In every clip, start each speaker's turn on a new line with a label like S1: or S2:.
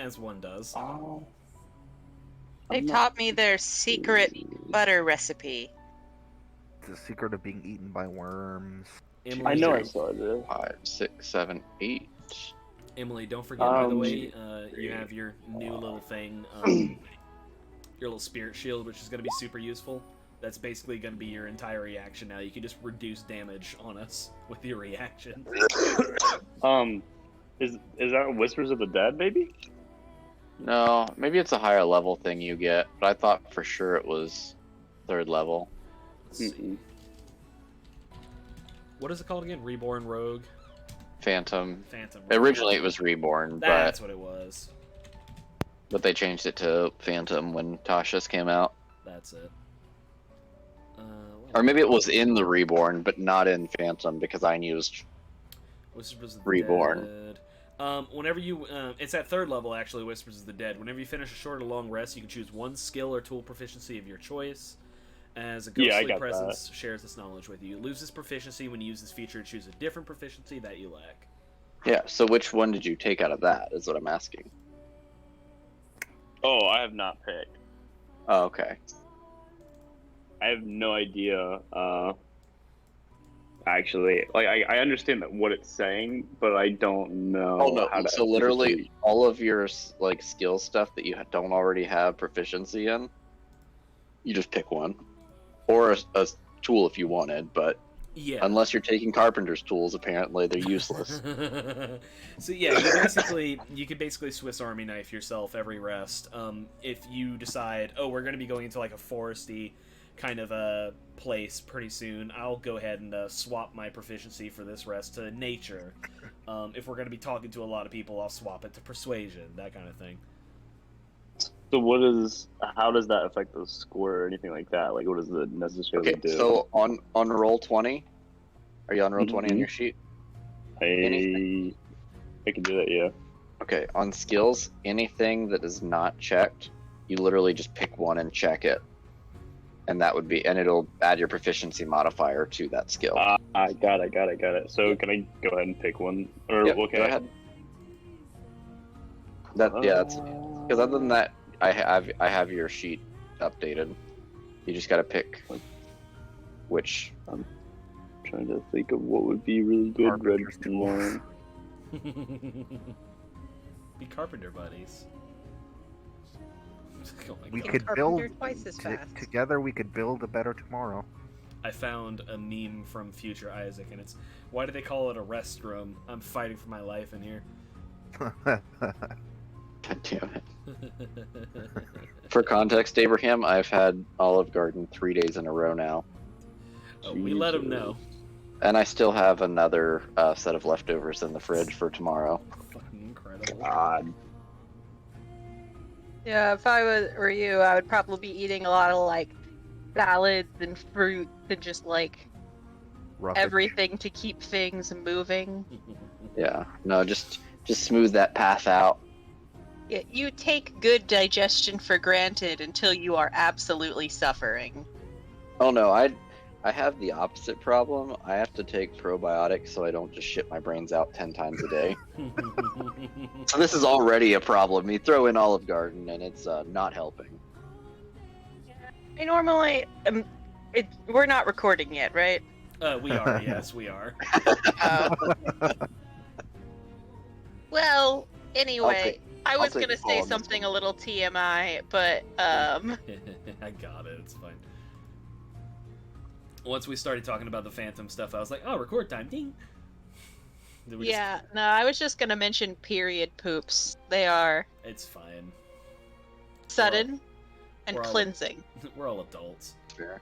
S1: as one does.
S2: Oh.
S3: They taught me their secret butter recipe.
S4: The secret of being eaten by worms.
S1: Emily,
S2: I know I saw it.
S5: 5, 6, 7, 8.
S1: Emily, don't forget, by the way, you have your new little thing, your little spirit shield, which is going to be super useful. That's basically going to be your entire reaction now. You can just reduce damage on us with your reaction.
S2: Is that Whispers of the Dead, maybe?
S5: No, maybe it's a higher level thing you get, but I thought for sure it was 3rd level.
S1: Let's see. What is it called again? Reborn Rogue?
S5: Phantom.
S1: Phantom Rogue.
S5: Originally it was Reborn,
S1: That's what it was.
S5: but they changed it to Phantom when Tasha's came out.
S1: That's it.
S5: Or maybe it was in the Reborn, but not in Phantom, because I used
S1: Whispers of the
S5: Reborn.
S1: Dead. Whenever you, it's at 3rd level actually. Whispers of the Dead. Whenever you finish a short or long rest, you can choose one skill or tool proficiency of your choice. As a ghostly presence shares this knowledge with you. It loses proficiency when you use this feature to choose a different proficiency that you lack.
S5: Yeah, so which one did you take out of that, is what I'm asking.
S2: Oh, I have not picked.
S5: Oh, okay.
S2: I have no idea. Actually, like I understand that what it's saying, but I don't know.
S5: Oh no!
S2: How to
S5: So literally, all of your like skill stuff that you don't already have proficiency in, you just pick one, or a tool if you wanted. But
S1: yeah,
S5: unless you're taking carpenter's tools, apparently they're useless.
S1: So yeah, you could basically Swiss Army knife yourself every rest. If you decide, oh, we're going to be going into like a foresty kind of a place pretty soon, I'll go ahead and swap my proficiency for this rest to nature. If we're going to be talking to a lot of people, I'll swap it to persuasion, that kind of thing.
S2: So how does that affect the score or anything like that? Like, what does it necessarily do?
S5: So on roll 20, are you on roll 20 on your sheet?
S2: I can do that, yeah.
S5: Okay, on skills, anything that is not checked, you literally just pick one and check it. And that would be, and it'll add your proficiency modifier to that skill.
S2: I got it. So can I go ahead and pick one? Or
S5: Yep,
S2: okay.
S5: go ahead. That's because other than that, I have your sheet updated. You just got to pick which.
S2: I'm trying to think of what would be really good. Red one.
S1: Be carpenter buddies. Oh
S4: We
S1: God.
S4: could build
S3: twice as fast.
S4: together. We could build a better tomorrow.
S1: I found a meme from Future Isaac, and it's, why do they call it a rest room? I'm fighting for my life in here.
S5: God damn it. For context, Abraham, I've had Olive Garden 3 days in a row now.
S1: Oh, we let them know.
S5: And I still have another set of leftovers in the fridge for tomorrow.
S1: Fucking incredible.
S2: God.
S3: Yeah, if I were you, I would probably be eating a lot of like salads and fruit and just like
S4: Roughage.
S3: everything to keep things moving.
S5: Yeah, no, just smooth that path out.
S3: Yeah, you take good digestion for granted until you are absolutely suffering.
S5: Oh no, I have the opposite problem. I have to take probiotics so I don't just shit my brains out 10 times a day. So this is already a problem. You throw in Olive Garden and it's not helping.
S3: I normally, we're not recording yet, right?
S1: We are, yes, we are.
S3: Well, anyway, I was
S5: take
S3: gonna
S5: the ball
S3: say
S5: on this
S3: something
S5: one.
S3: a little TMI, but
S1: I got it, it's fine. Once we started talking about the Phantom stuff, I was like, oh, record time, ding! Did we
S3: yeah, no, I was just gonna mention period poops. They are
S1: It's fine.
S3: sudden and
S1: we're all-
S3: cleansing.
S1: We're all adults.
S5: Fair.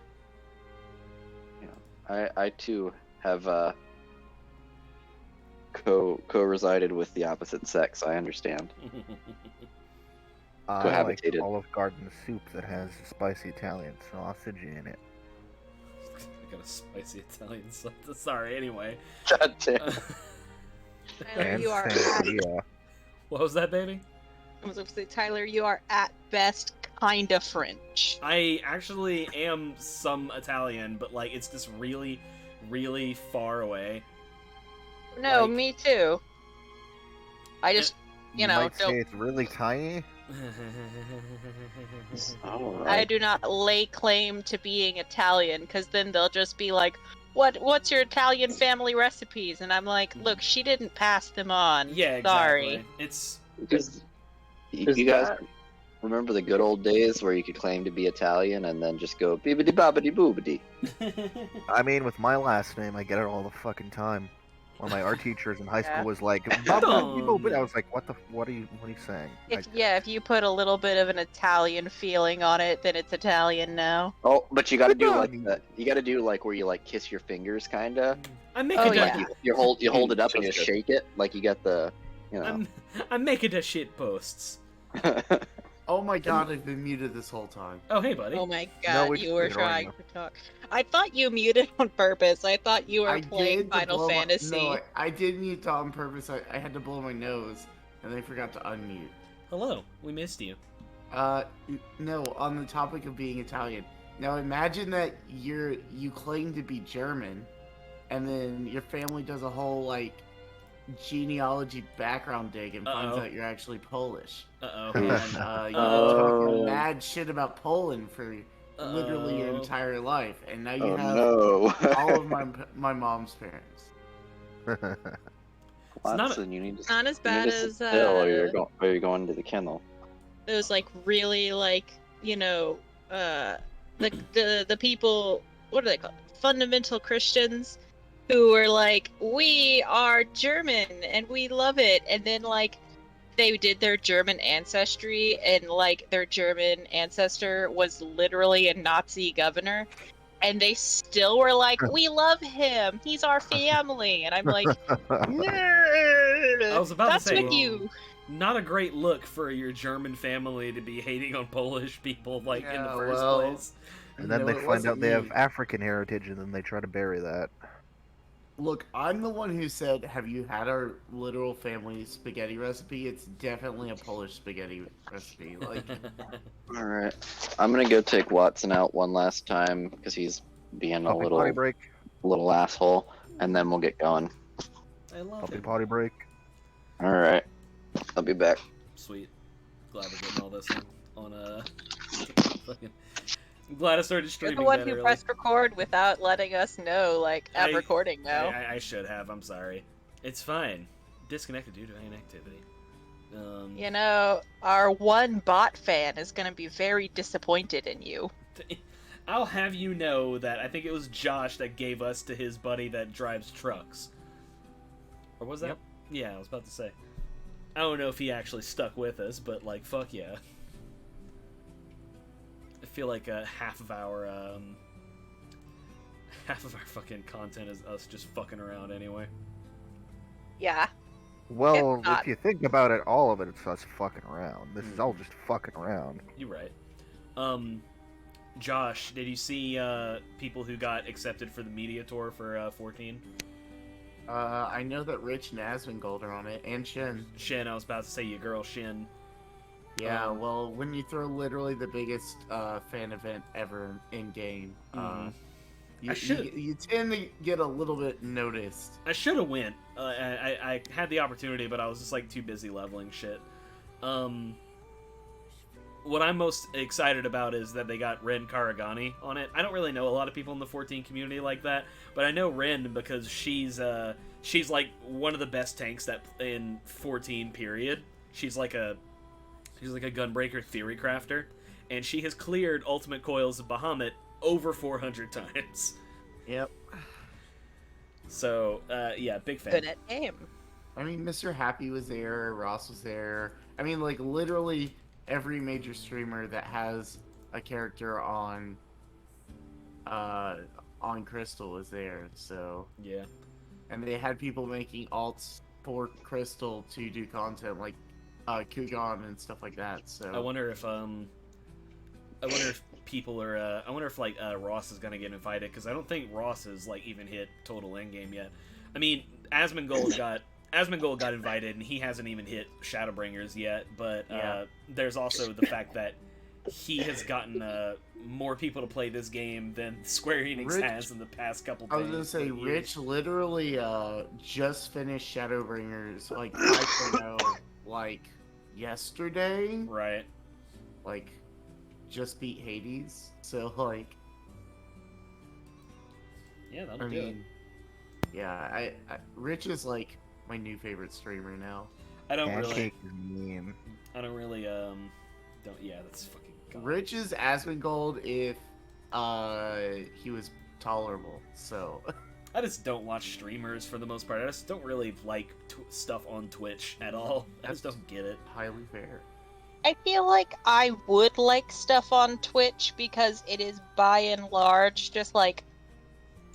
S5: Yeah, I too have co-resided with the opposite sex. I understand.
S4: I like
S5: Cohabitated.
S4: Olive Garden soup that has spicy Italian sausage in it.
S1: I got a spicy Italian sauce. Sorry, anyway.
S5: God damn.
S3: Tyler,
S4: And
S3: you are
S4: sangria.
S1: What was that, baby?
S3: I was gonna say, Tyler, you are at best kinda French.
S1: I actually am some Italian, but like it's just really, really far away.
S3: No,
S1: Like-
S3: me too. I just you know,
S4: might say it's really tiny.
S5: All
S3: I
S5: right.
S3: do not lay claim to being Italian, because then they'll just be like, "What's your Italian family recipes?" And I'm like, "Look, she didn't pass them on.
S1: Yeah, exactly.
S3: Sorry."
S1: It's
S5: Because
S2: Is
S5: you guys
S2: that-
S5: remember the good old days where you could claim to be Italian and then just go bibbidi bobbidi boobidi?
S4: I mean, with my last name, I get it all the fucking time. One of my art teachers in high
S3: Yeah.
S4: school was like,
S1: Don't.
S4: I was like, what are you saying?
S3: If you put a little bit of an Italian feeling on it, then it's Italian now.
S5: Oh, but you got to do
S4: Yeah, I
S5: like
S4: mean-
S5: that. You got to do like where you like kiss your fingers, kinda.
S1: I'm making
S3: Oh,
S1: a,
S3: yeah.
S5: Like you hold it up and you
S2: Just
S5: shake it, like you got the, you know.
S1: I'm making a shit posts.
S6: Oh my god, I've been muted this whole time.
S1: Oh, hey, buddy.
S3: Oh my god,
S4: we
S3: you
S4: just
S3: were
S4: ignored
S3: trying
S4: you.
S3: to talk. I thought you muted on purpose. I thought you were
S6: I
S3: playing
S6: did to
S3: Final
S6: blow my-
S3: Fantasy.
S6: No, I did mute on purpose. I had to blow my nose, and I forgot to unmute.
S1: Hello, we missed you.
S6: No, on the topic of being Italian. Now imagine that you claim to be German, and then your family does a whole like genealogy background dig and finds
S1: Uh-oh.
S6: out you're actually Polish.
S1: Uh-oh.
S6: And you
S2: Oh.
S6: talk mad shit about Poland for literally your
S1: Uh-oh.
S6: entire life, and now you
S5: Oh
S6: have
S5: no!
S6: all of my mom's parents.
S1: not a-
S5: Watson, you need to.
S3: Not as
S5: You need
S3: bad
S5: to sit
S3: as
S5: still, or you're going to the kennel.
S3: those like really like, you know, the people, what are they called, fundamental Christians, who are like, we are German and we love it, and then like they did their German ancestry, and like their German ancestor was literally a Nazi governor, and they still were like, we love him, he's our family, and I'm like,
S1: I was about to
S3: that's
S1: say,
S3: with you.
S1: Not a great look for your German family to be hating on Polish people, like, in the
S6: Yeah,
S1: first
S6: well,
S1: place.
S4: And then
S6: No,
S4: they
S6: it
S4: find
S6: wasn't
S4: out they have
S6: me.
S4: African heritage, and then they try to bury that.
S6: Look, I'm the one who said, have you had our literal family spaghetti recipe? It's definitely a Polish spaghetti recipe. Like,
S5: All right, I'm gonna go take Watson out one last time because he's being a
S4: Puppy potty
S5: little
S4: break.
S5: asshole, and then we'll get going.
S1: I love
S4: Puppy
S1: it.
S4: potty break.
S5: All right, I'll be back.
S1: Sweet. Glad we're getting all this on fucking. I'm glad I started
S3: You're
S1: streaming
S3: the one
S1: that
S3: who
S1: early.
S3: pressed record without letting us know, like, I'm
S1: I-
S3: recording now.
S1: I should have. I'm sorry. It's fine. Disconnected due to inactivity.
S3: You know, our one bot fan is going to be very disappointed in you.
S1: I'll have you know that I think it was Josh that gave us to his buddy that drives trucks. Or was that?
S6: Yep.
S1: Yeah, I was about to say. I don't know if he actually stuck with us, but like, fuck yeah. I feel like half of our fucking content is us just fucking around anyway.
S3: Yeah.
S4: Well,
S3: If not-
S4: if you think about it, all of it is us fucking around. This is all just fucking around.
S1: You're right. Josh, did you see people who got accepted for the media tour for 14?
S6: I know that Rich and Asmongold are on it, and Shin.
S1: Shin, I was about to say your girl Shin.
S6: Yeah, well, when you throw literally the biggest fan event ever in game,
S1: I
S6: you
S1: should-
S6: you tend to get a little bit noticed.
S1: I should have went. I had the opportunity, but I was just like too busy leveling shit. What I'm most excited about is that they got Ren Karagani on it. I don't really know a lot of people in the 14 community like that, but I know Ren because she's like one of the best tanks that in 14 period. She's like a gunbreaker theory crafter, and she has cleared Ultimate Coils of Bahamut over 400 times.
S6: Yep.
S1: So yeah, big fan.
S3: Good at aim.
S6: I mean, Mr. Happy was there, Ross was there. I mean, like, literally every major streamer that has a character on Crystal is there, so...
S1: Yeah.
S6: And they had people making alts for Crystal to do content, like, Kugan and stuff like that, so...
S1: I wonder if people are. I wonder if like Ross is gonna get invited because I don't think Ross has like even hit total endgame yet. I mean, Asmongold got invited and he hasn't even hit Shadowbringers yet. But
S6: Yeah.
S1: there's also the fact that he has gotten more people to play this game than Square Enix
S6: Rich-
S1: has in the past couple.
S6: I was gonna
S1: days,
S6: say,
S1: years.
S6: Rich literally just finished Shadowbringers, like 5.0, like yesterday.
S1: Right.
S6: Like, just beat Hades. So like,
S1: Yeah, that'll
S6: I
S1: do it.
S6: mean, yeah, I Rich is like my new favorite streamer now.
S1: I don't really.
S4: Pancake is mean.
S1: I don't really. Don't. Yeah, that's fucking. God.
S6: Rich is Asmongold if he was tolerable. So
S1: I just don't watch streamers for the most part. I just don't really like stuff on Twitch at all. I just don't get it.
S6: highly fair.
S3: I feel like I would like stuff on Twitch because it is by and large just like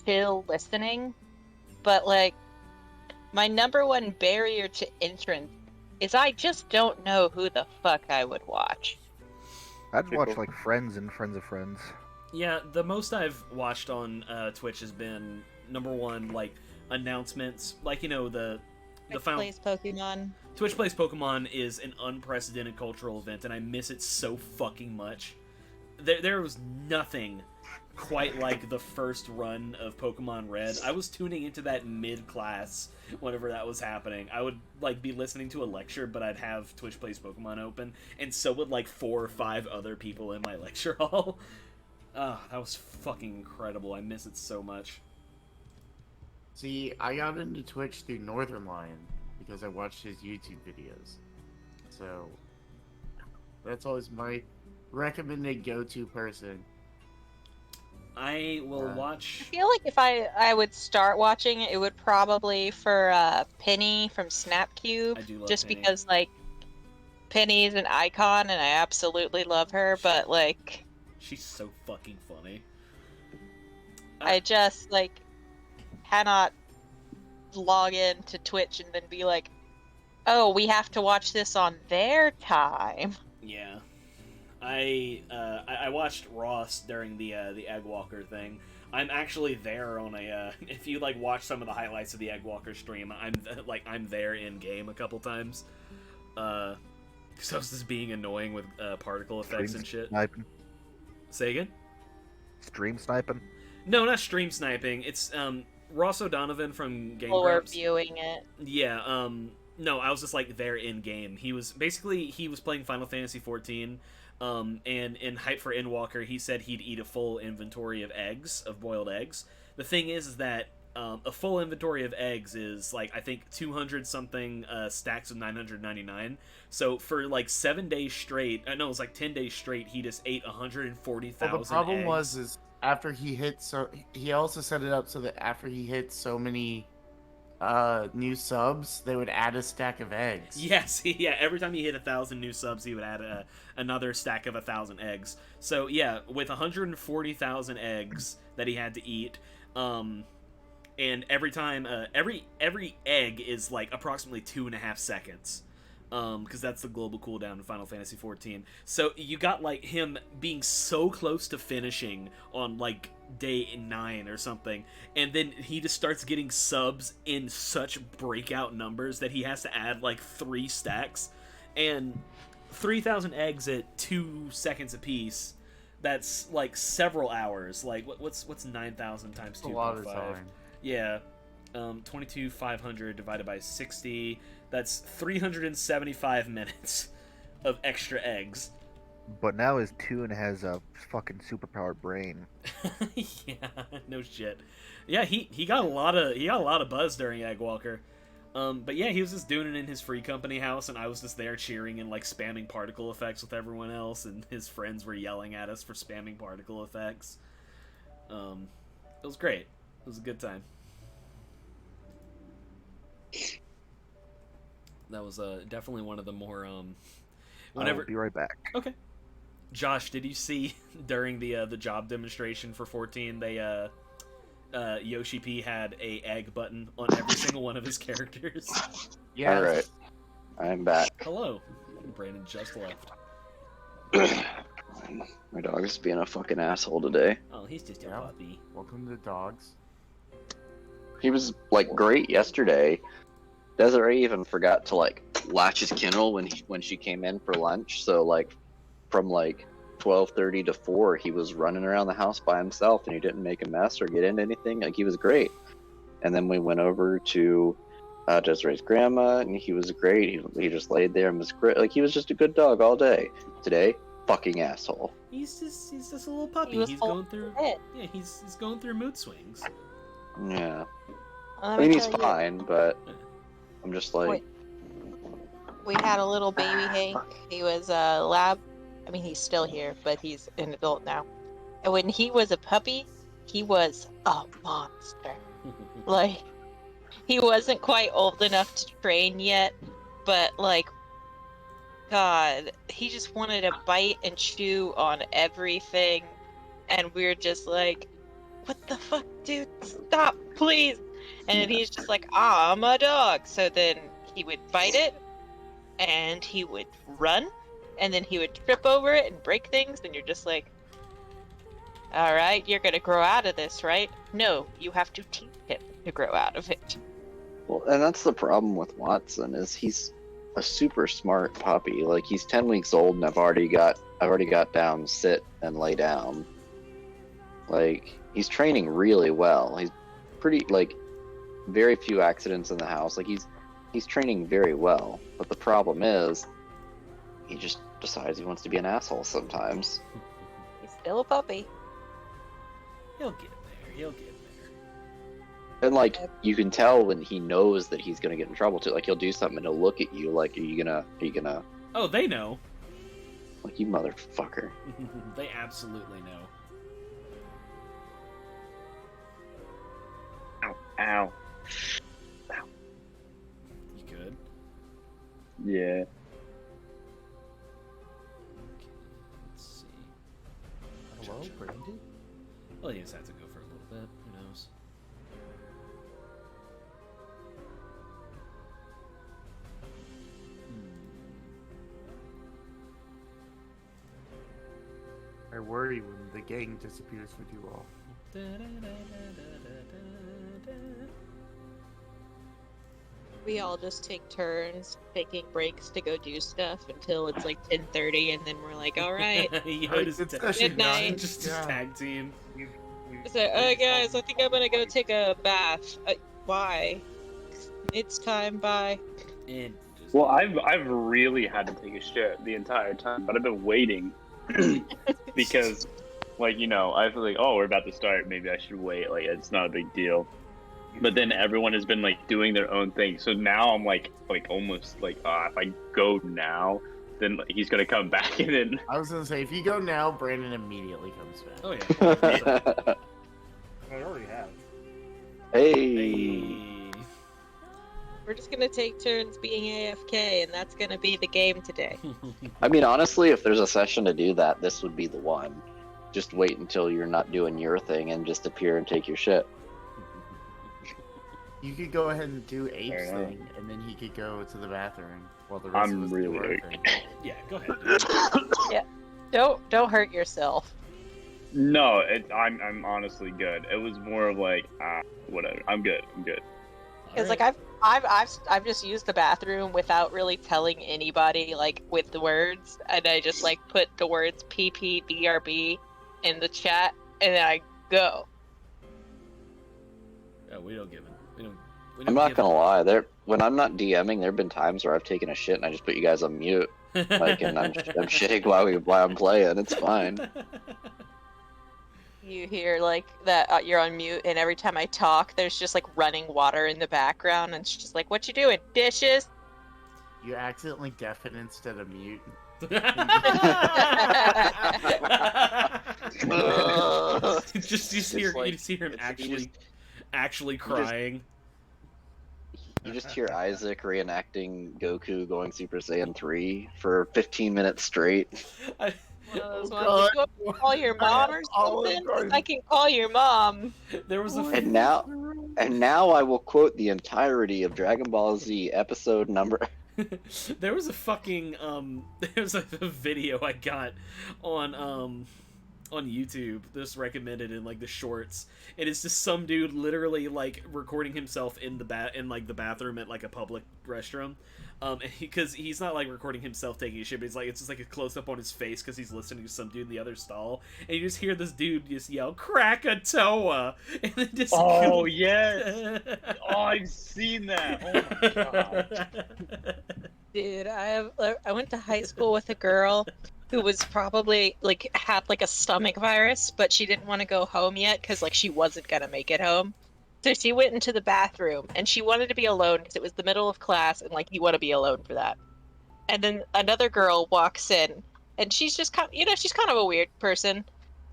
S3: chill listening. But like my number one barrier to entrance is I just don't know who the fuck I would watch.
S4: I'd watch like Friends and Friends of Friends.
S1: Yeah, the most I've watched on Twitch has been number one, like announcements, like the
S3: Plays Pokemon.
S1: Twitch Plays Pokemon is an unprecedented cultural event, and I miss it so fucking much. There was nothing quite like the first run of Pokemon Red. I was tuning into that mid-class whenever that was happening. I would like be listening to a lecture, but I'd have Twitch Plays Pokemon open, and so would like 4 or 5 other people in my lecture hall. That was fucking incredible. I miss it so much.
S6: See, I got into Twitch through Northern Lion because I watched his YouTube videos. So that's always my recommended go-to person.
S1: I will
S3: I
S1: watch.
S3: feel like if I would start watching it, it would probably for Penny from Snapcube.
S1: I do love
S3: just
S1: Penny.
S3: because like Penny is an icon and I absolutely love her, but like
S1: She's so fucking funny.
S3: I just like cannot log in to Twitch and then be like, oh, we have to watch this on their time.
S1: Yeah. I watched Ross during the Eggwalker thing. I'm actually there on a if you like watch some of the highlights of the Eggwalker stream, I'm there in game a couple times. Cause I was just being annoying with particle effects and shit.
S4: Sniping.
S1: Say again?
S4: Stream sniping.
S1: No, not stream sniping. It's Ross O'Donovan from Game
S3: Or
S1: Grumps.
S3: viewing it.
S1: Yeah, no, I was just like there in game. He was playing Final Fantasy XIV, and in Hype for Endwalker, he said he'd eat a full inventory of eggs, of boiled eggs. The thing is that a full inventory of eggs is like I think 200 something stacks of 999. So for like 7 days straight, no, it was like 10 days straight, he just ate 140,000.
S6: Well, the problem
S1: eggs.
S6: is after he hit he also set it up so that after he hit so many new subs, they would add a stack of eggs.
S1: Yes, yeah. Every time he hit 1,000 new subs, he would add another stack of 1,000 eggs. So yeah, with 140,000 eggs that he had to eat, and every time, every egg is like approximately 2.5 seconds, because that's the global cooldown in Final Fantasy XIV. So you got like him being so close to finishing on like day 9 or something, and then he just starts getting subs in such breakout numbers that he has to add like 3 stacks, and 3,000 eggs at 2 seconds apiece. That's like several hours. Like what's 9,000 times 2.5?
S6: A lot of time.
S1: Yeah, 22,500 divided by 60. That's 375 minutes of extra eggs.
S4: But now his tune has a fucking superpowered brain.
S1: Yeah, no shit. Yeah, he got a lot of buzz during Eggwalker. But yeah, he was just doing it in his free company house, and I was just there cheering and like spamming particle effects with everyone else, and his friends were yelling at us for spamming particle effects. It was great. It was a good time. That was definitely one of the more whenever.
S4: I'll be right back.
S1: Okay. Josh, did you see during the job demonstration for 14 they Yoshi P had a egg button on every single one of his characters?
S6: Yeah.
S5: All right, I'm back.
S1: Hello. Brandon just left.
S5: My dog is being a fucking asshole today.
S1: Oh, he's just a
S6: Yeah.
S1: puppy.
S6: Welcome to dogs.
S5: He was like great yesterday. Desiree even forgot to like latch his kennel when she came in for lunch. So like from like 12:30 to 4, he was running around the house by himself, and he didn't make a mess or get into anything. Like he was great. And then we went over to just raised grandma, and he was great. He just laid there and was great. Like, he was just a good dog all day. Today, fucking asshole.
S1: He's just a little puppy.
S3: was
S1: He's
S3: full
S1: going through
S3: it.
S1: yeah, he's going through mood swings.
S5: Yeah. I
S3: Let me
S5: mean, he's
S3: tell you,
S5: fine, but I'm just like,
S3: Wait. We had a little baby Hank. He was a lab. I mean, he's still here, but he's an adult now. And when he was a puppy, he was a monster. Like, he wasn't quite old enough to train yet, but like, God, he just wanted to bite and chew on everything. And we're just like, what the fuck, dude? Stop, please. And he's just like, I'm a dog. So then he would bite it, and he would run, and then he would trip over it and break things, and you're just like, all right, you're gonna grow out of this, right? No, you have to teach him to grow out of it.
S5: well, and that's the problem with Watson is he's a super smart puppy. Like, he's 10 weeks old, and I've already got down, sit, and lay down. Like, he's training really well. He's pretty, like, very few accidents in the house. Like, he's training very well. But the problem is, he just decides he wants to be an asshole sometimes.
S3: He's still a puppy.
S1: He'll get there. He'll get there.
S5: And, like, you can tell when he knows that he's gonna get in trouble too. Like, he'll do something and he'll look at you like, are you gonna
S1: Oh, they know.
S5: like, you motherfucker.
S1: They absolutely know.
S2: Ow.
S1: You good?
S2: Yeah.
S1: Okay, let's see.
S4: Hello, Brandy?
S1: Well, you just have to go for a little bit. Who knows?
S6: I worry when the gang disappears with you all.
S3: We all just take turns taking breaks to go do stuff until it's like 10:30, and then we're like, all right.
S1: You
S6: Alright,
S1: just
S6: good
S1: ta-
S6: session,
S3: Good night.
S6: guys.
S1: just
S6: Yeah.
S1: tag team.
S3: So, guys, I think I'm gonna go take a bath. Why? It's time. Bye.
S1: And just,
S2: Well, I've really had to take a shit the entire time, but I've been waiting because, like, you know, I feel like, oh, we're about to start. Maybe I should wait. Like, it's not a big deal. But then everyone has been like doing their own thing, so now I'm like almost like, if I go now, then like, he's gonna come back, and then
S6: I was gonna say, if you go now, Brandon immediately comes back.
S1: oh yeah.
S4: I already have.
S5: Hey.
S1: Hey.
S3: We're just gonna take turns being AFK, and that's gonna be the game today.
S5: I mean, honestly, if there's a session to do that, this would be the one. Just wait until you're not doing your thing and just appear and take your shit.
S6: You could go ahead and do Abe's
S2: Fair enough.
S6: thing, and then he could go to the bathroom while the rest
S2: I'm
S6: of us do
S2: really
S6: our
S2: okay.
S6: thing.
S1: Yeah, go ahead. Dude.
S3: Don't hurt yourself.
S2: no, I'm honestly good. It was more of like, whatever. I'm good.
S3: Because like I've just used the bathroom without really telling anybody, like, with the words, and I just like put the words PPBRB in the chat, and then I go.
S1: Yeah, we don't give it. We don't
S5: I'm not
S1: give
S5: gonna
S1: a-
S5: lie, when I'm not DMing, there have been times where I've taken a shit and I just put you guys on mute, like, and I'm shitting while I'm playing. It's fine.
S3: You hear like that you're on mute, and every time I talk, there's just like running water in the background, and it's just like, what you doing? Dishes?
S6: You accidentally deafen instead of mute.
S1: Just you see him actually crying.
S5: You just hear Isaac reenacting Goku going Super Saiyan 3 for 15 minutes straight.
S3: One of those
S6: Oh,
S3: ones. You want me to call your mom or
S6: Oh,
S3: something? 'Cause
S6: God.
S3: I can call your mom.
S1: There was a
S5: And now I will quote the entirety of Dragon Ball Z episode number.
S1: there was a fucking there was a video I got on YouTube, this recommended in like the shorts, and it's just some dude literally like recording himself in the bathroom at like a public restroom, Because he's not like recording himself taking a shit, but it's just like a close up on his face because he's listening to some dude in the other stall, and you just hear this dude just yell Krakatoa, and then just
S2: Oh yes. Oh, I've seen that. Oh my god.
S3: Dude, I went to high school with a girl who was probably like had like a stomach virus, but she didn't want to go home yet because like she wasn't gonna make it home. So she went into the bathroom and she wanted to be alone because it was the middle of class and like you want to be alone for that. And then another girl walks in and she's just kind she's kind of a weird person.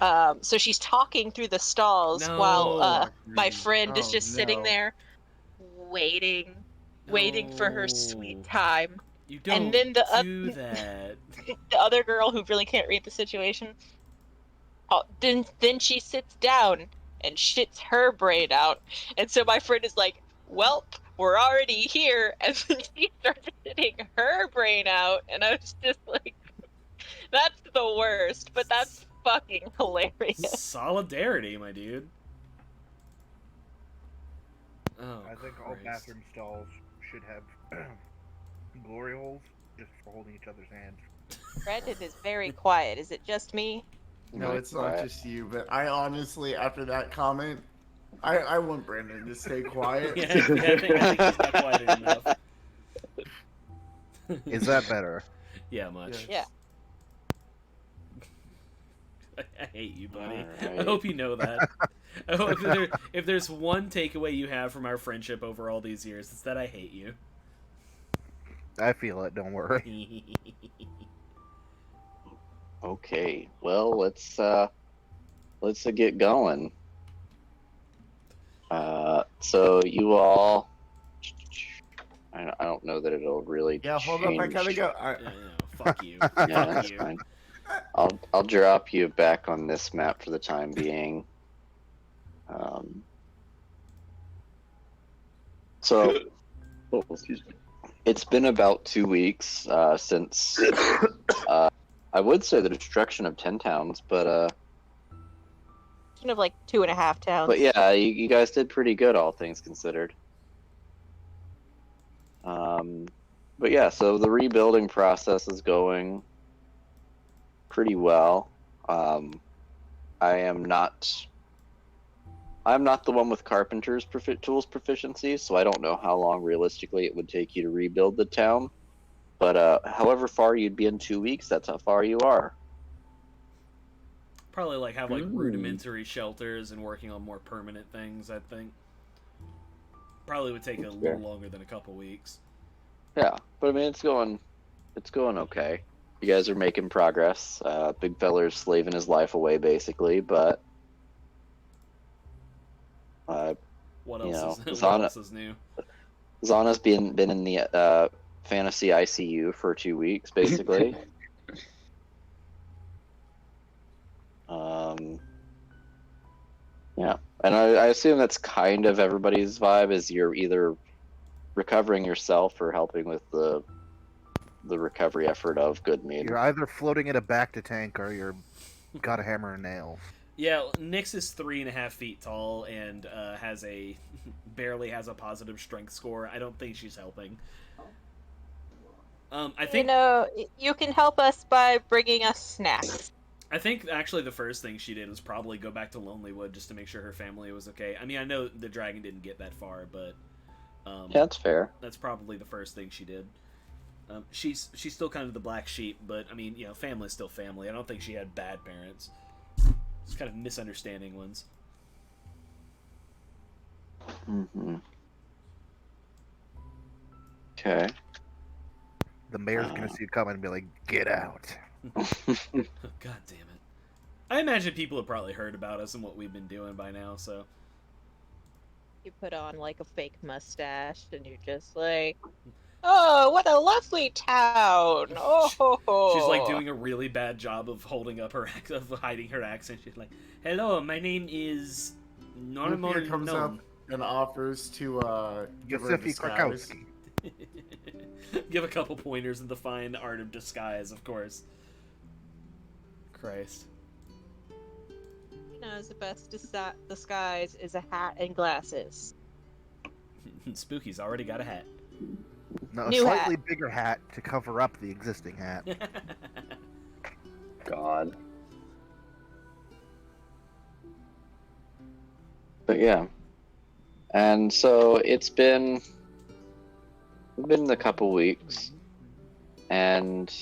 S3: So she's talking through the stalls while
S1: No.
S3: my friend is
S6: Oh,
S3: just sitting
S6: no.
S3: there waiting for her sweet
S1: No.
S3: time.
S1: You don't
S3: And then
S1: do that.
S3: the other girl who really can't read the situation, then she sits down and shits her brain out. And so my friend is like, "Well, we're already here," and then she starts shitting her brain out, and I was just like, "That's the worst," but that's fucking hilarious.
S1: Solidarity, my dude. Oh,
S4: I think all
S1: Christ.
S4: bathroom stalls should have glory holes just for holding each other's hands.
S3: Brandon is very quiet. Is it just me?
S6: No,
S5: Like,
S6: it's not
S5: quiet.
S6: just you, but I honestly, after that comment, I want Brandon to stay quiet.
S1: Yeah, I think he's not quiet enough.
S4: Is that better?
S1: Yeah, much.
S3: Yeah.
S1: I hate you, buddy.
S5: Alright.
S1: I hope you know that. I hope if there's one takeaway you have from our friendship over all these years, it's that I hate you.
S4: I feel it. Don't worry.
S5: Okay, well, let's get going. So you all, I don't know that it'll really.
S6: Yeah, hold up, I gotta
S5: change.
S6: go.
S1: Yeah, fuck you.
S5: Yeah,
S1: Fuck
S5: that's
S1: you.
S5: fine. I'll drop you back on this map for the time being. So
S2: Oh, excuse me.
S5: it's been about 2 weeks since I would say the destruction of 10 towns, but
S3: Kind of like 2.5 towns.
S5: But yeah, you guys did pretty good, all things considered. But yeah, so the rebuilding process is going pretty well. I'm not the one with carpenter's tools proficiency, so I don't know how long realistically it would take you to rebuild the town. But however far you'd be in 2 weeks, that's how far you are.
S1: Probably like have like rudimentary shelters and working on more permanent things, I think. Probably would take a
S5: That's
S1: little
S5: fair.
S1: longer than a couple weeks.
S5: Yeah, but I mean it's going okay. You guys are making progress. Big feller's slaving his life away basically, but
S1: What
S5: You
S1: else
S5: know,
S1: is
S5: Zana-
S1: what else is new?
S5: Zana's been in the fantasy ICU for 2 weeks basically. Yeah, and I assume that's kind of everybody's vibe, is you're either recovering yourself or helping with the recovery effort of Goodmead.
S4: You're either floating in a back to tank or you're got a hammer and nails.
S1: Yeah, Nyx is 3.5 feet tall and barely has a positive strength score. I don't think she's helping. I think
S3: you can help us by bringing us snacks.
S1: I think actually the first thing she did was probably go back to Lonelywood just to make sure her family was okay. I mean, I know the dragon didn't get that far, but
S5: Yeah, that's fair.
S1: that's probably the first thing she did. She's still kind of the black sheep, but I mean, you know, family's still family. I don't think she had bad parents. It's kind of misunderstanding ones.
S5: Mm-hmm. Okay.
S4: The mayor's gonna see you coming and be like, "Get out!"
S1: God damn it! I imagine people have probably heard about us and what we've been doing by now. So
S3: You put on like a fake mustache and you're just like, "Oh, what a lovely town!" Oh,
S1: she's like doing a really bad job of hiding her accent. She's like, "Hello, my name is Normal
S6: Here comes up
S1: Gnome."
S6: and offers to give her a
S4: Giuseppe
S6: disguise.
S4: Krakowski.
S1: Give a couple pointers in the fine art of disguise, of course. Christ.
S3: He knows the best disguise is a hat and glasses.
S1: Spooky's already got a hat.
S4: No, a
S3: New hat.
S4: slightly bigger hat to cover up the existing hat.
S2: God.
S5: But yeah. And so it's been a couple weeks, and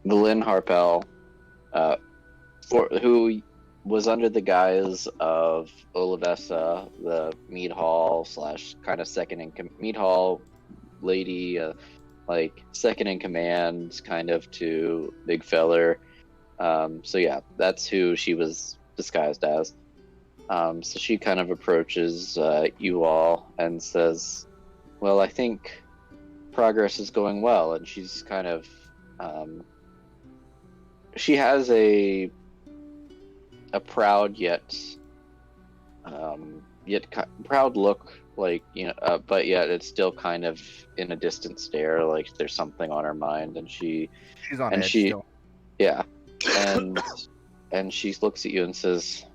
S5: the Lynn Harpel, who was under the guise of Olivessa, the mead hall slash kind of mead hall lady, like second in command, kind of to Big Feller. So yeah, that's who she was disguised as. So she kind of approaches you all and says, "Well, I think progress is going well," and she's kind of she has a proud yet proud look, like, you know, but yet it's still kind of in a distant stare, like there's something on her mind, and she's
S4: on
S5: and
S4: edge
S5: she
S4: still.
S5: yeah, and she looks at you and says,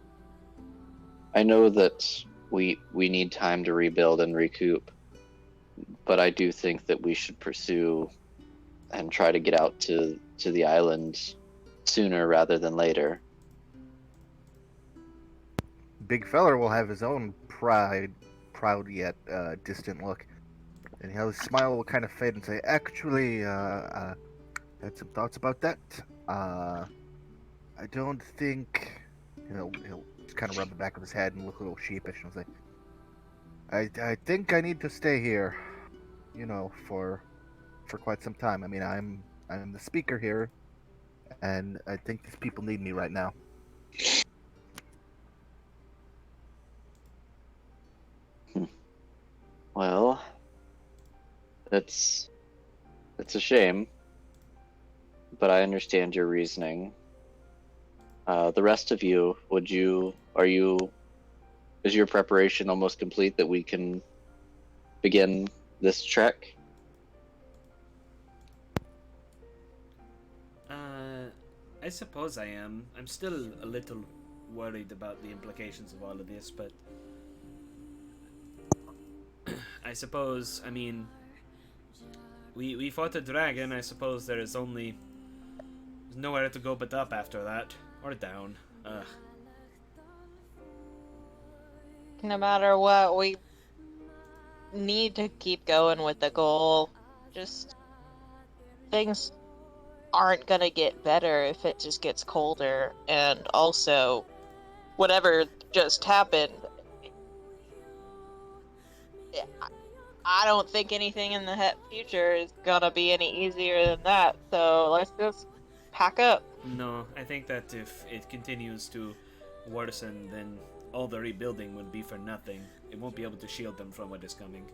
S5: "I know that we need time to rebuild and recoup, but I do think that we should pursue and try to get out to the island sooner rather than later."
S4: Big Feller will have his own proud yet distant look, and his smile will kind of fade and say, "Actually, had some thoughts about that. I don't think." He'll just kind of rub the back of his head and look a little sheepish and say, "I think I need to stay here, for quite some time. I mean, I'm the speaker here, and I think these people need me right now."
S5: Well, it's a shame, but I understand your reasoning. The rest of you, is your preparation almost complete that we can begin this trek?
S1: I suppose I am. I'm still a little worried about the implications of all of this, but I suppose, I mean, we fought a dragon. I suppose there's nowhere to go but up after that, or down.
S3: No matter what, we need to keep going with the goal. Just things aren't gonna get better if it just gets colder, and also whatever just happened, I don't think anything in the future is gonna be any easier than that, so let's just pack up.
S1: No, I think that if it continues to worsen, then all the rebuilding would be for nothing. It won't be able to shield them from what is coming.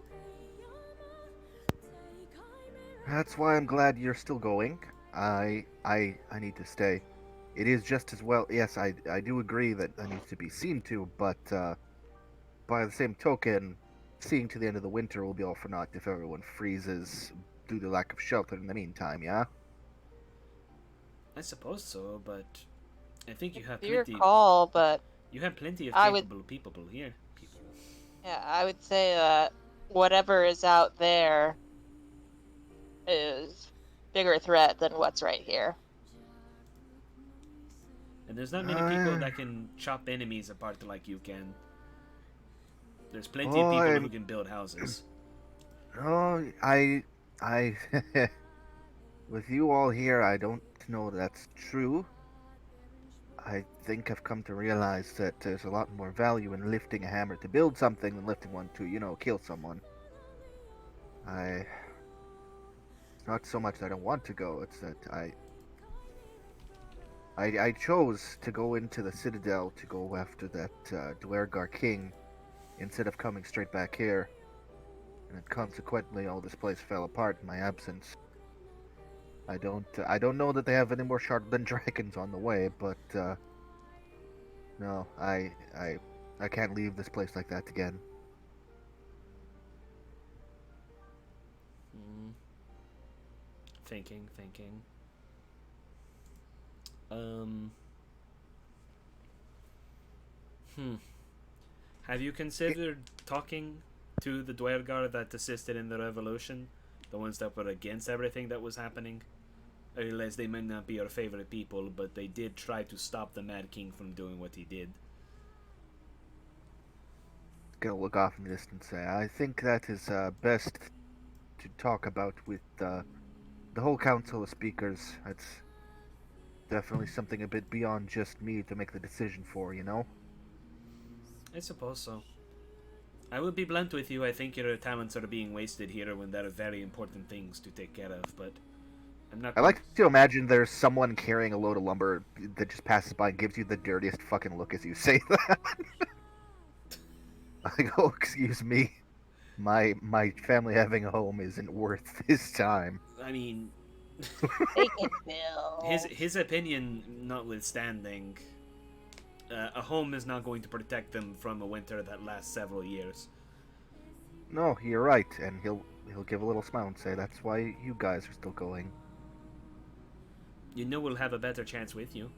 S4: That's why I'm glad you're still going. I need to stay. It is just as well. Yes, I do agree that that needs to be seen to, but by the same token, seeing to the end of the winter will be all for naught if everyone freezes due to lack of shelter in the meantime. Yeah.
S1: I suppose so, but I think you have
S3: It's your
S1: plenty.
S3: call, but
S1: You have plenty of
S3: I would,
S1: capable people here. People.
S3: yeah, I would say that whatever is out there is bigger threat than what's right here.
S1: And there's not many people that can chop enemies apart like you can. There's plenty of people who can build houses.
S4: Oh, I, with you all here, I don't know that's true. I think I've come to realize that there's a lot more value in lifting a hammer to build something than lifting one to, kill someone. It's not so much that I don't want to go, it's that I chose to go into the Citadel to go after that Dwergar king instead of coming straight back here. And consequently, all this place fell apart in my absence. I don't know that they have any more Shardland dragons on the way, but no, I can't leave this place like that again.
S1: Thinking. Have you considered talking to the Dwergar that assisted in the revolution? The ones that were against everything that was happening? I realize they might not be your favorite people, but they did try to stop the Mad King from doing what he did.
S4: Gonna look off in the distance. I think that is best to talk about with the whole council of speakers. That's definitely something a bit beyond just me to make the decision for, you know?
S1: I suppose so. I will be blunt with you, I think your talents are being wasted here when there are very important things to take care of, but I'm not...
S4: I like to imagine there's someone carrying a load of lumber that just passes by and gives you the dirtiest fucking look as you say that. I go, oh, excuse me. My family having a home isn't worth his time.
S1: I mean...
S3: Take it, Bill.
S1: His opinion notwithstanding, a home is not going to protect them from a winter that lasts several years.
S4: No, you're right, and he'll give a little smile and say that's why you guys are still going.
S1: You know we'll have a better chance with you.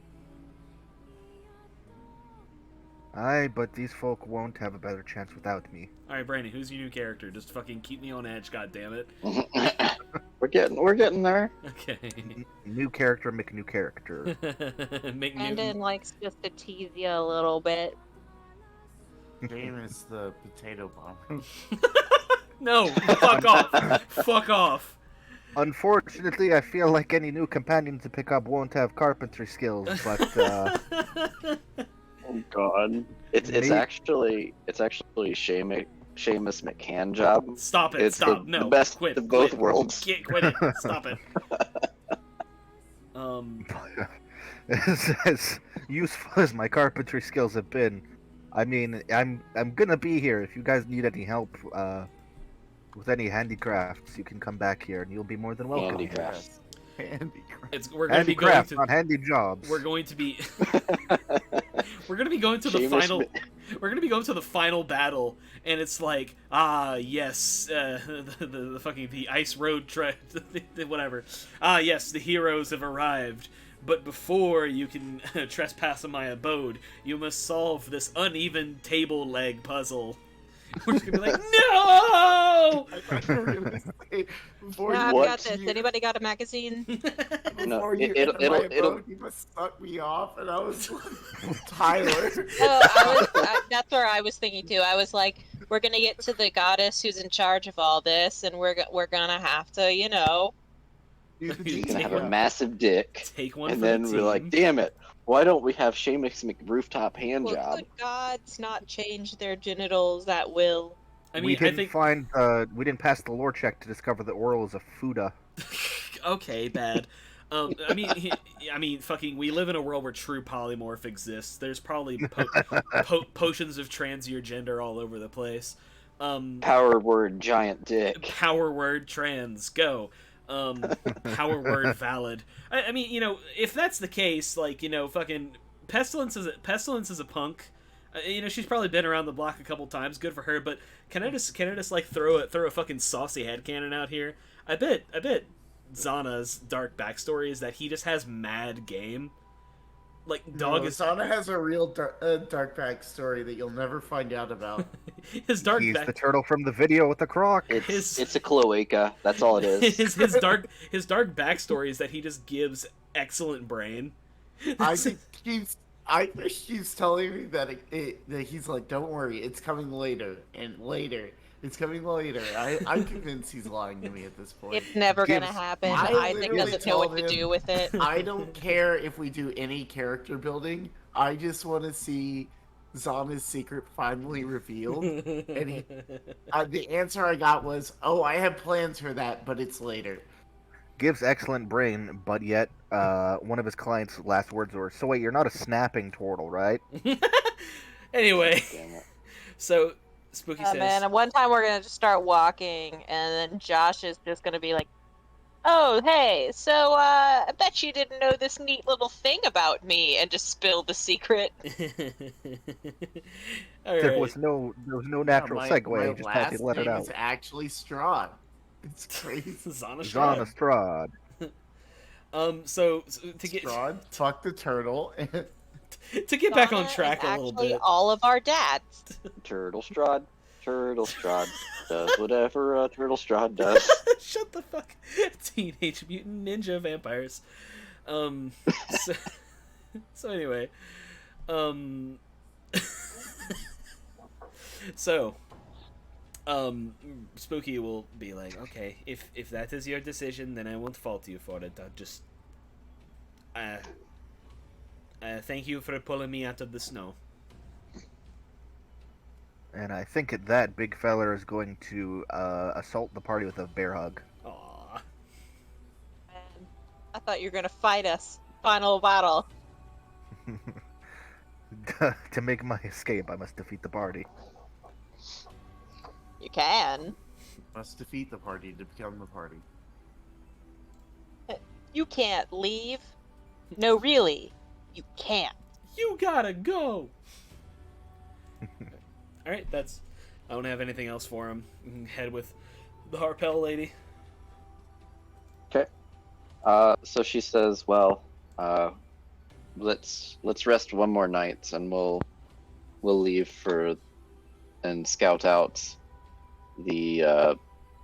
S4: Aye, but these folk won't have a better chance without me.
S1: Alright, Brandon, who's your new character? Just fucking keep me on edge, goddammit.
S5: We're getting there.
S1: Okay.
S4: New character, make a new character.
S1: Make
S3: Brandon likes just to tease you a little bit.
S6: James the potato bomber.
S1: No, fuck off. Fuck off.
S4: Unfortunately, I feel like any new companion to pick up won't have carpentry skills, but
S2: Oh God.
S5: It's actually Seamus McCann job.
S1: Stop it,
S5: It's
S1: stop.
S5: the
S1: No,
S5: best
S1: quit.
S5: of both
S1: quit.
S5: worlds.
S1: Quit it. Stop it.
S4: as useful as my carpentry skills have been, I mean, I'm gonna be here. If you guys need any help with any handicrafts, you can come back here, and you'll be more than welcome.
S5: Handicrafts.
S6: Handicraft.
S1: We're gonna be going
S4: Handicraft,
S1: to.
S4: not handy jobs.
S1: We're going to be. We're gonna be going to the
S5: Seamus
S1: final. We're gonna be going to the final battle, and it's like, yes, the fucking the ice road whatever. Yes, the heroes have arrived. But before you can trespass on my abode, you must solve this uneven table leg puzzle. We're just gonna be like, no!
S6: Before
S3: No, I've
S5: What?
S3: got this. Anybody got a magazine?
S5: No,
S6: you
S5: it'll-
S6: enter my
S5: it'll-
S6: abode, you must suck me off, and I was like, Tyler.
S3: That's where I was thinking too. I was like, we're gonna get to the goddess who's in charge of all this, and we're gonna have to,
S5: He's gonna have a massive dick,
S1: Take one
S5: and
S1: for
S5: then
S1: the
S5: we're
S1: team.
S5: like, damn it, why don't we have Seamus McRooftop hand
S3: Well,
S5: job?
S3: could gods not change their genitals at will?
S1: I
S4: we
S1: mean, I
S4: didn't
S1: think.
S4: we didn't pass the lore check to discover that Oral is a Fuda.
S1: Okay, bad. I mean, fucking. We live in a world where true polymorph exists. There's probably potions of transgender gender all over the place.
S5: Power word, giant dick.
S1: Power word trans go. Power word valid. I mean, if that's the case, like, fucking Pestilence is a punk. She's probably been around the block a couple times. Good for her. But can I just like throw a fucking saucy headcanon out here? I bet Zana's dark backstory is that he just has mad game. Like dog is.
S6: Sana has a real dark backstory that you'll never find out about.
S1: His dark
S4: He's
S1: back.
S4: the turtle from the video with the croc.
S5: It's a cloaca. That's all it is.
S1: his dark backstory is that he just gives excellent brain.
S6: I think he's telling me that that he's like, don't worry, it's coming later and later. It's coming later. I'm convinced he's lying to me at this point.
S3: It's never gonna
S4: Gives-
S3: happen.
S6: I
S3: Isaac
S6: literally
S3: doesn't know what
S6: told
S3: to
S6: him-
S3: do with it.
S6: I don't care if we do any character building. I just want to see Zana's secret finally revealed. And the answer I got was, "Oh, I have plans for that, but it's later."
S4: Gives excellent brain, but yet one of his clients' last words were, "So wait, you're not a snapping turtle, right?"
S1: Anyway,
S5: Damn it.
S1: so Spooky says,
S3: Man, and one time we're gonna just start walking, and then Josh is just gonna be like, "Oh, hey, so I bet you didn't know this neat little thing about me," and just spill the secret.
S1: All
S4: There
S1: right.
S4: was no natural
S6: my
S4: segue. Just had
S6: last
S4: to let it
S6: name
S4: out.
S6: is actually Strawn. It's crazy.
S1: Zana
S4: Zana
S1: Strahd.
S4: Strahd.
S1: So to get
S6: Strawn, fuck the turtle.
S1: to get back on
S7: Donna
S1: track
S7: is
S1: a little
S7: actually
S1: bit.
S7: all of our dads.
S5: Turtle Strahd. Turtle Strahd does whatever a Turtle Strahd does.
S1: Shut the fuck. Teenage Mutant Ninja Vampires. So, so anyway, so, Spooky will be like, okay, if that is your decision, then I won't fault you for it. I'll just, thank you for pulling me out of the snow.
S4: And I think at that, big feller is going to assault the party with a bear hug.
S1: Aww.
S7: And I thought you were gonna fight us. Final battle.
S4: To make my escape, I must defeat the party.
S7: You can.
S6: Must defeat the party to become the party.
S7: You can't leave. No, really. You can't.
S1: You gotta go! Alright, that's... I don't have anything else for him. You can head with the Harpel lady.
S5: Okay. So she says, well, let's rest one more night, and we'll leave and scout out the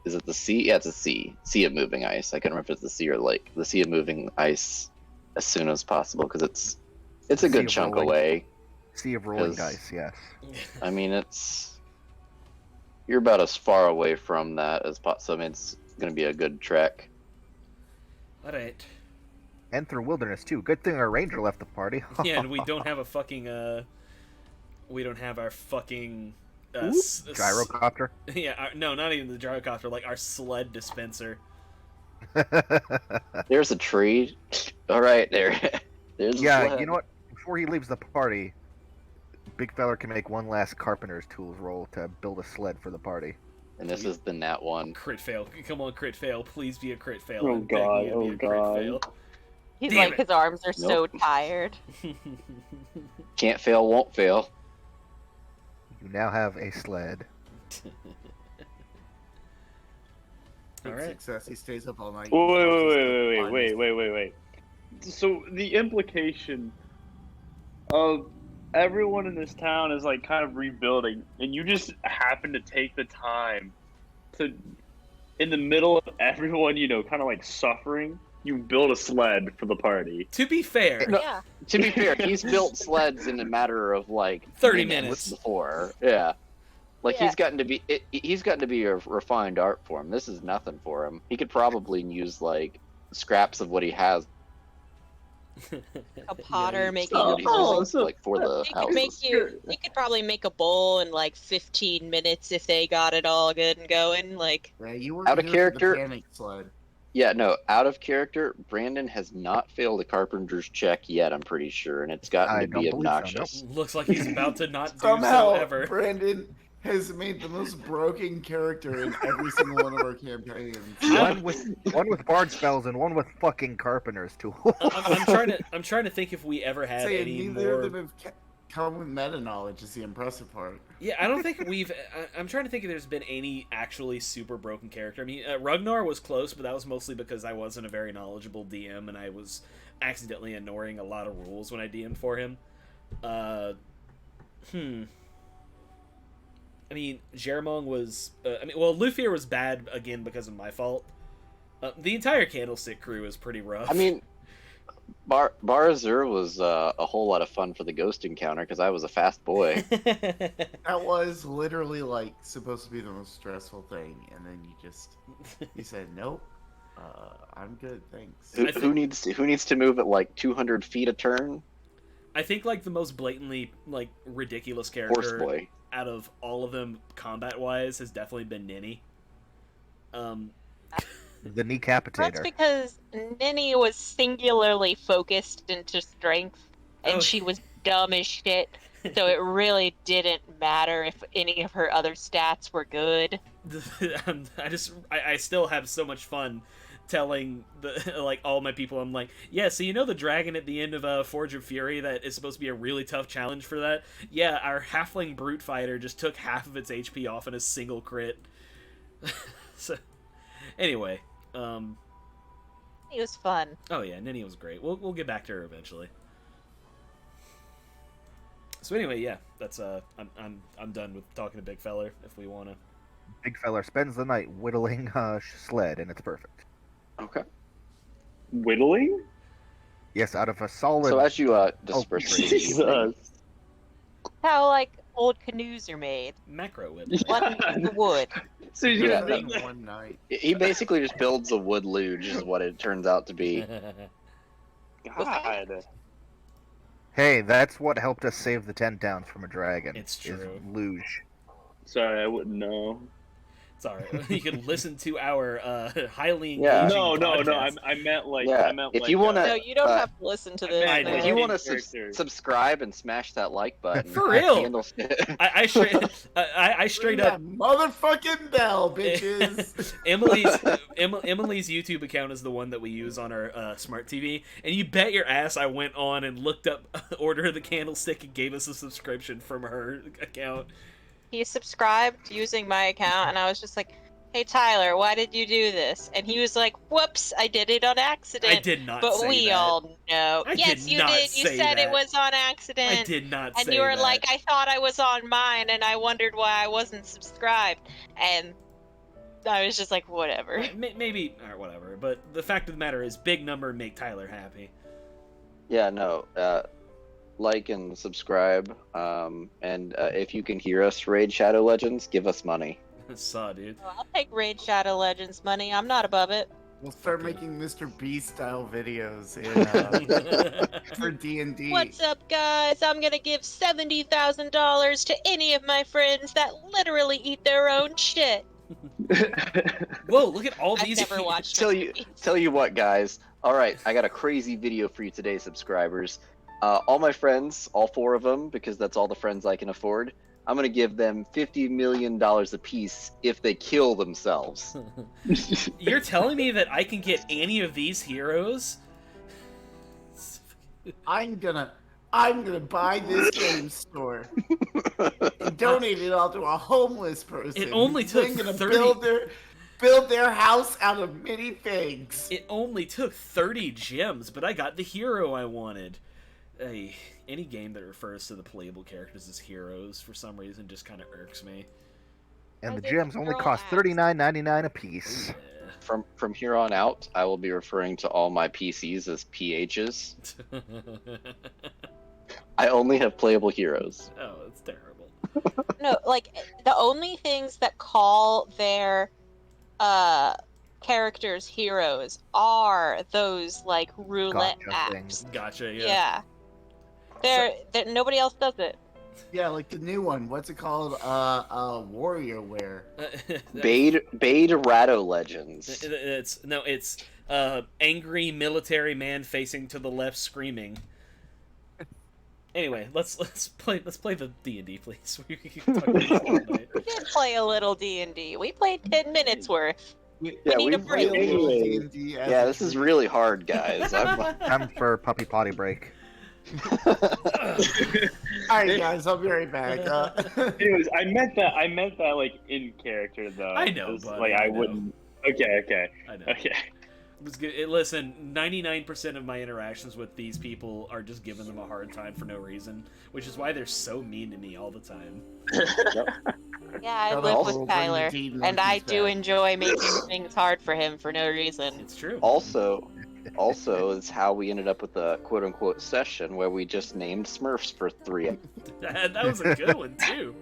S5: is it the sea? Yeah, it's a sea of moving ice. I can't remember if it's the sea or lake. The sea of moving ice as soon as possible, because it's a good chunk away.
S4: Sea of rolling dice, yes.
S5: I mean, you're about as far away from that as possible. So I mean, it's going to be a good trek.
S1: Alright.
S4: And through wilderness too. Good thing our ranger left the party.
S1: Yeah, and we don't have a fucking we don't have our fucking
S4: Gyrocopter.
S1: Yeah, no, not even the gyrocopter, like our sled dispenser.
S5: There's a tree. All right, there's a sled.
S4: You know what? Before he leaves the party, big feller can make one last carpenter's tools roll to build a sled for the party.
S5: And this is the nat one.
S1: Crit fail. Come on, crit fail. Please be a crit fail.
S2: Oh,
S1: I'm begging
S2: God.
S1: you to be
S2: Oh,
S1: a crit
S2: God.
S1: fail.
S7: He's
S1: Damn
S7: like,
S1: it.
S7: his arms are so
S5: Nope.
S7: tired.
S5: Can't fail, won't fail.
S4: You now have a sled.
S1: All right.
S6: Success. He stays up all night.
S2: Wait. So the implication of everyone in this town is like kind of rebuilding, and you just happen to take the time to, in the middle of everyone, kind of like suffering, you build a sled for the party.
S1: To be fair,
S5: No.
S7: Yeah.
S5: To be fair, he's built sleds in a matter of like
S1: 30 minutes
S5: before. Yeah. Like
S7: Yeah.
S5: he's gotten to be a refined art form. This is nothing for him. He could probably use like scraps of what he has.
S7: A potter making
S5: what
S7: a
S5: he's
S7: bowl.
S5: using, like for the
S7: He could probably make a bowl in like 15 minutes if they got it all good and going. Like,
S6: Yeah, you were
S5: Out of
S6: here for
S5: character.
S6: The panic sled.
S5: Yeah, no, out of character, Brandon has not failed a carpenter's check yet, I'm pretty sure, and it's gotten
S4: I
S5: to
S4: don't
S5: be
S4: believe so,
S5: obnoxious.
S1: looks like he's about to not do
S6: Somehow,
S1: so ever.
S6: Brandon has made the most broken character in every single one of our campaigns.
S4: One with bard spells and one with fucking carpenter's tools.
S1: I'm trying to think if we ever had
S6: Saying
S1: any
S6: neither
S1: more.
S6: of them have come with meta knowledge is the impressive part.
S1: Yeah, I don't think we've. I'm trying to think if there's been any actually super broken character. I mean, Ragnar was close, but that was mostly because I wasn't a very knowledgeable DM and I was accidentally ignoring a lot of rules when I DM'd for him. I mean, Jeremong was. Lufir was bad again because of my fault. The entire Candlestick crew is pretty rough.
S5: I mean, Barazur was a whole lot of fun for the ghost encounter because I was a fast boy.
S6: That was literally like supposed to be the most stressful thing, and then you said nope. I'm good, thanks.
S5: Who needs to move at like 200 feet a turn?
S1: I think like the most blatantly like ridiculous
S5: Horse
S1: character
S5: boy.
S1: out of all of them combat wise has definitely been Ninny.
S4: The Kneecapitator.
S7: that's because Ninny was singularly focused into strength, and
S1: Oh.
S7: she was dumb as shit. So it really didn't matter if any of her other stats were good.
S1: I still have so much fun telling all my people. I'm like, yeah, so you know the dragon at the end of Forge of Fury that is supposed to be a really tough challenge for that? Yeah, our halfling brute fighter just took half of its HP off in a single crit. So anyway,
S7: It was fun.
S1: oh yeah, Ninny was great. We'll get back to her eventually. So anyway, yeah, that's I'm done with talking to Big Feller. If we wanna.
S4: Big feller spends the night whittling a sled, and it's perfect.
S5: Okay.
S2: Whittling?
S4: Yes, out of a solid.
S5: So as you
S4: oak
S5: disperse
S4: tree.
S5: for the evening,
S2: Jesus.
S7: How like old canoes are made.
S1: Macro whip.
S7: One the wood.
S2: So he's
S5: Yeah,
S2: gonna
S6: That
S2: make
S6: in
S2: that.
S6: one night.
S5: he basically just builds a wood luge, is what it turns out to be.
S2: God.
S4: Hey, that's what helped us save the 10 towns from a dragon.
S1: It's
S4: is
S1: true.
S4: luge.
S2: Sorry, I wouldn't know.
S1: It's alright. You can listen to our highly
S5: Yeah.
S1: engaging
S2: No,
S1: podcast.
S2: I meant like.
S5: Yeah,
S2: I meant
S5: if
S2: like.
S5: you wanna-
S3: No, you don't
S5: Uh,
S3: have to listen to
S2: I
S3: this.
S2: meant,
S3: man.
S5: If you
S2: in
S5: want to
S2: character.
S5: subscribe and smash that like button,
S1: For real?
S5: Candlestick.
S1: I straight
S6: Ring
S1: up.
S6: that motherfucking bell, bitches.
S1: Emily's YouTube account is the one that we use on our smart TV, and you bet your ass I went on and looked up Order of the Candlestick and gave us a subscription from her account.
S3: He subscribed using my account, and I was just like, "Hey Tyler, why did you do this?" And he was like, "Whoops, I did it on accident."
S1: I did not
S3: But
S1: say
S3: we
S1: that.
S3: all know.
S1: I
S3: Yes,
S1: did
S3: you
S1: not
S3: did. You
S1: say
S3: said
S1: that.
S3: it was on accident.
S1: I did not
S3: And
S1: say
S3: you were
S1: that.
S3: like, "I thought I was on mine, and I wondered why I wasn't subscribed." And I was just like, "Whatever."
S1: Maybe or whatever. But the fact of the matter is, big number make Tyler happy.
S5: Yeah, no. Like and subscribe. And if you can hear us raid Shadow Legends, give us money.
S1: Saw, dude.
S3: I'll take Raid Shadow Legends money. I'm not above it.
S6: We'll start
S1: Okay.
S6: making Mr. Beast style videos for D&D.
S3: What's up, guys? I'm gonna give $70,000 to any of my friends that literally eat their own shit.
S1: Whoa! Look at all
S3: I've
S1: these.
S3: never watched
S5: Tell
S3: Mr.
S5: you,
S3: Beast.
S5: tell you what, guys. All right, I got a crazy video for you today, subscribers. All my friends, all 4 of them, because that's all the friends I can afford. I'm gonna give them $50 million apiece if they kill themselves.
S1: You're telling me that I can get any of these heroes?
S6: I'm gonna buy this game store and donate it all to a homeless person.
S1: It only
S6: who's
S1: took
S6: then gonna
S1: 30
S6: build their house out of many things.
S1: It only took 30 gems, but I got the hero I wanted. Any game that refers to the playable characters as heroes for some reason just kind of irks me.
S4: And
S3: I
S4: the
S3: think
S4: gems only
S3: girl
S4: cost
S3: ass.
S4: $39.99 a piece.
S5: From here on out, I will be referring to all my PCs as PHs.
S1: Yeah.
S5: I only have playable heroes.
S1: Oh, it's terrible.
S3: No, like the only things that call their characters heroes are those like roulette
S4: Gotcha
S3: apps.
S4: things.
S1: Gotcha,
S3: Yeah.
S1: yeah.
S3: They're nobody else does it.
S6: Yeah, like the new one. What's it called? Warrior Wear.
S5: Bade Ratto Legends.
S1: It's angry military man facing to the left screaming. Anyway, let's play the D&D, please. We can talk about this all night.
S3: We did play a little D&D. We played 10 minutes worth.
S5: Yeah,
S3: need a
S5: we
S3: break.
S5: really-
S2: Anyway.
S6: D&D as
S5: Yeah,
S6: a
S5: this is
S6: group.
S5: really hard, guys.
S4: Time for puppy potty break.
S6: All right, guys, I'll be right back.
S2: Anyways, I meant that like in character though.
S1: I know,
S2: 'cause,
S1: buddy,
S2: like
S1: I
S2: I
S1: know.
S2: wouldn't. Okay.
S1: I know.
S2: Okay.
S1: It was good. Listen, 99% of my interactions with these people are just giving them a hard time for no reason, which is why they're so mean to me all the time.
S3: Yeah, I
S6: Now
S3: live
S6: that we'll
S3: with
S6: bring
S3: Tyler,
S6: the D&D
S3: and I
S6: monkeys
S3: do
S6: back.
S3: enjoy making things hard for him for no reason.
S1: It's true.
S5: Also, is how we ended up with the quote-unquote session where we just named Smurfs for 3
S1: That was a good one, too.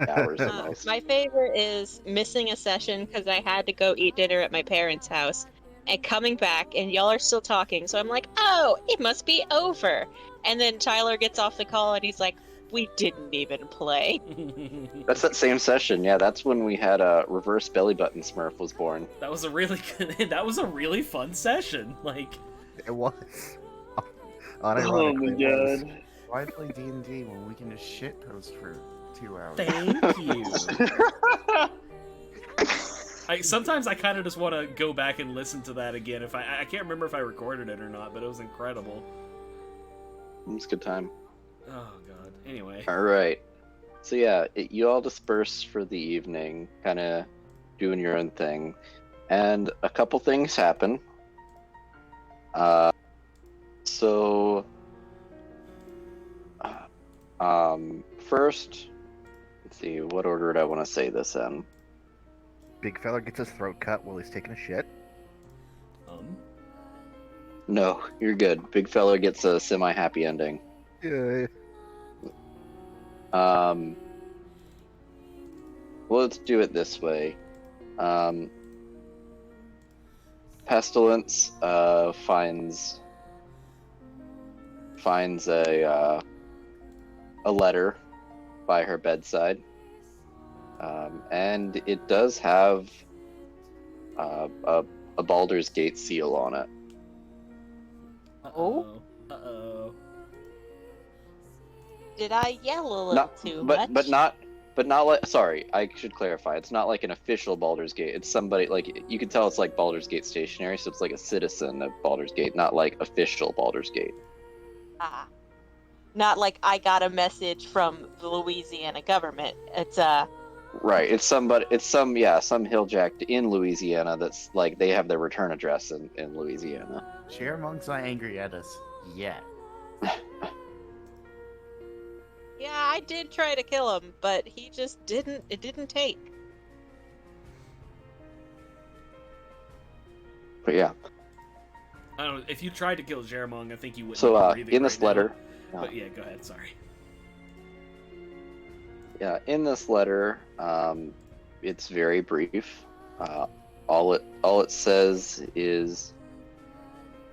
S5: hours almost.
S3: My favorite is missing a session because I had to go eat dinner at my parents' house and coming back and y'all are still talking. So I'm like, oh, it must be over. And then Tyler gets off the call and he's like, we didn't even play.
S5: That's that same session. Yeah, that's when we had a reverse belly button Smurf was born.
S1: That was a really good, that was a really fun session. Like,
S4: It was.
S2: Oh
S4: Unironically,
S2: my
S4: it was.
S2: god.
S6: Why play D&D when we can just shitpost for 2 hours?
S1: thank you. Sometimes I kind of just want to go back and listen to that again. If I can't remember if I recorded it or not, but it was incredible.
S5: It was a good time.
S1: Oh god. Anyway,
S5: All right. So yeah, you all disperse for the evening, kind of doing your own thing, and a couple things happen. So First, let's see, what order do I want to say this in?
S4: Big fella gets his throat cut while he's taking a shit.
S5: No, you're good. Big fella gets a semi-happy ending.
S4: Yeah.
S5: Well, let's do it this way. Pestilence finds a letter by her bedside, and it does have a Baldur's Gate seal on it.
S7: Oh?
S1: Uh-oh.
S7: Did I yell a little too much?
S5: But not like. Sorry, I should clarify. It's not like an official Baldur's Gate. It's somebody like you can tell it's like Baldur's Gate stationery, so it's like a citizen of Baldur's Gate, not like official Baldur's Gate.
S7: Ah. Not like I got a message from the Louisiana government. It's
S5: Right. It's some hilljack in Louisiana that's like they have their return address in Louisiana.
S6: Sharemonk's not angry at us yet.
S7: yeah, I did try to kill him, but he just didn't. It didn't take.
S5: But yeah.
S1: I don't know. If you tried to kill Jeremong, I think you wouldn't.
S5: So
S1: be breathing
S5: in this
S1: right now.
S5: letter.
S1: But yeah, go ahead. Sorry.
S5: Yeah, in this letter, it's very brief. All it says is,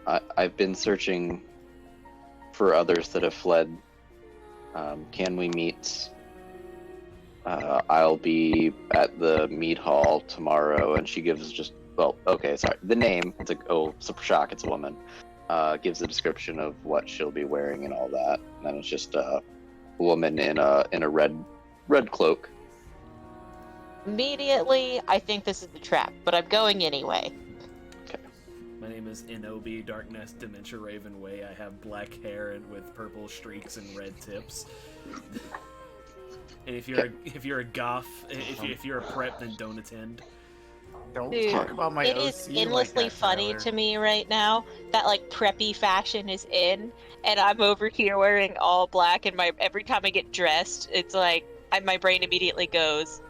S5: I've been searching for others that have fled. Can we meet? I'll be at the mead hall tomorrow, and she gives the name. It's a shock. It's a woman. Gives a description of what she'll be wearing and all that. And then it's just a woman in a red cloak.
S7: Immediately, I think this is a trap, but I'm going anyway.
S1: My name is Inobi, Darkness, Dementia Ravenway. I have black hair and with purple streaks and red tips. And if you're a goth, if you're a prep, then don't attend.
S6: Don't
S7: Dude,
S6: talk about my
S7: it
S6: OC
S7: is
S6: like
S7: endlessly
S6: that,
S7: funny
S6: Tyler.
S7: to me right now that like preppy fashion is in, and I'm over here wearing all black. And every time I get dressed, it's like my brain immediately goes,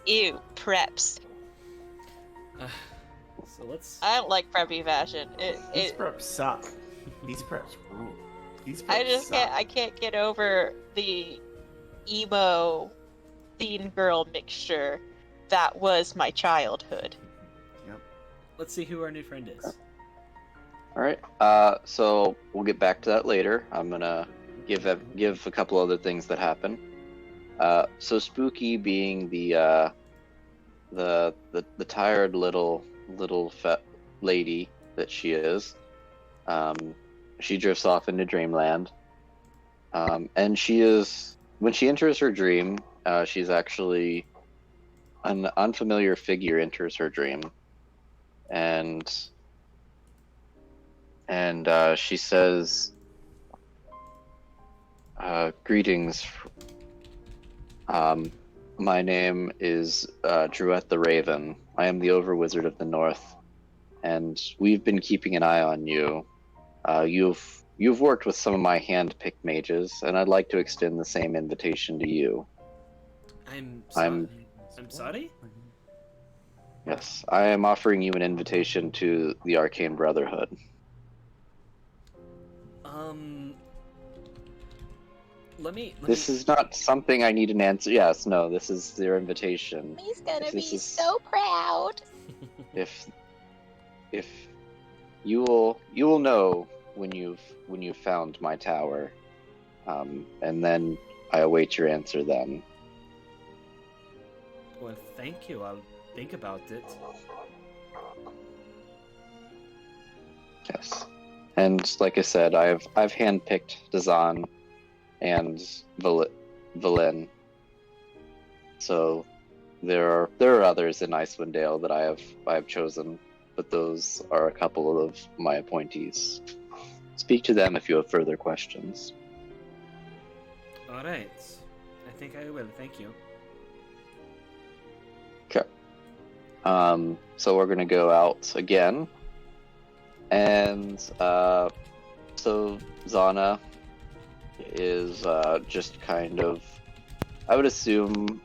S7: "Ew, preps."
S1: So let's.
S7: I don't like preppy fashion.
S6: These preps suck. These preps rule. These preps
S7: I just
S6: suck.
S7: I can't get over the emo teen girl mixture that was my childhood.
S1: Let's see who our new friend is.
S5: All right. So we'll get back to that later. I'm gonna give a couple other things that happen. So Spooky, being the tired little fat lady that she is, she drifts off into dreamland. And when she enters her dream, she's actually an unfamiliar figure enters her dream, and she says, "Greetings. My name is Druet the Raven. I am the Overwizard of the North, and we've been keeping an eye on you. You've worked with some of my hand-picked mages, and I'd like to extend the same invitation to you."
S1: I'm sorry?
S5: Yes, I am offering you an invitation to the Arcane Brotherhood. This is not something I need an answer. Yes, no, this is their invitation.
S7: He's gonna
S5: If
S7: be
S5: this is-
S7: so proud.
S5: If you will know when you've found my tower, and then I await your answer then.
S1: Well, thank you. I'll think about it.
S5: Yes, and like I said, I've handpicked Dazan and Valen. So there are others in Icewind Dale that I have chosen, but those are a couple of my appointees. Speak to them if you have further questions.
S1: All right. I think I will. Thank you.
S5: Okay. So we're gonna go out again, and so Zana, is just kind of, I would assume,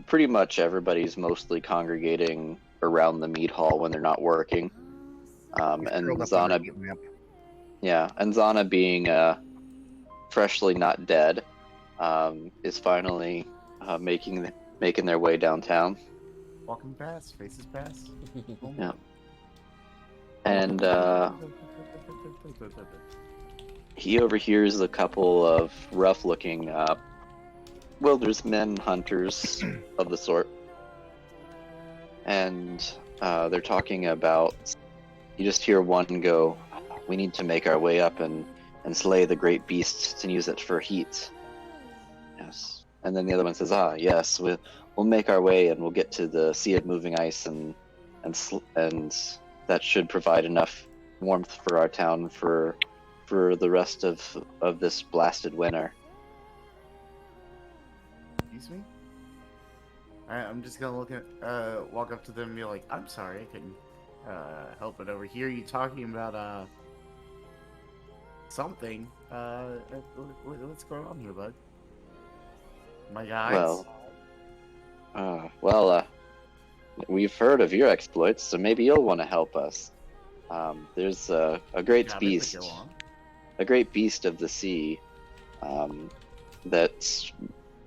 S5: pretty much everybody's mostly congregating around the meat hall when they're not working. And
S4: Curled up under a
S5: Zana,
S4: heat lamp.
S5: yeah, and Zana being freshly not dead, is finally making their way downtown.
S6: Walking fast, faces fast.
S5: Yeah. And he overhears a couple of rough-looking wildernessmen, hunters of the sort, and they're talking about. You just hear one go, "We need to make our way up and slay the great beast and use it for heat." Yes. And then the other one says, "Ah, yes, we'll make our way and we'll get to the sea of moving ice and that should provide enough warmth for our town for the rest of this blasted winter."
S6: Excuse me? I'm just gonna walk up to them and be like, I'm sorry, I couldn't help but overhear you talking about something. What's going on here, bud? My guys?
S5: Well, we've heard of your exploits, so maybe you'll want to help us. There's a great
S6: Yeah, but
S5: beast,
S6: go on.
S5: a great beast of the sea, that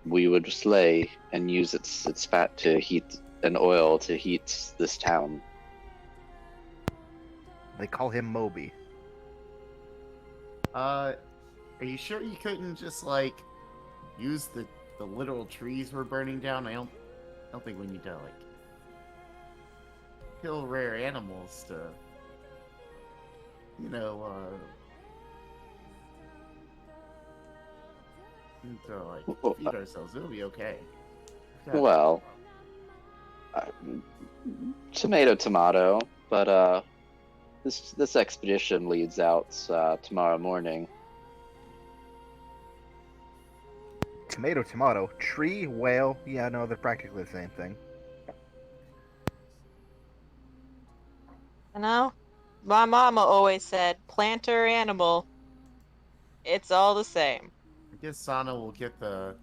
S5: we would slay and use its fat to heat and oil to heat this town.
S4: They call him Moby.
S6: Are you sure you couldn't just like use the literal trees we're burning down? I don't think we need to like kill rare animals to feed ourselves. It'll be okay. Yeah.
S5: Well, tomato, but this expedition leads out tomorrow morning.
S4: Tomato. Tree, whale. Yeah, no, they're practically the same thing.
S7: You know, my mama always said, plant or animal, it's all the same.
S6: I guess Sana will get the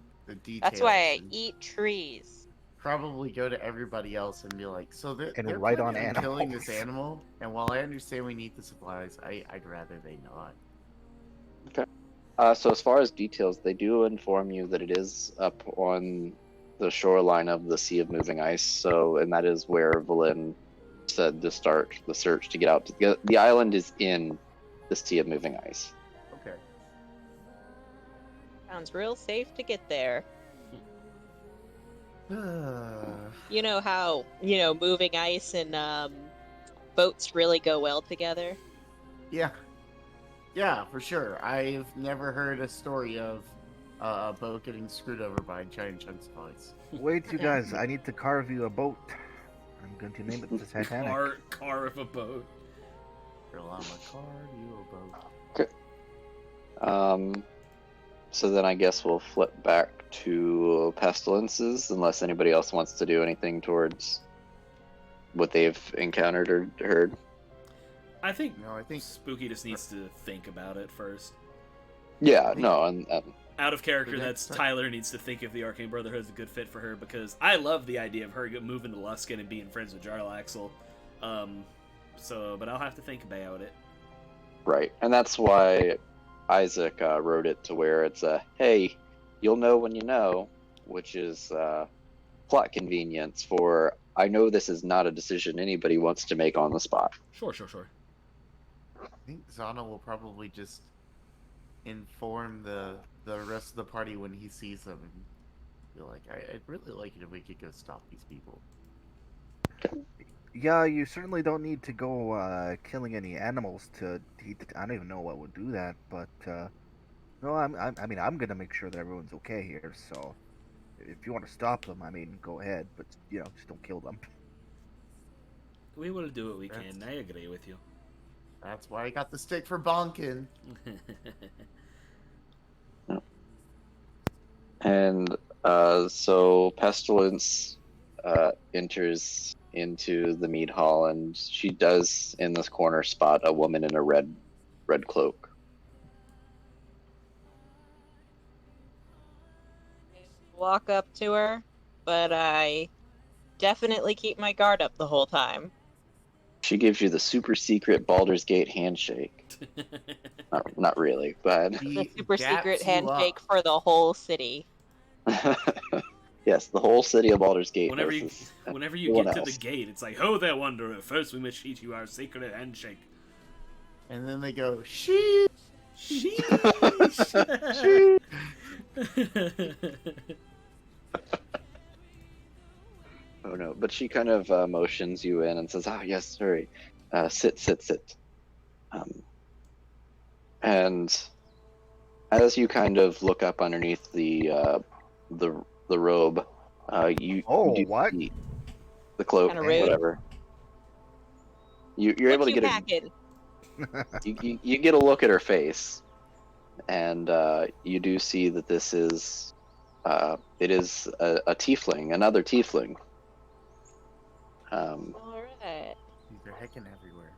S6: details.
S7: That's why I
S6: and
S7: eat trees.
S6: probably go to everybody else and be like, so they're
S4: write on
S6: planning on killing this
S4: animals.
S6: animal, and while I understand we need the supplies, I'd rather they not.
S5: So as far as details, they do inform you that it is up on the shoreline of the Sea of Moving Ice. So, and that is where Valen said to start the search to get out. The island is in the Sea of Moving Ice.
S6: Okay.
S7: Sounds real safe to get there.
S6: Uh,
S7: You know how, moving ice and boats really go well together?
S6: yeah, for sure. I've never heard a story of a boat getting screwed over by giant chunks of ice.
S4: Wait, you guys, I need to carve you a boat. I'm going to name it the Titanic.
S1: Carve a boat.
S6: Girl, I'm a carve you a boat.
S5: So then I guess we'll flip back to pestilences, unless anybody else wants to do anything towards what they've encountered or heard.
S1: I think
S6: I think
S1: Spooky just needs to think about it first.
S5: Yeah, no, and
S1: Out of character,
S6: Yeah,
S1: that's
S6: right.
S1: Tyler needs to think if the Arcane Brotherhood is a good fit for her, because I love the idea of her moving to Luskin and being friends with Jarlaxle. But I'll have to think about it.
S5: right, and that's why Isaac wrote it to where it's a hey, you'll know when you know, which is plot convenience for I know this is not a decision anybody wants to make on the spot.
S1: Sure.
S6: I think Zana will probably just inform the rest of the party when he sees them and be like, I'd really like it if we could go stop these people.
S4: Yeah, you certainly don't need to go killing any animals to eat. I don't even know what would do that, but no, I'm gonna make sure that everyone's okay here. So, if you want to stop them, go ahead, but just don't kill them.
S1: We will do what we can. I agree with you.
S6: That's why I got the stick for bonking.
S5: And so Pestilence enters into the mead hall, and she does in this corner spot a woman in a red cloak.
S7: walk up to her, but I definitely keep my guard up the whole time.
S5: She gives you the super secret Baldur's Gate handshake. Not really, but
S7: The
S6: He
S7: super
S6: daps
S7: secret
S6: you
S7: handshake
S6: up.
S7: for the whole city.
S5: yes, the whole city of Baldur's Gate
S1: Whenever
S5: knows
S1: you,
S5: this.
S1: whenever you
S5: No one
S1: get to the
S5: else.
S1: gate, it's like, "Ho there, wanderer! First we must teach you our secret handshake."
S6: And then they go, sheesh.
S1: Sheesh.
S5: Oh no, but she kind of motions you in and says, "Ah, yes, hurry, sit." And as you kind of look up underneath the robe, you
S4: Oh,
S5: do
S4: what?
S5: see the cloak,
S7: Kinda rude.
S5: whatever. You're able
S7: What
S5: to
S7: you
S5: get
S7: packing?
S5: you get a look at her face, and you do see that this is it is a tiefling, another tiefling.
S7: All right.
S6: They're heckin' everywhere.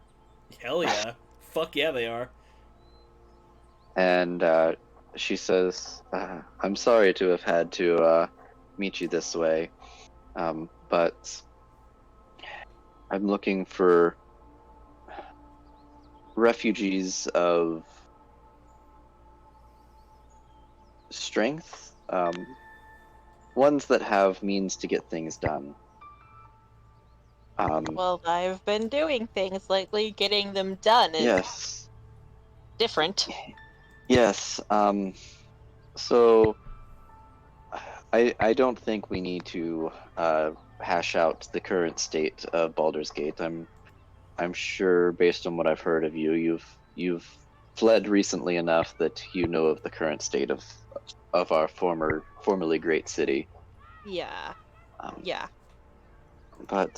S1: Hell yeah! Fuck yeah, they are.
S5: And she says, "I'm sorry to have had to meet you this way, but I'm looking for refugees of strength, ones that have means to get things done."
S7: Well, I've been doing things lately. Getting them done is
S5: Yes,
S7: different.
S5: yes. So I don't think we need to hash out the current state of Baldur's Gate. I'm sure, based on what I've heard of you, you've fled recently enough that you know of the current state of our formerly great city.
S7: Yeah.
S5: Um,
S7: Yeah.
S5: But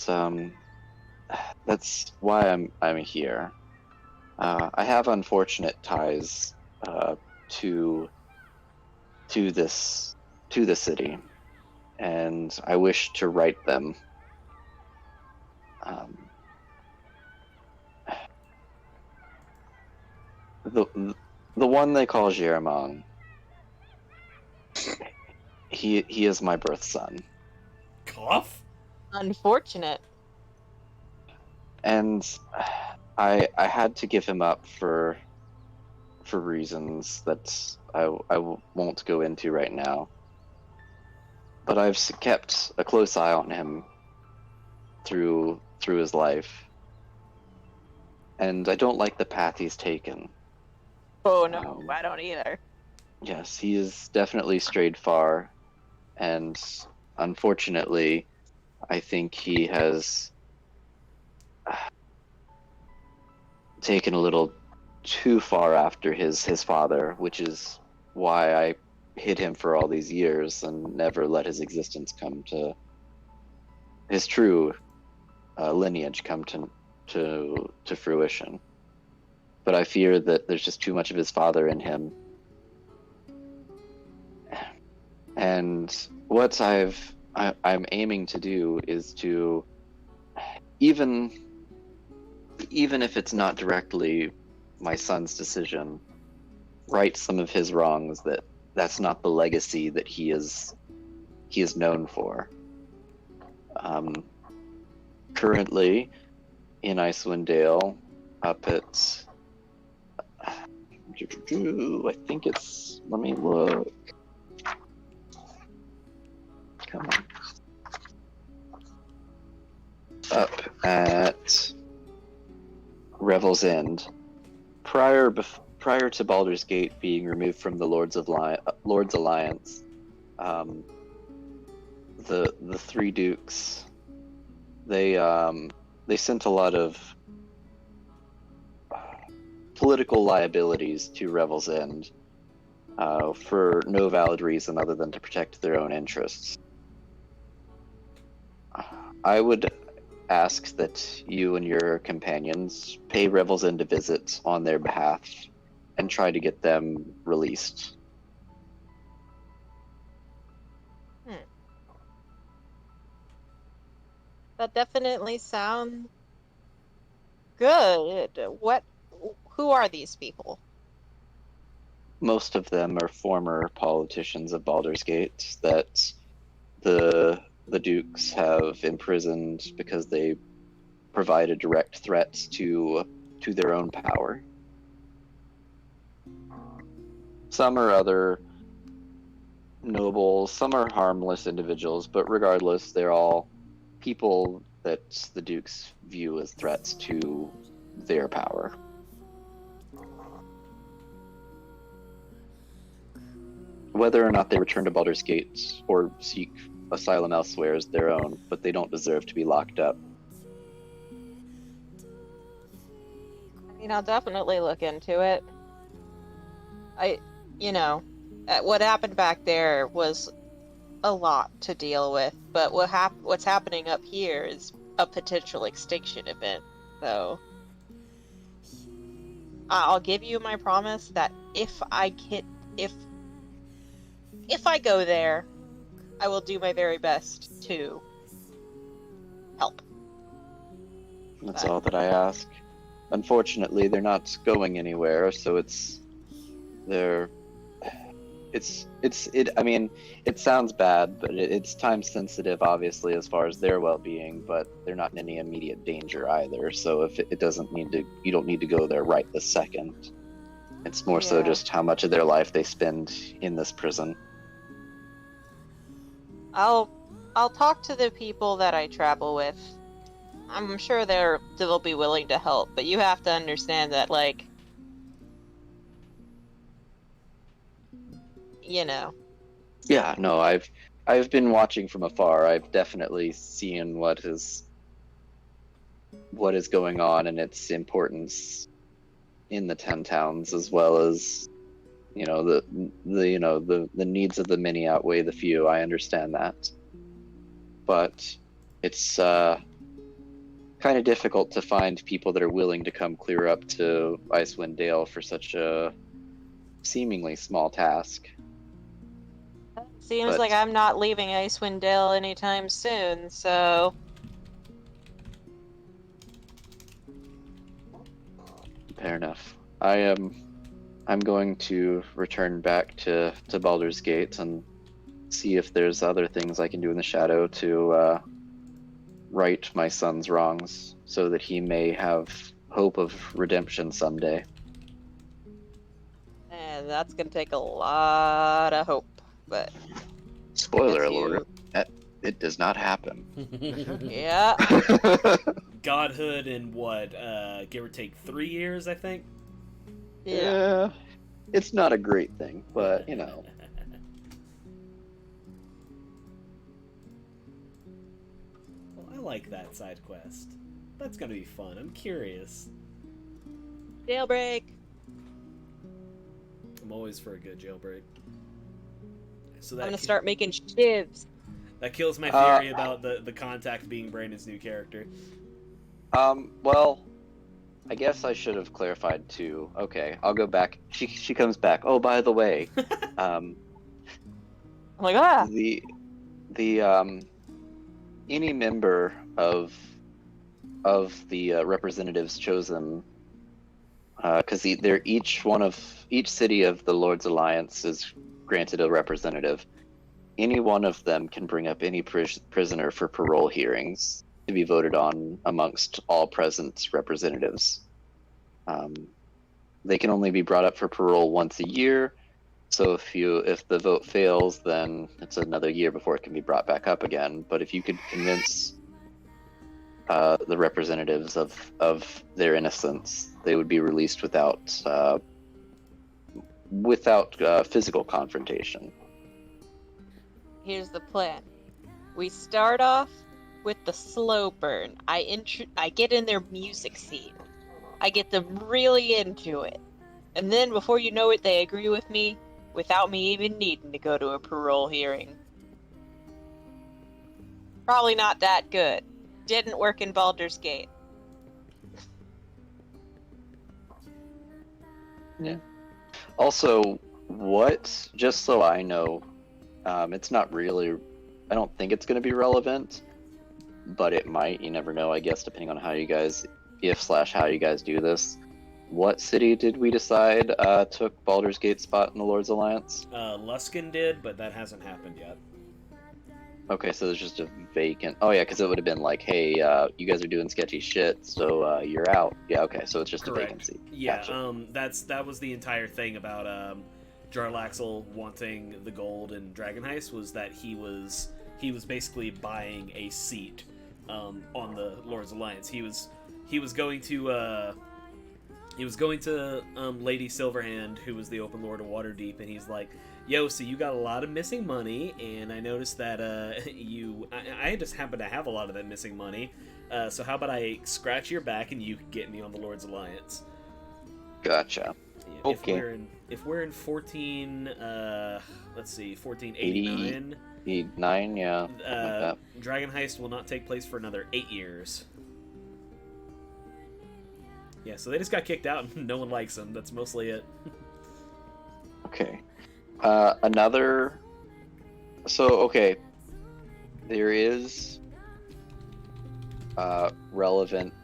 S5: that's why I'm here. I have unfortunate ties to this to the city, and I wish to right them. Um, the the one they call Jereman, he is my birth son,
S1: Cough.
S7: Unfortunate.
S5: and I had to give him up for reasons that I won't go into right now. But I've kept a close eye on him through his life, and I don't like the path he's taken.
S7: Oh no, I don't either.
S5: Yes, he has definitely strayed far, and unfortunately, I think he has taken a little too far after his father, which is why I hid him for all these years and never let his existence come to his true lineage come to fruition. But I fear that there's just too much of his father in him. And what I'm aiming to do is to, even if it's not directly my son's decision, right some of his wrongs, that's not the legacy that he is known for. Currently in Icewind Dale, up at I think it's, let me look. Come on. Up at Revel's End, prior to Baldur's Gate being removed from the Lord's Alliance, the three dukes, they sent a lot of political liabilities to Revel's End for no valid reason other than to protect their own interests. I would ask that you and your companions pay Revel's End a visit on their behalf and try to get them released.
S7: That definitely sounds good. Who are these people?
S5: most of them are former politicians of Baldur's Gate that the dukes have imprisoned because they provided direct threats to their own power. Some are other nobles, some are harmless individuals, but regardless, they're all people that the dukes view as threats to their power. Whether or not they return to Baldur's Gate or seek asylum elsewhere is their own, but they don't deserve to be locked up.
S7: I mean, I'll definitely look into it. What happened back there was a lot to deal with, but what's happening up here is a potential extinction event. So, I'll give you my promise that if I go there, I will do my very best to help.
S5: That's all that I ask. Unfortunately, they're not going anywhere, so I mean, it sounds bad, but it's time sensitive, obviously, as far as their well-being, but they're not in any immediate danger either, so if you don't need to go there right this second. It's more so just how much of their life they spend in this prison.
S7: I'll talk to the people that I travel with. I'm sure they'll be willing to help, but you have to understand that, like,
S5: Yeah, no, I've been watching from afar. I've definitely seen what is going on and its importance in the 10 towns, as well as the needs of the many outweigh the few. I understand that, but it's kind of difficult to find people that are willing to come clear up to Icewind Dale for such a seemingly small task.
S7: Seems like I'm not leaving Icewind Dale anytime soon, so...
S5: Fair enough. I'm going to return back to Baldur's Gate and see if there's other things I can do in the shadow to right my son's wrongs, so that he may have hope of redemption someday.
S7: And that's gonna take a lot of hope, but...
S5: Spoiler alert, it does not happen.
S7: Yeah.
S1: Godhood in what, give or take 3 years, I think?
S5: Yeah. It's not a great thing, but,
S1: Well, I like that side quest. That's gonna be fun. I'm curious.
S7: Jailbreak.
S1: I'm always for a good jailbreak. So
S7: I'm gonna start making shivs.
S1: That kills my theory about the contact being Brandon's new character.
S5: Well, I guess I should have clarified too. Okay, I'll go back. She comes back. Oh, by the way,
S7: I'm like, ah!
S5: Any member of the representatives chosen, because each city of the Lord's Alliance is granted a representative. Any one of them can bring up any prisoner for parole hearings to be voted on amongst all present representatives. They can only be brought up for parole once a year, so if the vote fails, then it's another year before it can be brought back up again. But if you could convince the representatives of their innocence, they would be released without physical confrontation.
S7: Here's the plan. We start off with the slow burn. I get in their music scene. I get them really into it. And then before you know it, they agree with me without me even needing to go to a parole hearing. Probably not that good. Didn't work in Baldur's Gate.
S5: Yeah. Also, just so I know, it's not really, I don't think it's going to be relevant, but it might, you never know, I guess, depending on how you guys do this. What city did we decide took Baldur's Gate spot in the Lord's Alliance?
S1: Luskin did, but that hasn't happened yet.
S5: Okay, so there's just a vacant. Oh yeah, because it would have been like, hey, you guys are doing sketchy shit, so you're out. Yeah, okay, so it's just
S1: Correct.
S5: a vacancy.
S1: Yeah,
S5: Gotcha.
S1: that was the entire thing about Jarlaxle wanting the gold in Dragon Heist, was that he was basically buying a seat on the Lord's Alliance. He was going to Lady Silverhand, who was the Open Lord of Waterdeep, and he's like, yo, so you got a lot of missing money, and I noticed that I just happen to have a lot of that missing money, so how about I scratch your back and you get me on the Lord's Alliance?
S5: Gotcha.
S1: Yeah,
S5: Okay.
S1: if we're in 1489,
S5: 89, yeah. Like that.
S1: Dragon Heist will not take place for another 8 years. Yeah, so they just got kicked out and no one likes them. That's mostly it.
S5: Okay. Another. So okay, there is relevant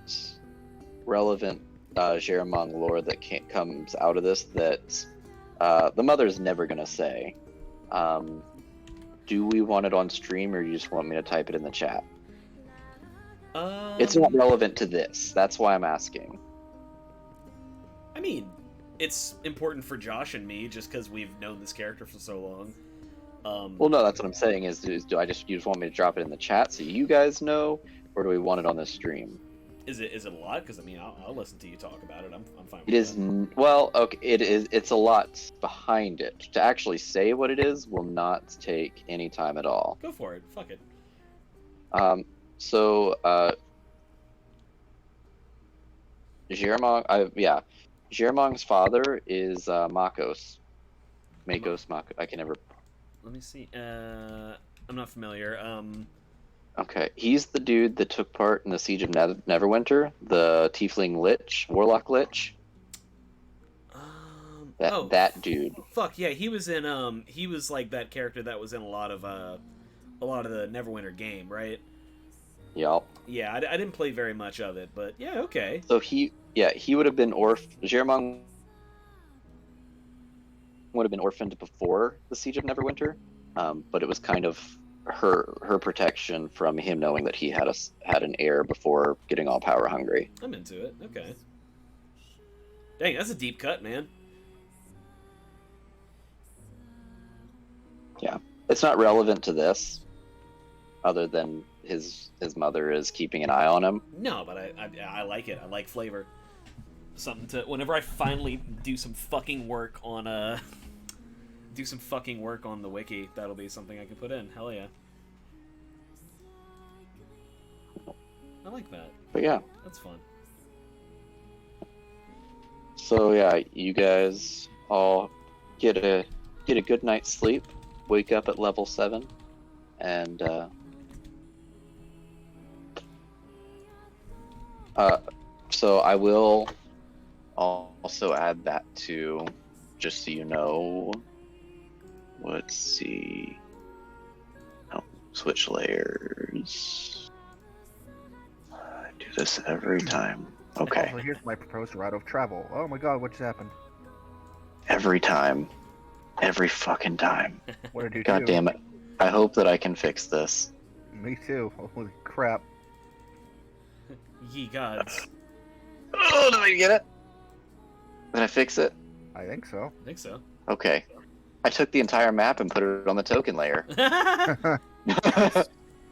S5: Jeramong lore that comes out of this that the mother's never gonna say. Do we want it on stream, or do you just want me to type it in the chat? It's not relevant to this. That's why I'm asking.
S1: I mean, it's important for Josh and me just because we've known this character for so long.
S5: Well, no, that's what I'm saying. Is do you just want me to drop it in the chat so you guys know, or do we want it on this stream?
S1: Is it a lot? Because I mean, I'll listen to you talk about it. I'm fine.
S5: It is well, okay. It is. It's a lot behind it. To actually say what it is will not take any time at all.
S1: Go for it. Fuck it.
S5: So, Jeramong's father is Makos. Makos. I can never.
S1: Let me see. I'm not familiar.
S5: Okay, he's the dude that took part in the Siege of Neverwinter, the Tiefling Lich, Warlock Lich. That dude.
S1: Fuck yeah, he was in he was like that character that was in a lot of the Neverwinter game, right?
S5: Yup.
S1: Yeah, I didn't play very much of it, but yeah, okay.
S5: So he would have been Jeramong would have been orphaned before the Siege of Neverwinter, but it was kind of her protection from him knowing that he had an heir before getting all power hungry.
S1: I'm into it. Okay. Dang, that's a deep cut, man.
S5: Yeah, it's not relevant to this, other than his mother is keeping an eye on him.
S1: No, but I like it. I like flavor. Something to whenever I finally do some fucking work on the wiki, that'll be something I can put in. Hell yeah. I like that.
S5: But yeah,
S1: That's fun.
S5: so yeah, you guys all get a good night's sleep, wake up at level 7, and so I will also add that to, just so you know. Let's see. Oh, switch layers. I do this every time. Okay.
S4: Also, here's my proposed route of travel. Oh my god, what just happened?
S5: Every time. Every fucking time.
S4: What did you
S5: God
S4: do?
S5: damn it. I hope that I can fix this.
S4: Me too. Holy crap.
S1: Ye gods.
S5: Oh, did I get it? Did I fix it?
S4: I think so.
S1: I think so.
S5: Okay. I took the entire map and put it on the token layer.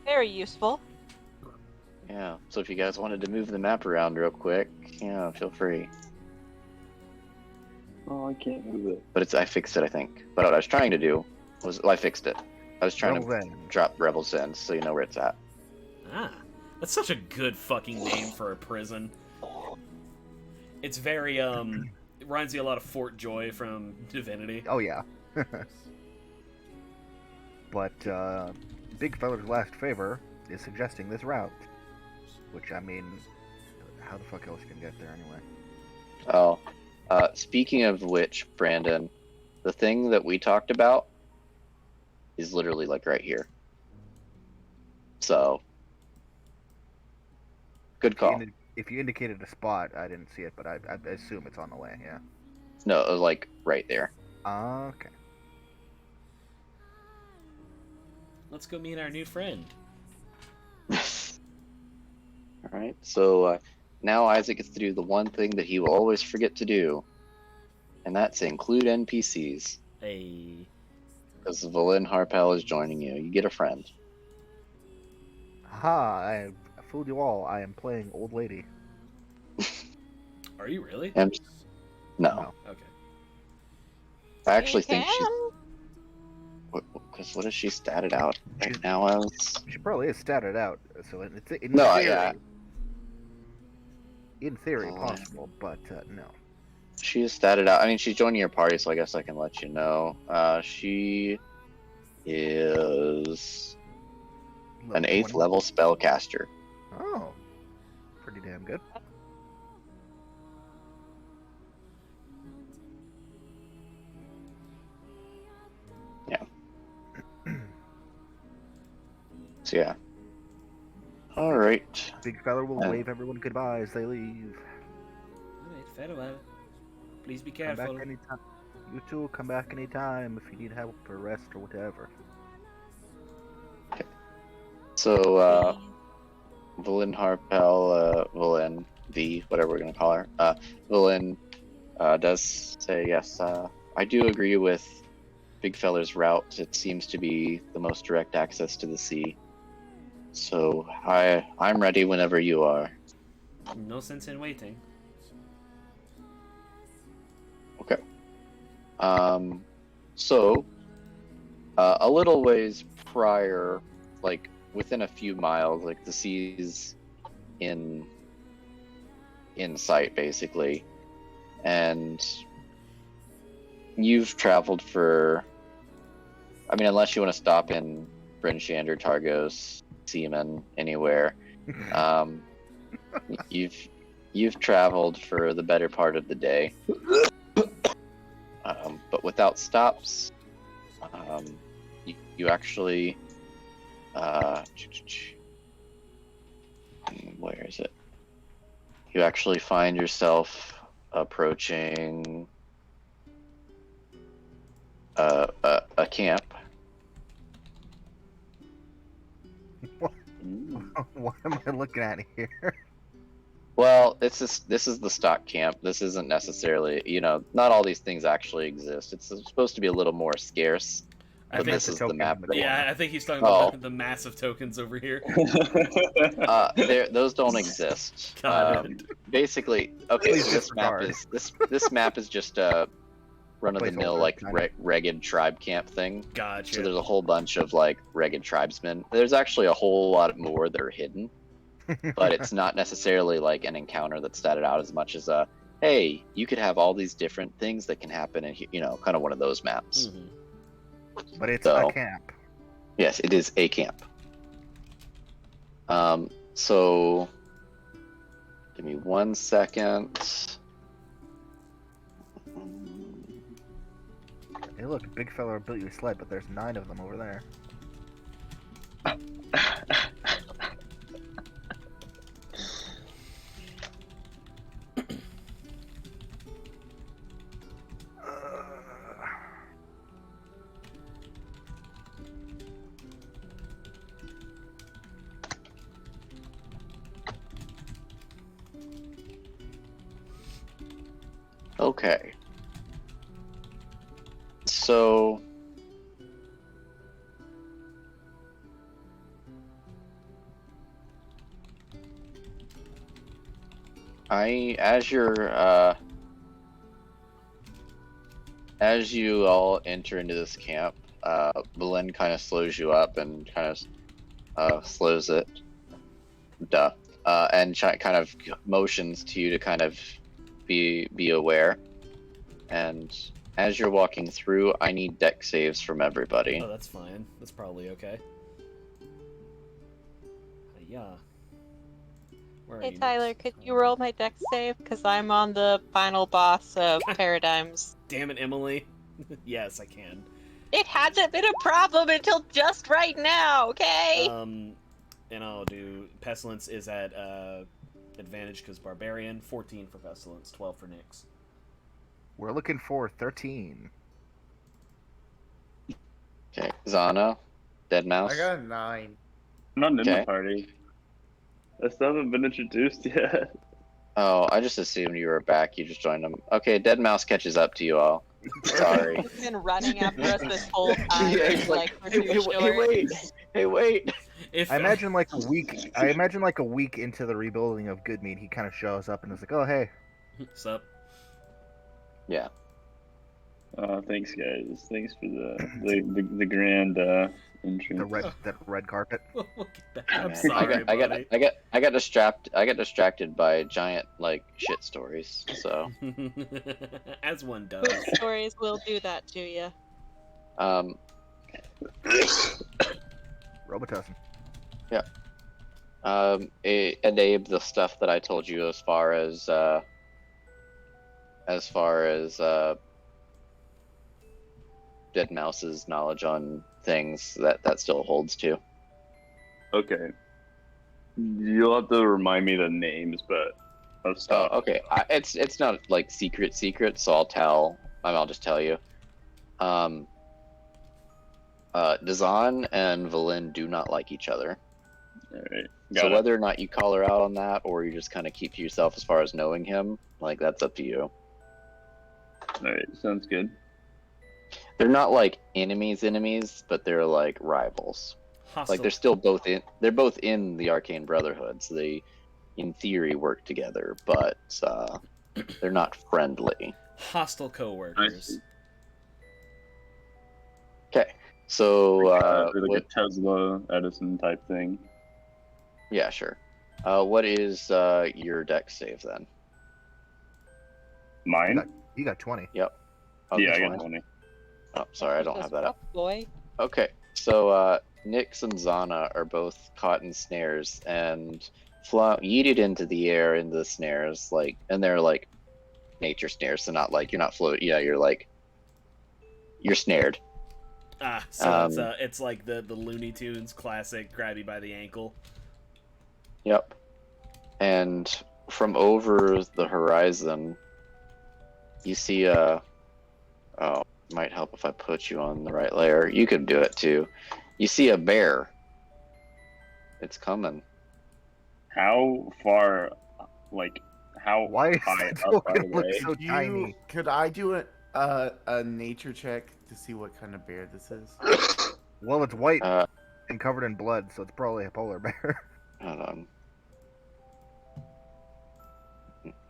S7: Very useful.
S5: Yeah, so if you guys wanted to move the map around real quick, yeah, feel free.
S2: Oh, I can't move it.
S5: But I fixed it, I think. But what I was trying to do was, I fixed it. I was trying
S4: Rebel's
S5: to
S4: End.
S5: drop Rebel's End so you know where it's at.
S1: Ah, that's such a good fucking name for a prison. It's very it reminds me a lot of Fort Joy from Divinity.
S4: Oh yeah. But Big Fella's last favor is suggesting this route. Which, I mean, how the fuck else can get there anyway?
S5: Oh, speaking of which, Brandon, the thing that we talked about is literally like right here. So, good call.
S4: If you indicated a spot, I didn't see it, but I assume it's on the way. Yeah.
S5: No, it was like right there.
S4: Okay.
S1: Let's go meet our new friend.
S5: Alright, so now Isaac gets to do the one thing that he will always forget to do, and that's include NPCs.
S1: Hey.
S5: Because Valen Harpel is joining you. You get a friend.
S4: Aha! I fooled you all. I am playing old lady.
S1: Are you really?
S5: And no.
S4: No.
S1: Okay.
S5: I actually think
S3: can.
S5: she's... Because what is she statted out right now as?
S4: She probably is statted out, so it's in
S5: No,
S4: theory,
S5: yeah.
S4: in theory
S5: Oh.
S4: possible, but no.
S5: She is statted out. I mean, she's joining your party, so I guess I can let you know. She is an 8th
S4: 20.
S5: level spellcaster.
S4: Oh, pretty damn good.
S5: So yeah. All right.
S4: Big fella will
S5: Uh,
S4: wave everyone goodbye as they leave.
S1: Alright, farewell. Please be
S4: Come
S1: careful.
S4: back anytime. You two come back anytime if you need help or rest or whatever.
S5: So Valen Harpel, Valen V, whatever we're gonna call her. Valen does say yes. I do agree with Big Fella's route. It seems to be the most direct access to the sea. So I'm ready whenever you are.
S1: No sense in waiting.
S5: Okay. So a little ways prior, like within a few miles, like the sea's in sight basically, and you've traveled for, I mean, unless you want to stop in Bryn Shander, Targos, Seaman, anywhere, you've traveled for the better part of the day, but without stops. You actually, where is it? You actually find yourself approaching a camp.
S4: What am I looking at here?
S5: Well, this is the stock camp. This isn't necessarily, not all these things actually exist. It's supposed to be a little more scarce.
S1: I
S5: But
S1: think,
S5: this is the map.
S1: yeah, I think he's talking
S5: Oh.
S1: about the massive tokens over here.
S5: Those don't exist.
S1: God.
S5: Basically, okay.
S4: Please
S5: So this map
S4: disregard.
S5: this map is just a run-of-the-mill
S4: Placeholder,
S5: like
S4: kinda.
S5: ragged tribe camp thing.
S1: Gotcha.
S5: So there's a whole bunch of like ragged tribesmen. There's actually a whole lot more that are hidden, but it's not necessarily like an encounter that's statted out as much as a, hey, you could have all these different things that can happen in, kind of one of those maps.
S1: Mhm.
S4: But it's
S5: So-
S4: a camp.
S5: Yes, it is a camp. So give me 1 second.
S4: Hey, look, big fella built you a sled, but there's 9 of them over there.
S5: Okay. So as you all enter into this camp, Belen kind of slows you up and kind of slows it, and kind of motions to you to kind of be aware. And as you're walking through, I need deck saves from everybody.
S1: Oh, that's fine. That's probably okay. Yeah. Where are
S7: Hey
S1: you
S7: Tyler,
S1: next?
S7: could you roll my deck save? Because I'm on the final boss of Paradigms.
S1: Damn it, Emily. Yes, I can.
S7: It hasn't been a problem until just right now, okay?
S1: And I'll do Pestilence is at advantage because barbarian. 14 for pestilence, 12 for Nyx.
S4: We're looking for 13.
S5: Okay, Zana, Dead Mouse.
S6: I got a 9.
S2: I'm not in
S5: Okay.
S2: the party. I still haven't been introduced yet.
S5: Oh, I just assumed you were back. You just joined them. Okay, Dead Mouse catches up to you all. Sorry.
S7: He's been running after us this whole time.
S5: Yeah,
S7: and,
S5: he's
S7: like,
S5: like,
S7: we're
S5: hey,
S7: too
S5: hey,
S7: short.
S5: wait, hey, wait.
S1: If
S4: I imagine like a week. I imagine like a week into the rebuilding of Goodmead, he kind of shows up and is like, "Oh hey."
S1: Sup?
S5: Yeah.
S2: Thanks, guys. Thanks for the grand entrance.
S4: That red carpet.
S1: Look at that.
S5: Man,
S1: I'm sorry, buddy.
S5: I got distracted by giant like shit stories. So
S1: As one does.
S7: Stories will do that to you.
S4: Robitussin.
S5: And Abe, the stuff that I told you as far as Dead Mouse's knowledge on things, that still holds too.
S2: Okay. You'll have to remind me the names, but of
S5: Oh,
S2: stuff.
S5: okay. It's not like secret, so I'll just tell you. Dazan and Valen do not like each other.
S2: Alright.
S5: So
S2: Got it.
S5: whether or not you call her out on that, or you just kind of keep to yourself as far as knowing him, like that's up to you.
S2: Alright, sounds good.
S5: They're not like enemies, but they're like rivals.
S1: Hostile,
S5: Like they're both in the Arcane Brotherhood, so they, in theory, work together, but they're not friendly.
S1: hostile
S2: I
S1: co-workers.
S2: see.
S5: Okay, so
S2: Like a
S5: what?
S2: Tesla Edison type thing.
S5: Yeah, sure. What is your dex save then?
S2: Mine?
S4: You got 20.
S2: Yeah, I
S5: this
S2: got
S5: one?
S2: 20.
S5: Oh, sorry, I don't have that up.
S7: Boy.
S5: Okay, so Nyx and Zana are both caught in snares and yeeted into the air into the snares, and they're like nature snares, so not like you're not floating. Yeah, you're snared.
S1: So it's like the Looney Tunes classic grab you by the ankle.
S5: Yep. And from over the horizon, you see might help if I put you on the right layer. You could do it too. You see a bear. It's coming.
S2: How far, how
S4: Why is
S2: high
S4: that
S2: up, by the
S4: token look
S2: way?
S4: so tiny?
S6: Could I do a nature check to see what kind of bear this is?
S4: Well, it's white
S5: Uh,
S4: and covered in blood, so it's probably a polar bear.
S5: Hold on.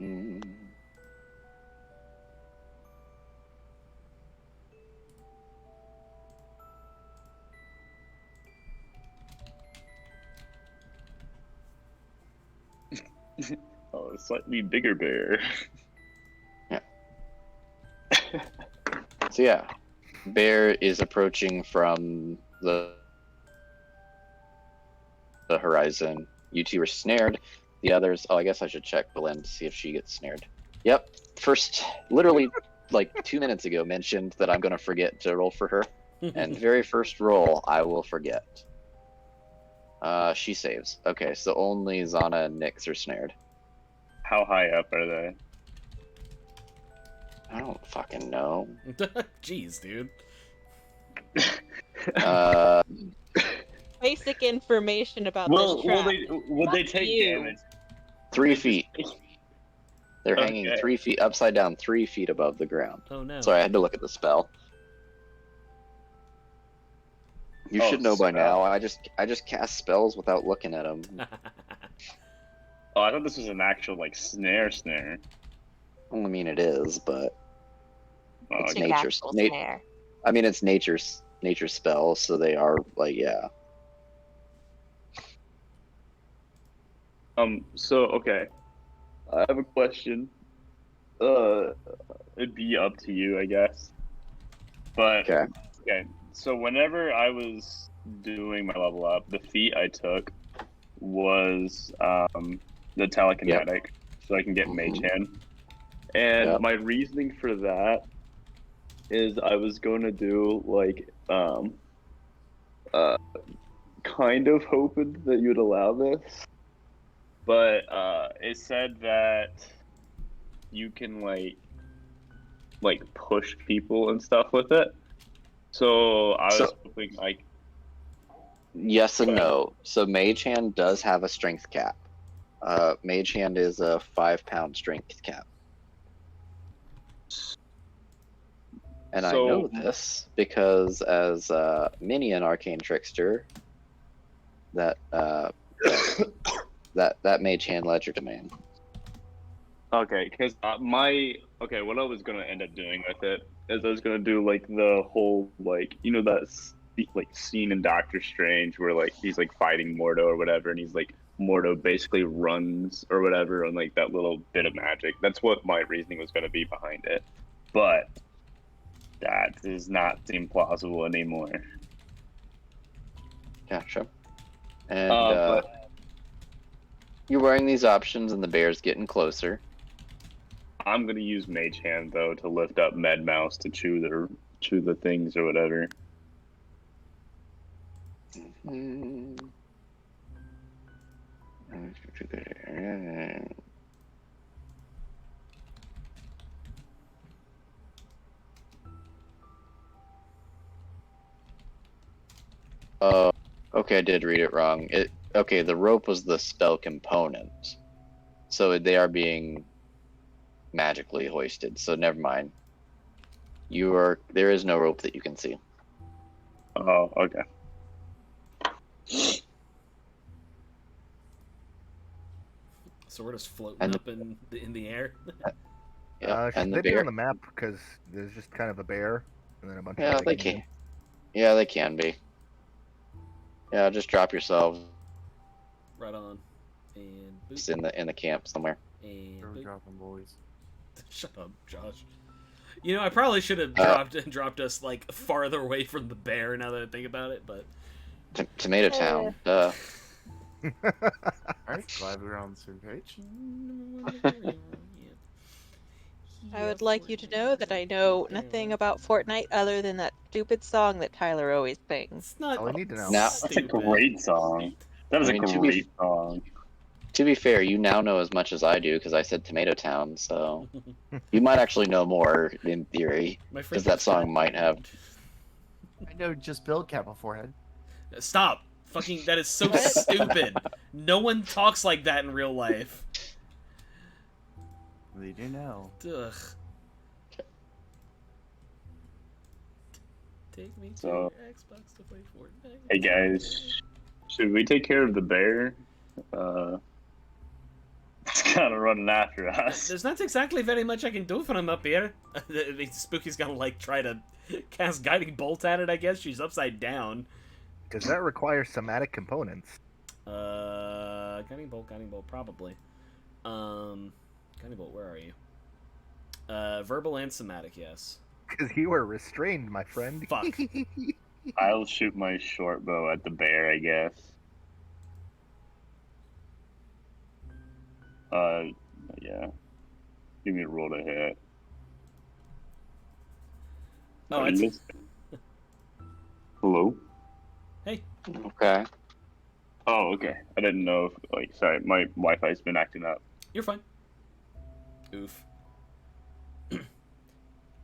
S5: Mm.
S2: Oh, a slightly bigger bear.
S5: So yeah, bear is approaching from the horizon. You two are snared. The others, I guess I should check Belen to see if she gets snared. Yep. First, literally like 2 minutes ago, mentioned that I'm gonna forget to roll for her, and very first roll I will forget. She saves. Okay, so only Zana and Nyx are snared.
S2: How high up are they?
S5: I don't fucking know.
S1: Jeez, dude.
S7: Basic information about
S2: Will
S7: this trap.
S2: they
S7: Fuck
S2: take
S7: you.
S2: damage?
S5: 3 feet. They're hanging
S2: Okay.
S5: 3 feet upside down, 3 feet above the ground.
S1: Oh no.
S5: Sorry, I had to look at the spell. You
S2: Oh,
S5: should know by
S2: spell.
S5: now. I just cast spells without looking at them.
S2: Oh, I thought this was an actual snare.
S5: Well, I mean, it is, but
S2: Oh,
S5: It's
S7: Big
S5: nature-
S7: actual
S5: nat-
S7: snare.
S5: I mean, it's nature's spells, so they are yeah.
S2: So okay, I have a question. It'd be up to you, I guess. But
S5: Okay.
S2: So whenever I was doing my level up, the feat I took was the telekinetic, so I can get Mage Hand. And
S5: Yep.
S2: my reasoning for that is I was going to do kind of hoping that you'd allow this, but it said that you can like push people and stuff with it. So I was hoping like
S5: Yes and no. So Mage Hand does have a strength cap. Mage Hand is a 5-pound strength cap. And I know this because as mini an arcane trickster, that Mage Hand ledger domain.
S2: okay, because what I was gonna end up doing with it is I was gonna do like the whole like that like scene in Doctor Strange where like he's like fighting Mordo or whatever, and he's like Mordo basically runs or whatever on like that little bit of magic. That's what my reasoning was gonna be behind it, but that does not seem plausible anymore.
S5: Gotcha. And
S2: But
S5: you're wearing these options, and the bear's getting closer.
S2: I'm gonna use Mage Hand though to lift up Med Mouse to chew the things or whatever.
S5: Oh, okay, I did read it wrong. Okay, the rope was the spell component, so they are being magically hoisted. So never mind. There is no rope that you can see.
S2: Oh, okay.
S1: So we're just floating up in the air.
S5: Yeah,
S4: should
S5: and
S4: they
S5: the
S4: be
S5: bear.
S4: on the map? Because there's just kind of a bear and then a bunch
S5: Yeah,
S4: of
S5: they
S4: things.
S5: can. Yeah, they can be. Yeah, just drop yourselves
S1: Right on. And boop.
S5: just in the camp somewhere.
S1: And
S6: Where we
S1: boop.
S6: dropping, boys?
S1: Shut up, Josh. I probably should have dropped us like farther away from the bear. Now that I think about it, but
S5: Tomato Town. Duh.
S6: Alright, glad we're on the same page.
S7: I would like you to know that I know nothing about Fortnite other than that stupid song that Tyler always sings.
S1: It's not.
S4: All I need to know.
S5: Now-
S2: That's a
S1: stupid.
S2: great song. That was
S5: I mean,
S2: a
S5: to be-
S2: great song.
S5: To be fair, you now know as much as I do because I said Tomato Town, so you might actually know more in theory
S1: My
S5: because
S1: friend-
S5: that song might have.
S6: I know just build cap beforehand.
S1: Stop! Fucking, that is so stupid. No one talks like that in real life.
S6: They do know.
S1: Ugh. Take me to
S2: So-
S1: your Xbox to play Fortnite.
S2: Hey guys, should we take care of the bear? It's kind of running after us.
S1: There's not exactly very much I can do for him up here. The Spooky's gonna like try to cast guiding bolt at it. I guess she's upside down.
S4: Does that require somatic components?
S1: Guiding bolt, probably. Guiding bolt, where are you? Verbal and somatic, yes.
S4: Because you are restrained, my friend.
S1: Fuck.
S2: I'll shoot my short bow at the bear, I guess. Yeah. Give me a roll to hit.
S1: Oh,
S2: Are
S1: it's...
S2: you- Hello?
S1: Hey.
S5: Okay.
S2: Oh, okay. I didn't know if, sorry, my Wi-Fi's been acting up.
S1: You're fine. Oof.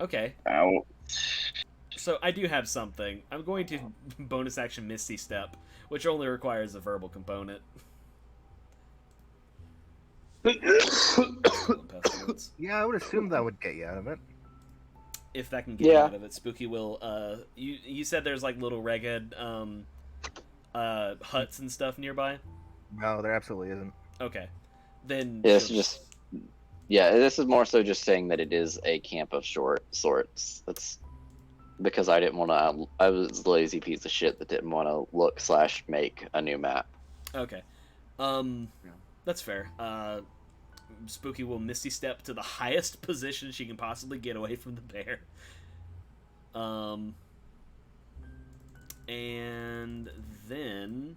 S1: Okay.
S2: Ow.
S1: So I do have something. I'm going to bonus action Misty Step, which only requires a verbal component. Pestilence.
S4: Yeah, I would assume that would get you out of it.
S1: If that can get you
S5: Yeah.
S1: out of it, Spooky will. You said there's like little ragged huts and stuff nearby.
S4: No, there absolutely isn't.
S1: Okay, then.
S5: Yeah, this is just. Yeah, this is more so just saying that it is a camp of sorts. That's because I didn't want to. I was a lazy piece of shit that didn't want to look/make a new map.
S1: Okay. That's fair. Spooky will Misty Step to the highest position she can possibly get away from the bear. And then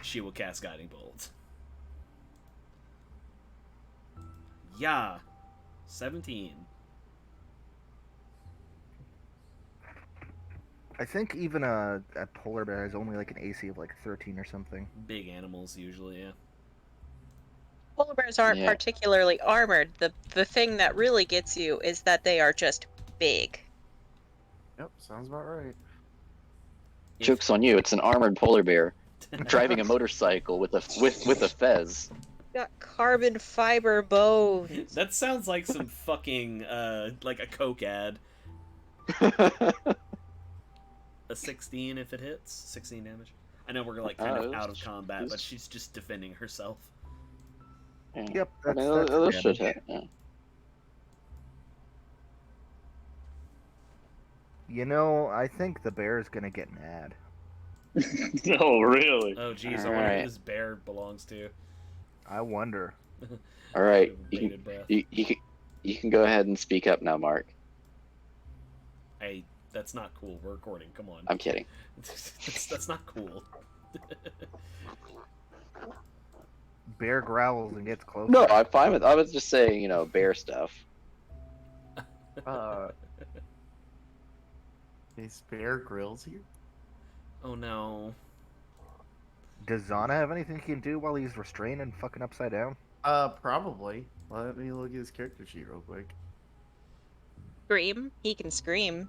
S1: she will cast Guiding Bolt. Yeah. 17.
S4: I think even a polar bear has only like an AC of like 13 or something.
S1: Big animals usually, yeah.
S3: Polar bears aren't
S5: Yeah.
S3: particularly armored. The thing that really gets you is that they are just big.
S6: Yep, sounds about right.
S5: Joke's on you. It's an armored polar bear driving a motorcycle with a fez.
S3: Got carbon fiber bones.
S1: That sounds like some fucking like a Coke ad. A 16 if it hits, 16 damage. I know we're like kind of out of combat, but she's just defending herself.
S5: Yeah.
S4: Yep,
S5: I mean, those should hit. Yeah.
S4: You know, I think the bear is gonna get mad.
S2: Oh, really?
S1: Oh geez, I
S5: All
S1: wonder
S5: right.
S1: who this bear belongs to.
S4: I wonder.
S5: All right,
S1: Bated breath.
S5: you can go ahead and speak up now, Mark.
S1: Hey, that's not cool. We're recording. Come on.
S5: I'm kidding.
S1: That's not cool.
S4: Bear growls and gets closer.
S5: No, I'm fine with. I was just saying, you know, bear stuff.
S6: Is Bear Grylls here?
S1: Oh no.
S4: Does Zana have anything he can do while he's restrained and fucking upside down?
S6: Probably. Let me look at his character sheet real quick.
S3: Scream. He can scream.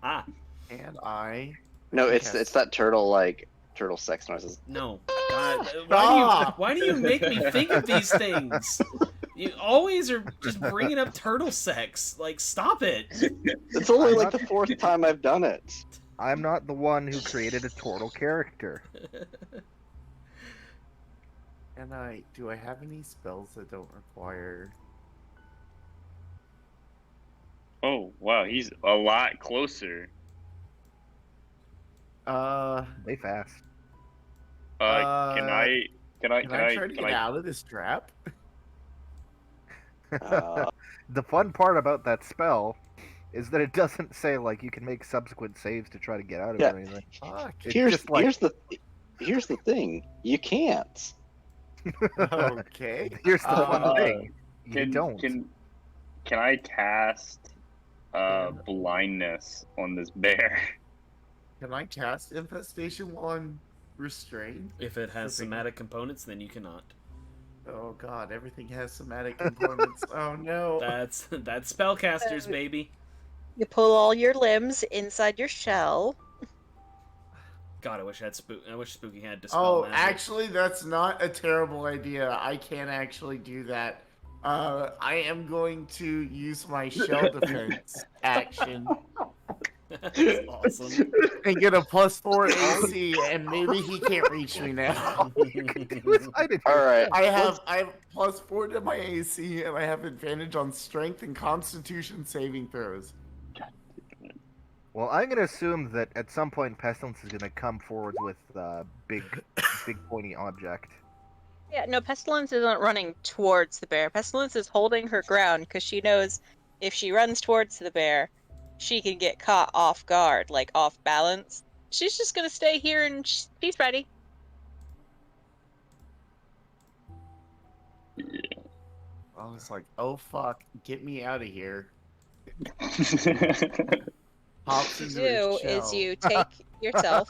S1: Ah,
S6: And I.
S5: No,
S6: Yes.
S5: it's that turtle sex noises.
S1: no. God,
S6: Stop!
S1: why do you make me think of these things? You always are just bringing up turtle sex. Like, stop it.
S5: It's only
S4: I'm
S5: like
S4: not-
S5: the fourth time I've done it.
S4: I'm not the one who created a turtle character.
S6: And do I have any spells that don't require?
S2: Oh, wow, he's a lot closer.
S4: They fast.
S2: Can I
S6: Can I try to get out of this trap?
S5: Uh,
S4: The fun part about that spell is that it doesn't say like you can make subsequent saves to try to get out of
S5: Yeah.
S4: it or anything.
S6: Fuck.
S4: It's
S5: here's
S4: just like
S5: here's the thing. You can't.
S6: Okay.
S4: here's the fun
S2: Uh,
S4: thing. You
S2: Can
S4: don't.
S2: can I cast blindness on this bear?
S6: Can I cast Infestation while I'm restrained?
S1: If it has
S6: Something-
S1: somatic components, then you cannot.
S6: Oh god, everything has somatic components. Oh no.
S1: That's spellcasters, baby.
S3: You pull all your limbs inside your shell.
S1: God, I wish Spooky had dispel
S6: Oh,
S1: magic.
S6: actually, that's not a terrible idea. I can actually do that. I am going to use my shell defense action
S1: That's awesome.
S6: and get a +4 AC, and maybe he can't reach me now.
S5: All right.
S6: I have +4 to my AC, and I have advantage on Strength and Constitution saving throws.
S4: Well, I'm gonna assume that at some point Pestilence is gonna come forwards with big pointy object.
S3: Yeah, no, Pestilence isn't running towards the bear. Pestilence is holding her ground because she knows if she runs towards the bear, she can get caught off guard, like off balance. She's just gonna stay here and she's ready.
S6: I was like, oh fuck, get me out of here. Hops
S3: What you
S6: into
S3: do
S6: his
S3: is
S6: shell.
S3: you take yourself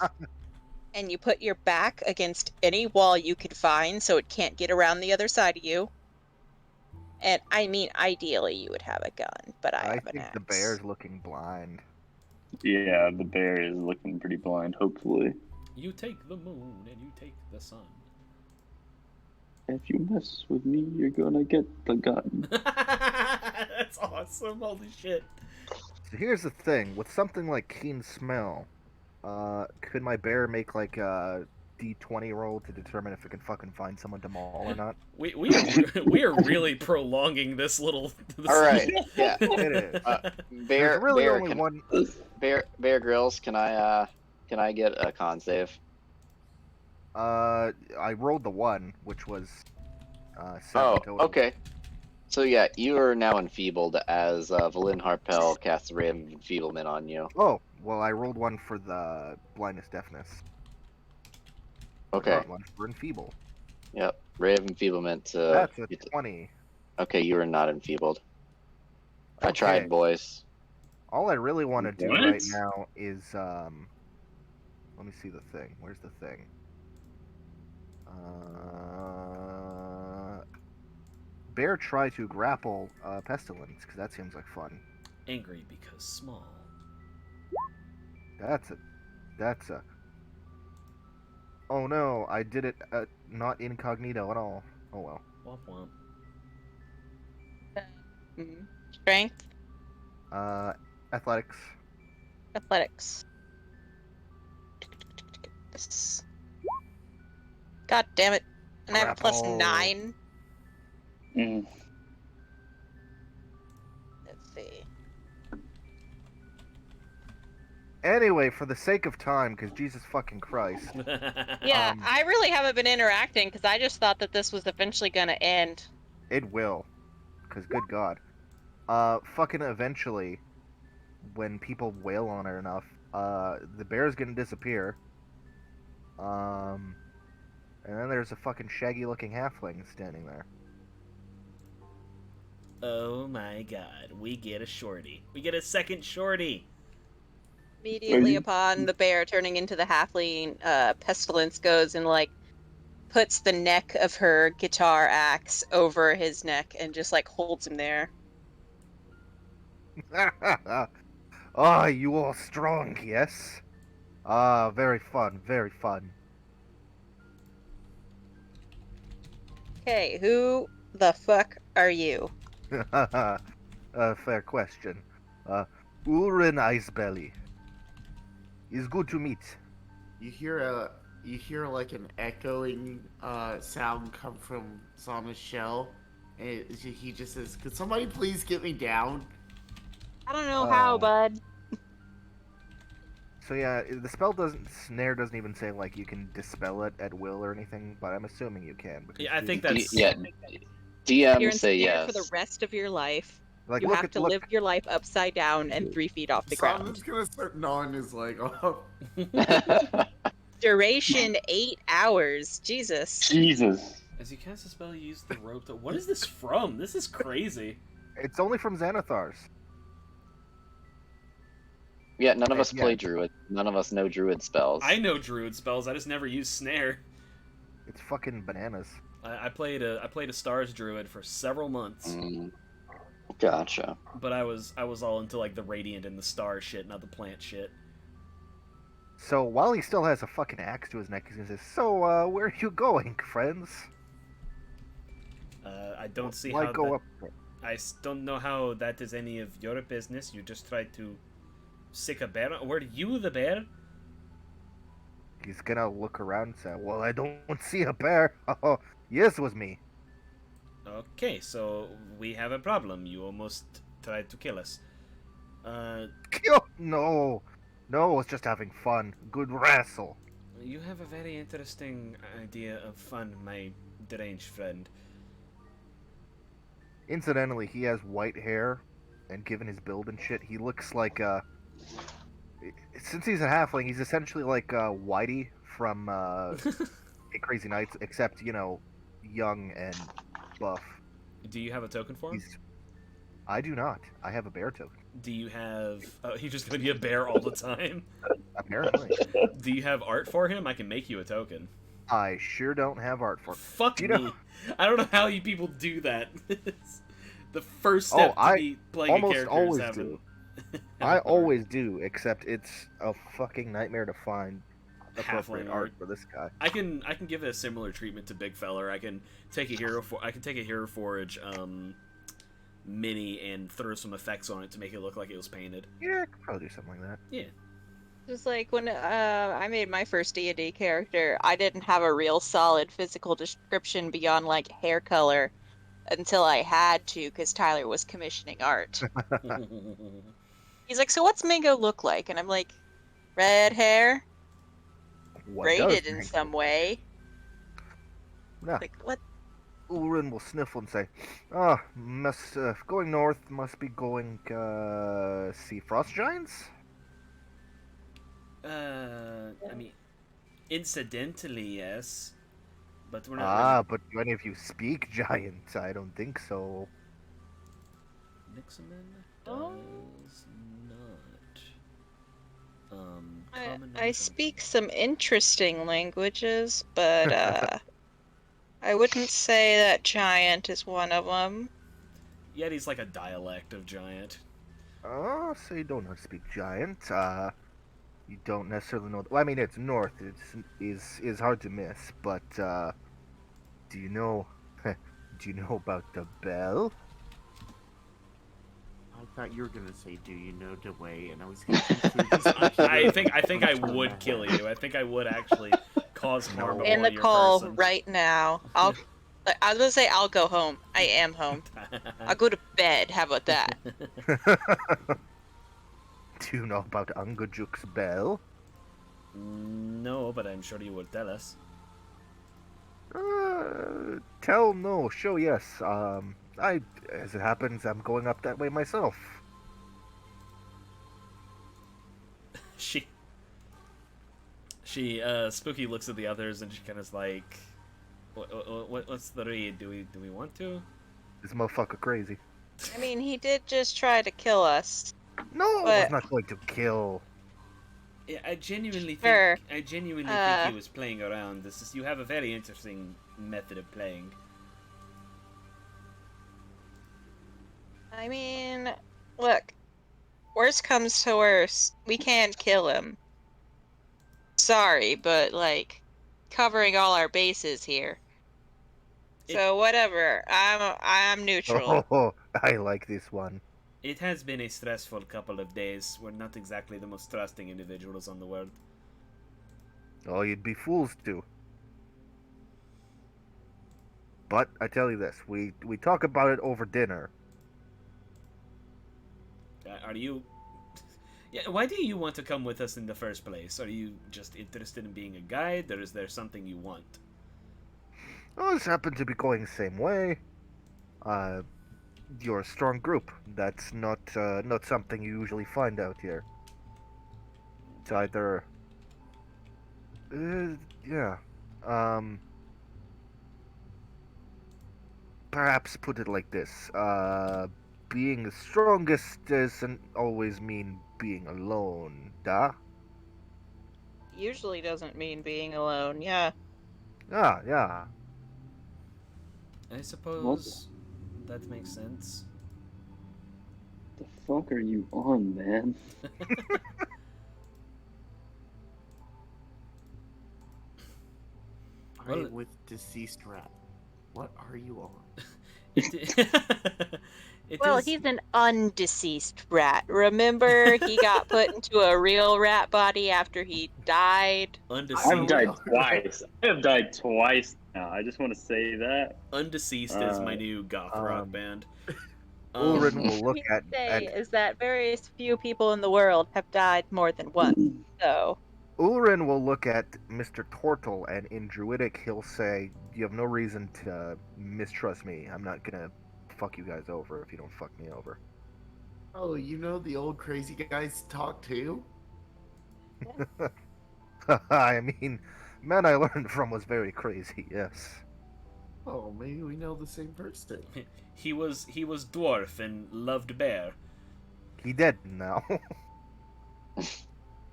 S3: and you put your back against any wall you can find so it can't get around the other side of you. And I mean, ideally you would have a gun, but I
S4: I
S3: have an
S4: think
S3: axe.
S4: the bear's looking blind.
S2: Yeah, the bear is looking pretty blind, hopefully.
S1: You take the moon and you take the sun.
S2: If you mess with me, you're gonna get the gun.
S1: That's awesome. Holy shit.
S4: So here's the thing: with something like Keen Smell, could my bear make like a D20 roll to determine if it can fucking find someone to maul or not?
S1: We are really prolonging this little.
S5: All right. Yeah.
S4: It is.
S5: Bear
S4: There's really
S5: bear
S4: only
S5: can,
S4: one.
S5: Bear Grylls, can I get a con save?
S4: I rolled the 1, which was 7
S5: Oh,
S4: total.
S5: okay. So yeah, you are now enfeebled as Valin Harpel casts a ray of enfeeblement on you.
S4: Oh, well, I rolled 1 for the blindness deafness.
S5: Okay.
S4: Not 1 for enfeeble.
S5: Yep. Ray of enfeeblement.
S4: That's a 20.
S5: Okay, you are not enfeebled. I
S4: Okay.
S5: tried, boys.
S4: All I really want to do
S2: What?
S4: right now is let me see the thing. Where's the thing? bear try to grapple Pestilence? Because that seems like fun.
S1: Angry because small.
S4: That's a. Oh no, I did it not incognito at all. Oh well.
S1: Womp womp.
S7: Strength,
S4: Athletics.
S7: athletics. God damn it. And I have a
S4: Grapple.
S7: +9.
S2: Mm.
S7: Let's see.
S4: Anyway, for the sake of time, because Jesus fucking Christ.
S7: Yeah,
S4: Um,
S7: I really haven't been interacting because I just thought that this was eventually going to end.
S4: It will. Because good God. Fucking eventually, when people wail on it enough, the bear's gonna disappear. And then there's a fucking shaggy looking halfling standing there.
S1: Oh my god, we get a shorty. We get a second shorty.
S7: Immediately
S2: you-
S7: upon the bear turning into the halfling, Pestilence goes and, like, puts the neck of her guitar axe over his neck and just, like, holds him there.
S4: Ah, you all strong, yes? Ah, very fun, very fun.
S7: Okay, who the fuck are you?
S4: Fair question. Ulrin Icebelly. Is good to meet.
S6: You hear like an echoing sound come from Zama's shell, and he just says, "Could somebody please get me down?"
S7: I don't know how, bud.
S4: So yeah, the snare doesn't even say like you can dispel it at will or anything, but I'm assuming you can. Because
S1: Yeah, I think
S4: Jesus-
S1: that's
S5: DM
S7: You're
S5: say
S7: ensnared
S5: yes.
S7: for the rest of your life.
S4: like
S7: You
S4: look
S7: have
S4: at
S7: to
S4: look.
S7: live your life upside down and 3 feet off the ground.
S6: Zama's gonna start gnawing his leg off.
S7: Duration 8 hours. Jesus.
S2: Jesus.
S1: As you cast a spell, you use the rope to... What is this from? This is crazy.
S4: It's only from Xanathars.
S5: Yeah, none of us
S4: Yeah.
S5: play druid. None of us know druid spells.
S1: I know druid spells, I just never use snare.
S4: It's fucking bananas.
S1: I played a stars druid for several months,
S5: Mm, gotcha.
S1: but I was all into like the radiant and the star shit, not the plant shit.
S4: So while he still has a fucking axe to his neck, he's gonna say, "So, where are you going, friends?"
S1: I don't see
S4: Why
S1: how
S4: go
S1: that,
S4: up there?
S1: don't know how that is any of your business. You just tried to sick a bear. Were you the bear?
S4: He's gonna look around and say, "Well, I don't see a bear." Oh, yes, it was me.
S1: Okay, so we have a problem. You almost tried to kill us.
S4: No, no, it was just having fun. Good wrestle.
S1: You have a very interesting idea of fun, my deranged friend.
S4: Incidentally, he has white hair, and given his build and shit, he looks like since he's a halfling, he's essentially like Whitey from Crazy Nights, except young and buff.
S1: Do you have a token for him?
S4: I do not. I have a bear token.
S1: Do you have... Oh, he's just gonna be a bear all the time?
S4: Apparently.
S1: Do you have art for him? I can make you a token.
S4: I sure don't have art for.
S1: Fuck
S4: You
S1: me.
S4: know-
S1: I don't know how you people do that. The first step to
S4: I
S1: be playing a
S4: almost
S1: character
S4: always
S1: is having...
S4: do. I always do, except it's a fucking nightmare to find appropriate
S1: Halfling
S4: art
S1: art.
S4: for this guy.
S1: I can give it a similar treatment to Big Feller. I can take a Hero Forge mini and throw some effects on it to make it look like it was painted.
S4: Yeah, I could probably do something like that.
S1: Yeah.
S7: Just like when I made my first D&D character, I didn't have a real solid physical description beyond like hair color until I had to because Tyler was commissioning art. He's like, "So what's Mango look like?" And I'm like, "Red hair,
S4: What
S7: braided
S4: does
S7: in
S4: Mango-
S7: some way."
S4: Yeah.
S7: Like, what?
S4: Ulrin will sniffle and say, "Ah, going north must be going see frost giants."
S1: I mean, incidentally, yes. But we're not
S4: Ah, but do any of you speak giant? I don't think so.
S1: really... Nixaman
S7: Oh.
S1: does not. Common
S7: I
S1: and
S7: speak some interesting languages, but
S3: I wouldn't say that giant is one of them.
S1: Yeti's like a dialect of giant.
S4: So you don't speak giant. You don't necessarily know. Well, I mean, it's north. Is hard to miss. But do you know? Do you know about the bell?
S6: I thought you were gonna say, "Do you know the way?" And I was gonna confuse
S1: I think I would kill you. I think I would actually cause harm to
S3: In
S1: one
S3: the
S1: of your
S3: call
S1: person.
S3: right now. I was gonna say I'll go home. I am home. I'll go to bed. How about that?
S4: Do you know about Ungajuk's bell?
S1: No, but I'm sure you would tell us.
S4: Tell no, show yes. As it happens, I'm going up that way myself.
S1: She Spooky looks at the others and she kind of is like, what's the read? Do we want to?
S4: This motherfucker crazy.
S3: I mean, he did just try to kill us.
S4: No, I
S3: But-
S4: was not going to kill.
S1: Yeah, I genuinely
S3: Sure.
S1: think think he was playing around. You have a very interesting method of playing.
S3: I mean, look. Worst comes to worst, we can't kill him. Sorry, but like, covering all our bases here. So whatever. I'm neutral.
S4: Oh, I like this one.
S1: It has been a stressful couple of days. We're not exactly the most trusting individuals on the world.
S4: Oh, you'd be fools to. But I tell you this, we talk about it over dinner.
S1: Are you... Yeah, why do you want to come with us in the first place? Are you just interested in being a guide, or is there something you want?
S4: Oh, this happened to be going the same way. You're a strong group. That's not something you usually find out here. It's either... yeah. Perhaps put it like this. Being the strongest doesn't always mean being alone, da?
S3: Usually doesn't mean being alone, yeah.
S4: Ah, yeah.
S1: I suppose that makes sense.
S2: The fuck are you on, man?
S1: Well,
S6: I'm with deceased rat. What are you on?
S1: It
S3: Well,
S1: is-
S3: he's an undeceased rat. Remember, he got put into a real rat body after he died.
S2: I've
S1: undeceased.
S2: died twice. I have died twice now. I just want to say that.
S1: Undeceased is my new goth rock band.
S4: Ulrin will look
S3: What
S4: at...
S3: we say is that very few people in the world have died more than once. So,
S4: Ulrin will look at Mr. Tortle, and in Druidic he'll say, "You have no reason to mistrust me. I'm not gonna fuck you guys over if you don't fuck me over."
S6: Oh, you know the old crazy guys talk too?
S4: I mean, man I learned from was very crazy, yes.
S6: Oh, maybe we know the same person.
S1: He was dwarf and loved bear.
S4: He dead now.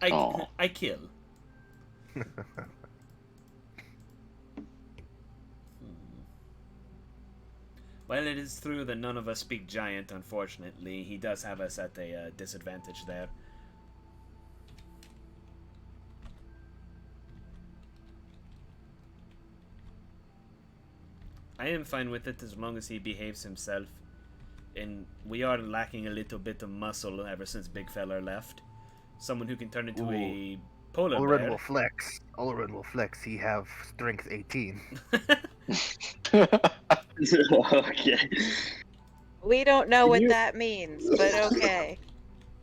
S5: Aw.
S1: I kill. Well, it is true that none of us speak giant, unfortunately. He does have us at a disadvantage there. I am fine with it as long as he behaves himself. And we are lacking a little bit of muscle ever since Big Fella left. Someone who can turn into a polar
S4: Ulrin
S1: bear.
S4: will flex. Ulrin will flex. He have strength 18.
S2: Okay.
S3: we don't know
S2: Can
S3: what
S2: you-
S3: that means, but okay.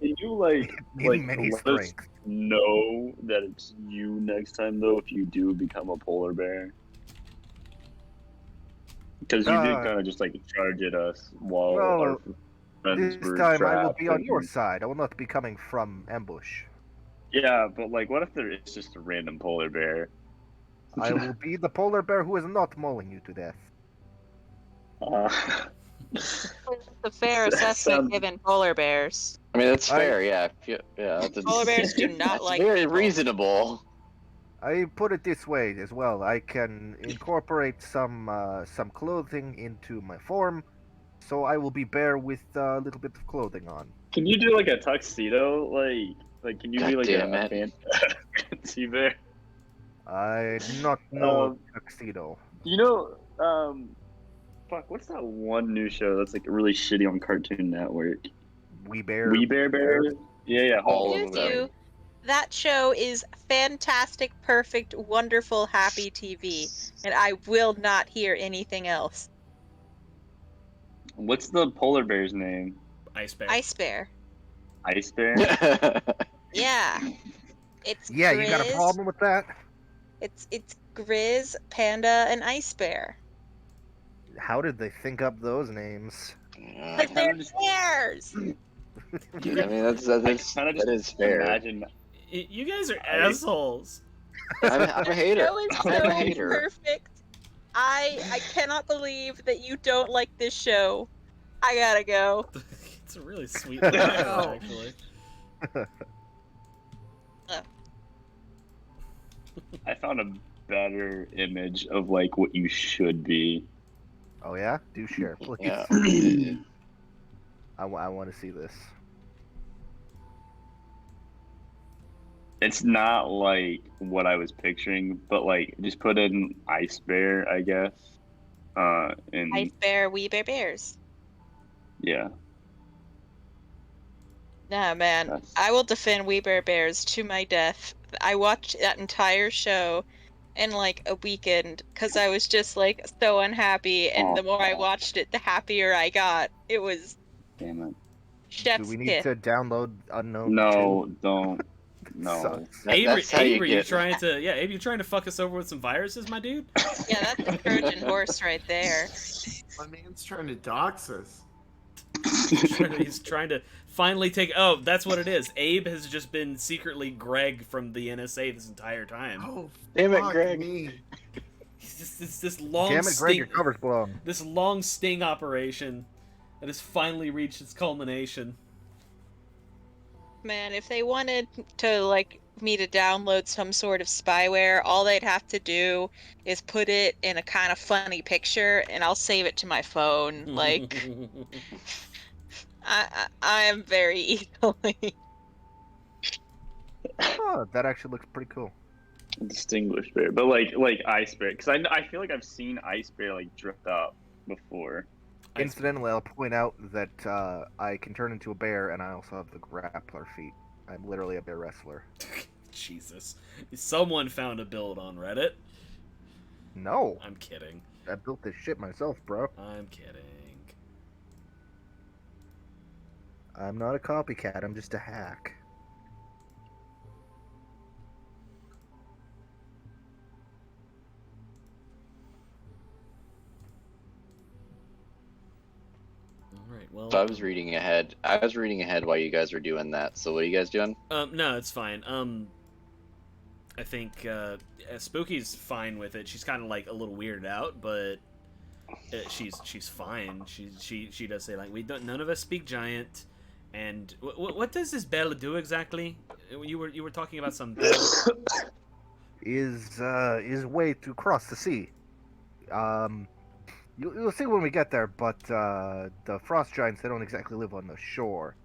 S2: Can you like
S4: In many
S2: let us
S4: strength.
S2: know that it's you next time though if you do become a polar bear? Because you did kind of just like charge at us while
S4: well,
S2: our friends
S4: This
S2: were
S4: time I will
S2: trapped
S4: be on
S2: and-
S4: your side. I will not be coming from ambush.
S2: Yeah, but like, what if there is just a random polar bear?
S4: I will be the polar bear who is not mauling you to death.
S3: It's a fair assessment
S2: Sounds-
S3: given polar bears.
S5: I mean, that's fair, yeah. That's
S3: Polar bears do not
S5: that's
S3: like
S5: very
S3: people.
S5: reasonable.
S4: I put it this way as well. I can incorporate some clothing into my form, so I will be bear with a little bit of clothing on.
S2: Can you do like a tuxedo? Like can you be
S5: God
S2: like
S5: damn
S2: a
S5: it.
S2: fan sea bear?
S4: I do not know tuxedo.
S2: You know, fuck, what's that one new show that's like really shitty on Cartoon Network?
S4: We bear.
S2: We Bear Bears? Yeah,
S5: All
S2: hopefully
S5: of
S2: so.
S5: them.
S7: That show is fantastic, perfect, wonderful, happy TV, and I will not hear anything else.
S2: What's the polar bear's name?
S1: Ice Bear.
S7: Ice Bear.
S2: Ice Bear?
S7: Yeah. It's
S4: Yeah, you got a
S7: Grizz.
S4: problem with that?
S7: It's Grizz, Panda, and Ice Bear.
S4: How did they think up those names?
S7: But they're
S2: just-
S7: bears!
S5: I mean, that is fair.
S2: Imagine.
S1: You guys are assholes.
S5: I'm a hater.
S7: Show is
S5: I'm a
S7: so
S5: hater.
S7: perfect. I cannot believe that you don't like this show. I gotta go.
S1: It's a really sweet laugh, actually.
S2: I found a better image of like what you should be.
S4: Oh yeah? Do share, please.
S5: Yeah.
S4: I want to see this.
S2: It's not like what I was picturing, but like just put in Ice Bear, I guess. And
S7: Ice Bear, We Bear Bears.
S2: yeah.
S7: Nah, man.
S2: That's-
S7: I will defend We Bear Bears to my death. I watched that entire show in like a weekend because I was just like so unhappy, and the more I watched it, the happier I got. It was
S2: Damn it.
S4: Do
S7: chef's
S4: we need
S7: kiss.
S4: to download Unknown?
S2: No, don't. No.
S4: Sucks.
S5: That-
S1: Avery,
S5: that's how you
S1: Avery, you
S5: get-
S1: trying to Abe, you trying to fuck us over with some viruses, my dude?
S7: Yeah, that's a Trojan horse right there.
S6: My man's trying to dox us.
S1: He's trying to finally take. Oh, that's what it is. Abe has just been secretly Greg from the NSA this entire time.
S6: Oh,
S5: Damn it,
S6: fuck
S5: Greg.
S6: me.
S1: He's just this long
S4: Damn it, Greg,
S1: sting,
S4: your cover's blown.
S1: this long sting operation that has finally reached its culmination.
S7: Man, if they wanted to like me to download some sort of spyware, all they'd have to do is put it in a kind of funny picture, and I'll save it to my phone. Like, I am very easily.
S4: Oh, that actually looks pretty cool.
S2: Distinguished bear, but like Ice Bear, because I feel like I've seen Ice Bear like drift up before.
S4: Incidentally, I'll point out that I can turn into a bear, and I also have the grappler feet. I'm literally a bear wrestler.
S1: Jesus. Someone found a build on Reddit.
S4: No,
S1: I'm kidding.
S4: I built this shit myself, bro.
S1: I'm kidding.
S4: I'm not a copycat. I'm just a hack.
S1: Alright, well.
S5: So I was reading ahead. I was reading ahead while you guys were doing that. So what are you guys doing?
S1: No, it's fine. I think Spooky's fine with it. She's kind of like a little weirded out, but she's fine. She does say like none of us speak giant, and what does this bell do exactly? You were talking about some bell.
S4: Is way to cross the sea. You'll see when we get there, but the frost giants, they don't exactly live on the shore.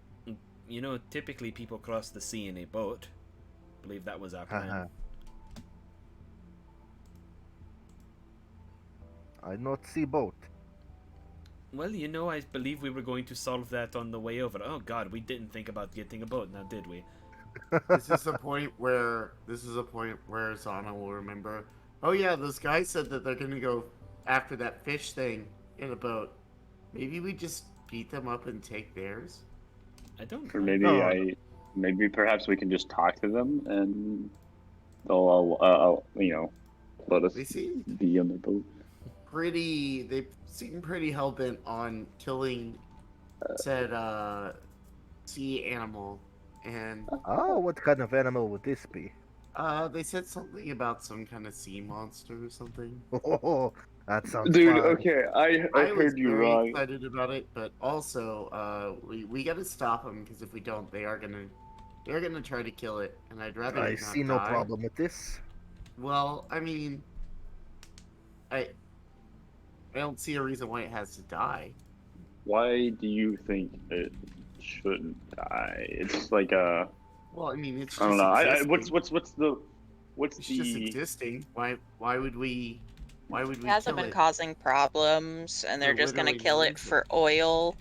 S1: You know, typically people cross the sea in a boat. I believe that was our plan.
S4: I not see boat.
S1: Well, you know, I believe we were going to solve that on the way over. Oh God, we didn't think about getting a boat, now did we?
S6: This is a point where Zana will remember. Oh yeah, those guys said that they're gonna go after that fish thing in a boat. Maybe we just beat them up and take theirs.
S1: I don't
S2: Or
S1: know.
S2: maybe perhaps we can just talk to them and they'll let us
S6: They seem
S2: be on the boat.
S6: they seem pretty hell-bent on killing said sea animal, and
S4: Oh, what kind of animal would this be?
S6: they said something about some kind of sea monster or something.
S4: Oh, that sounds
S2: Dude,
S4: fun.
S2: okay, I
S6: was
S2: heard you
S6: very
S2: wrong.
S6: excited about it, but also we got to stop them, because if we don't, they're gonna try to kill it, and I'd rather
S4: I
S6: it not
S4: see no
S6: die.
S4: problem with this.
S6: Well, I mean, I I don't see a reason why it has to die.
S2: Why do you think it shouldn't die? It's like
S6: Well, I mean, it's
S2: I don't
S6: just
S2: know.
S6: existing.
S2: What's
S6: It's just
S2: the
S6: existing. Why would we
S7: It hasn't
S6: kill
S7: been
S6: it
S7: causing problems, and they're
S6: for
S7: just gonna
S6: literally no
S7: kill it
S6: reason?
S7: for oil.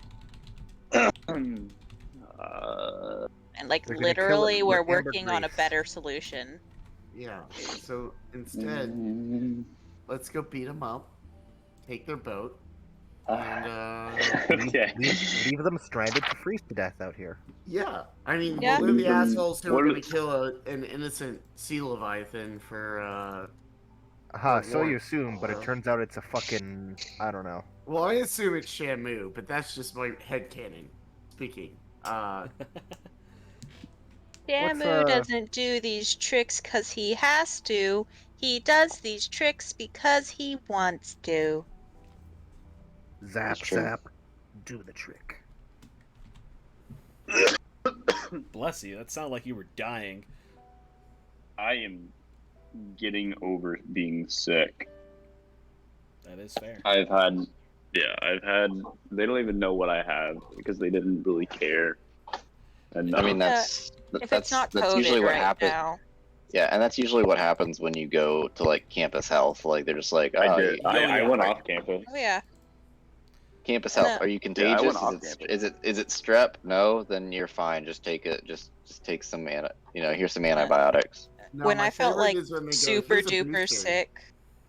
S2: uh,
S7: And like
S4: They're gonna kill it
S7: literally,
S4: for
S7: we're
S4: ambergris.
S7: working on a better solution.
S6: Yeah. So instead, let's go beat them up, take their boat, and
S2: okay.
S4: Leave them stranded to freeze to death out here.
S6: yeah. I mean,
S7: Yeah.
S6: well, they're the
S2: Them-
S6: assholes who
S2: what
S6: are
S2: are
S6: gonna kill an innocent sea leviathan for
S4: Aha, so you
S6: warmth,
S4: assume, but it
S6: so.
S4: turns out it's a fucking I don't know.
S6: Well, I assume it's Shamu, but that's just my headcanon speaking.
S7: Shamu doesn't do these tricks because he has to. He does these tricks because he wants to.
S4: Zap
S5: That's true.
S4: zap, do the trick.
S1: Bless you. That sounded like you were dying.
S2: I am getting over being sick.
S1: That is fair.
S2: I've had they don't even know what I have because they didn't really care. And
S5: I mean, that's
S7: If it's not COVID
S5: usually what
S7: right
S5: happens.
S7: now,
S5: Yeah, and that's usually what happens when you go to like campus health. Like they're just like,
S2: I
S5: oh,
S2: did. I went off campus.
S7: oh yeah,
S5: campus
S7: No.
S5: health. Are you
S2: Yeah, I
S5: contagious?
S2: went off
S5: Is it strep? No, then you're fine. Just take it. Just take some here's some antibiotics.
S6: No,
S7: when
S6: my
S7: I felt
S6: favorite
S7: like
S6: is when they go,
S7: super
S6: "Here's a
S7: duper
S6: booster."
S7: sick,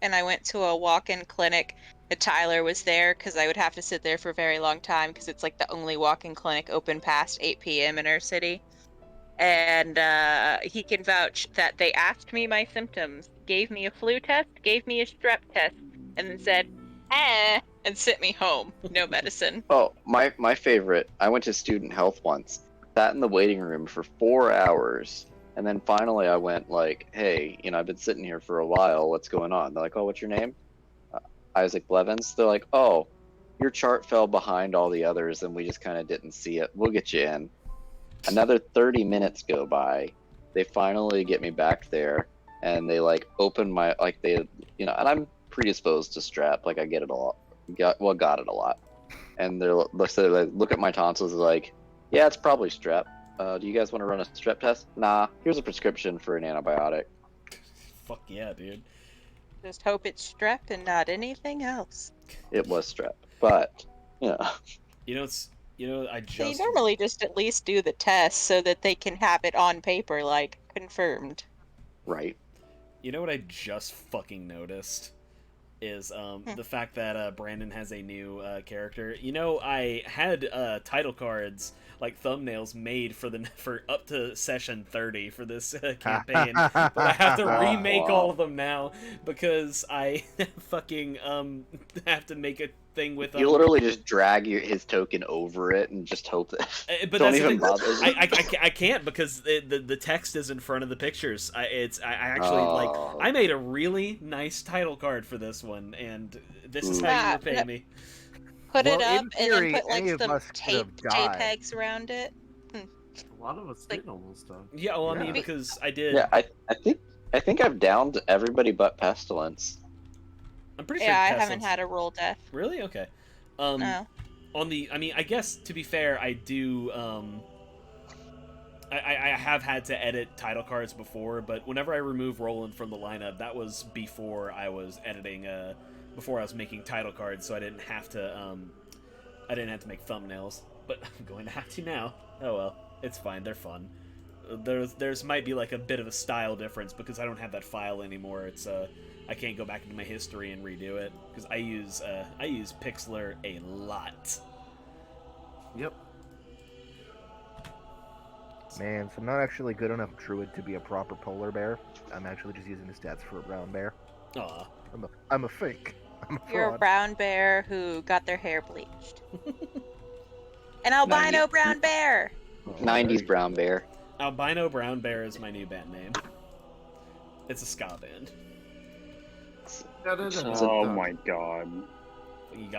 S7: and I went to a walk-in clinic, and Tyler was there because I would have to sit there for a very long time because it's like the only walk-in clinic open past 8 p.m. in our city. And he can vouch that they asked me my symptoms, gave me a flu test, gave me a strep test, and then said, and sent me home. No medicine.
S5: Oh, my favorite. I went to student health once. Sat in the waiting room for 4 hours, and then finally I went like, hey, I've been sitting here for a while. What's going on? They're like, oh, what's your name? Isaac Blevins. They're like, oh, your chart fell behind all the others, and we just kind of didn't see it. We'll get you in. Another 30 minutes go by. They finally get me back there, and they like open my and I'm predisposed to strep. Like I get it a lot. Got it a lot. And they look at my tonsils. They're like, yeah, it's probably strep. Do you guys want to run a strep test? Nah. Here's a prescription for an antibiotic.
S1: Fuck yeah, dude.
S7: Just hope it's strep and not anything else.
S5: It was strep, but
S1: I
S7: They
S1: just
S7: normally just at least do the test so that they can have it on paper, like, confirmed.
S5: right.
S1: You know what I just fucking noticed is the fact that Brandon has a new character. I had title cards, like thumbnails, made for up to session 30 for this campaign, but I have to remake all of them now because I fucking have to make a thing with
S5: You literally just drag his token over it and just hope that.
S1: but
S5: don't
S1: that's
S5: even
S1: the
S5: bother.
S1: thing. I can't because the text is in front of the pictures. I actually
S5: Oh.
S1: I made a really nice title card for this one, and this is how you repay me.
S7: Put it
S4: Well,
S7: up
S4: in
S7: and
S4: theory,
S7: then put
S4: any
S7: like
S4: of
S7: some
S4: us could have died.
S7: JPEGs around it.
S6: A lot of us did almost stuff.
S1: Yeah, well, I
S6: Yeah.
S1: mean, because I did.
S5: Yeah, I think I've downed everybody but Pestilence.
S1: I'm pretty sure.
S7: Yeah, I
S1: Pestilence-
S7: haven't had a roll death.
S1: Really? Okay.
S7: No.
S1: I guess to be fair, I do. I have had to edit title cards before, but whenever I remove Roland from the lineup, that was before I was editing. Before I was making title cards, so I didn't have to. I didn't have to make thumbnails, but I'm going to have to now. Oh well, it's fine. They're fun. There's might be like a bit of a style difference because I don't have that file anymore. It's I can't go back into my history and redo it because I use Pixlr a lot.
S6: Yep.
S4: Man, so I'm not actually good enough druid to be a proper polar bear. I'm actually just using the stats for a brown bear.
S1: Aw.
S4: I'm a fake. I'm a
S7: You're a
S4: fraud.
S7: brown bear who got their hair bleached. An albino brown bear!
S4: Oh,
S5: 90s brown bear.
S1: Albino Brown Bear is my new band name. It's a ska band.
S2: Oh my god.
S1: You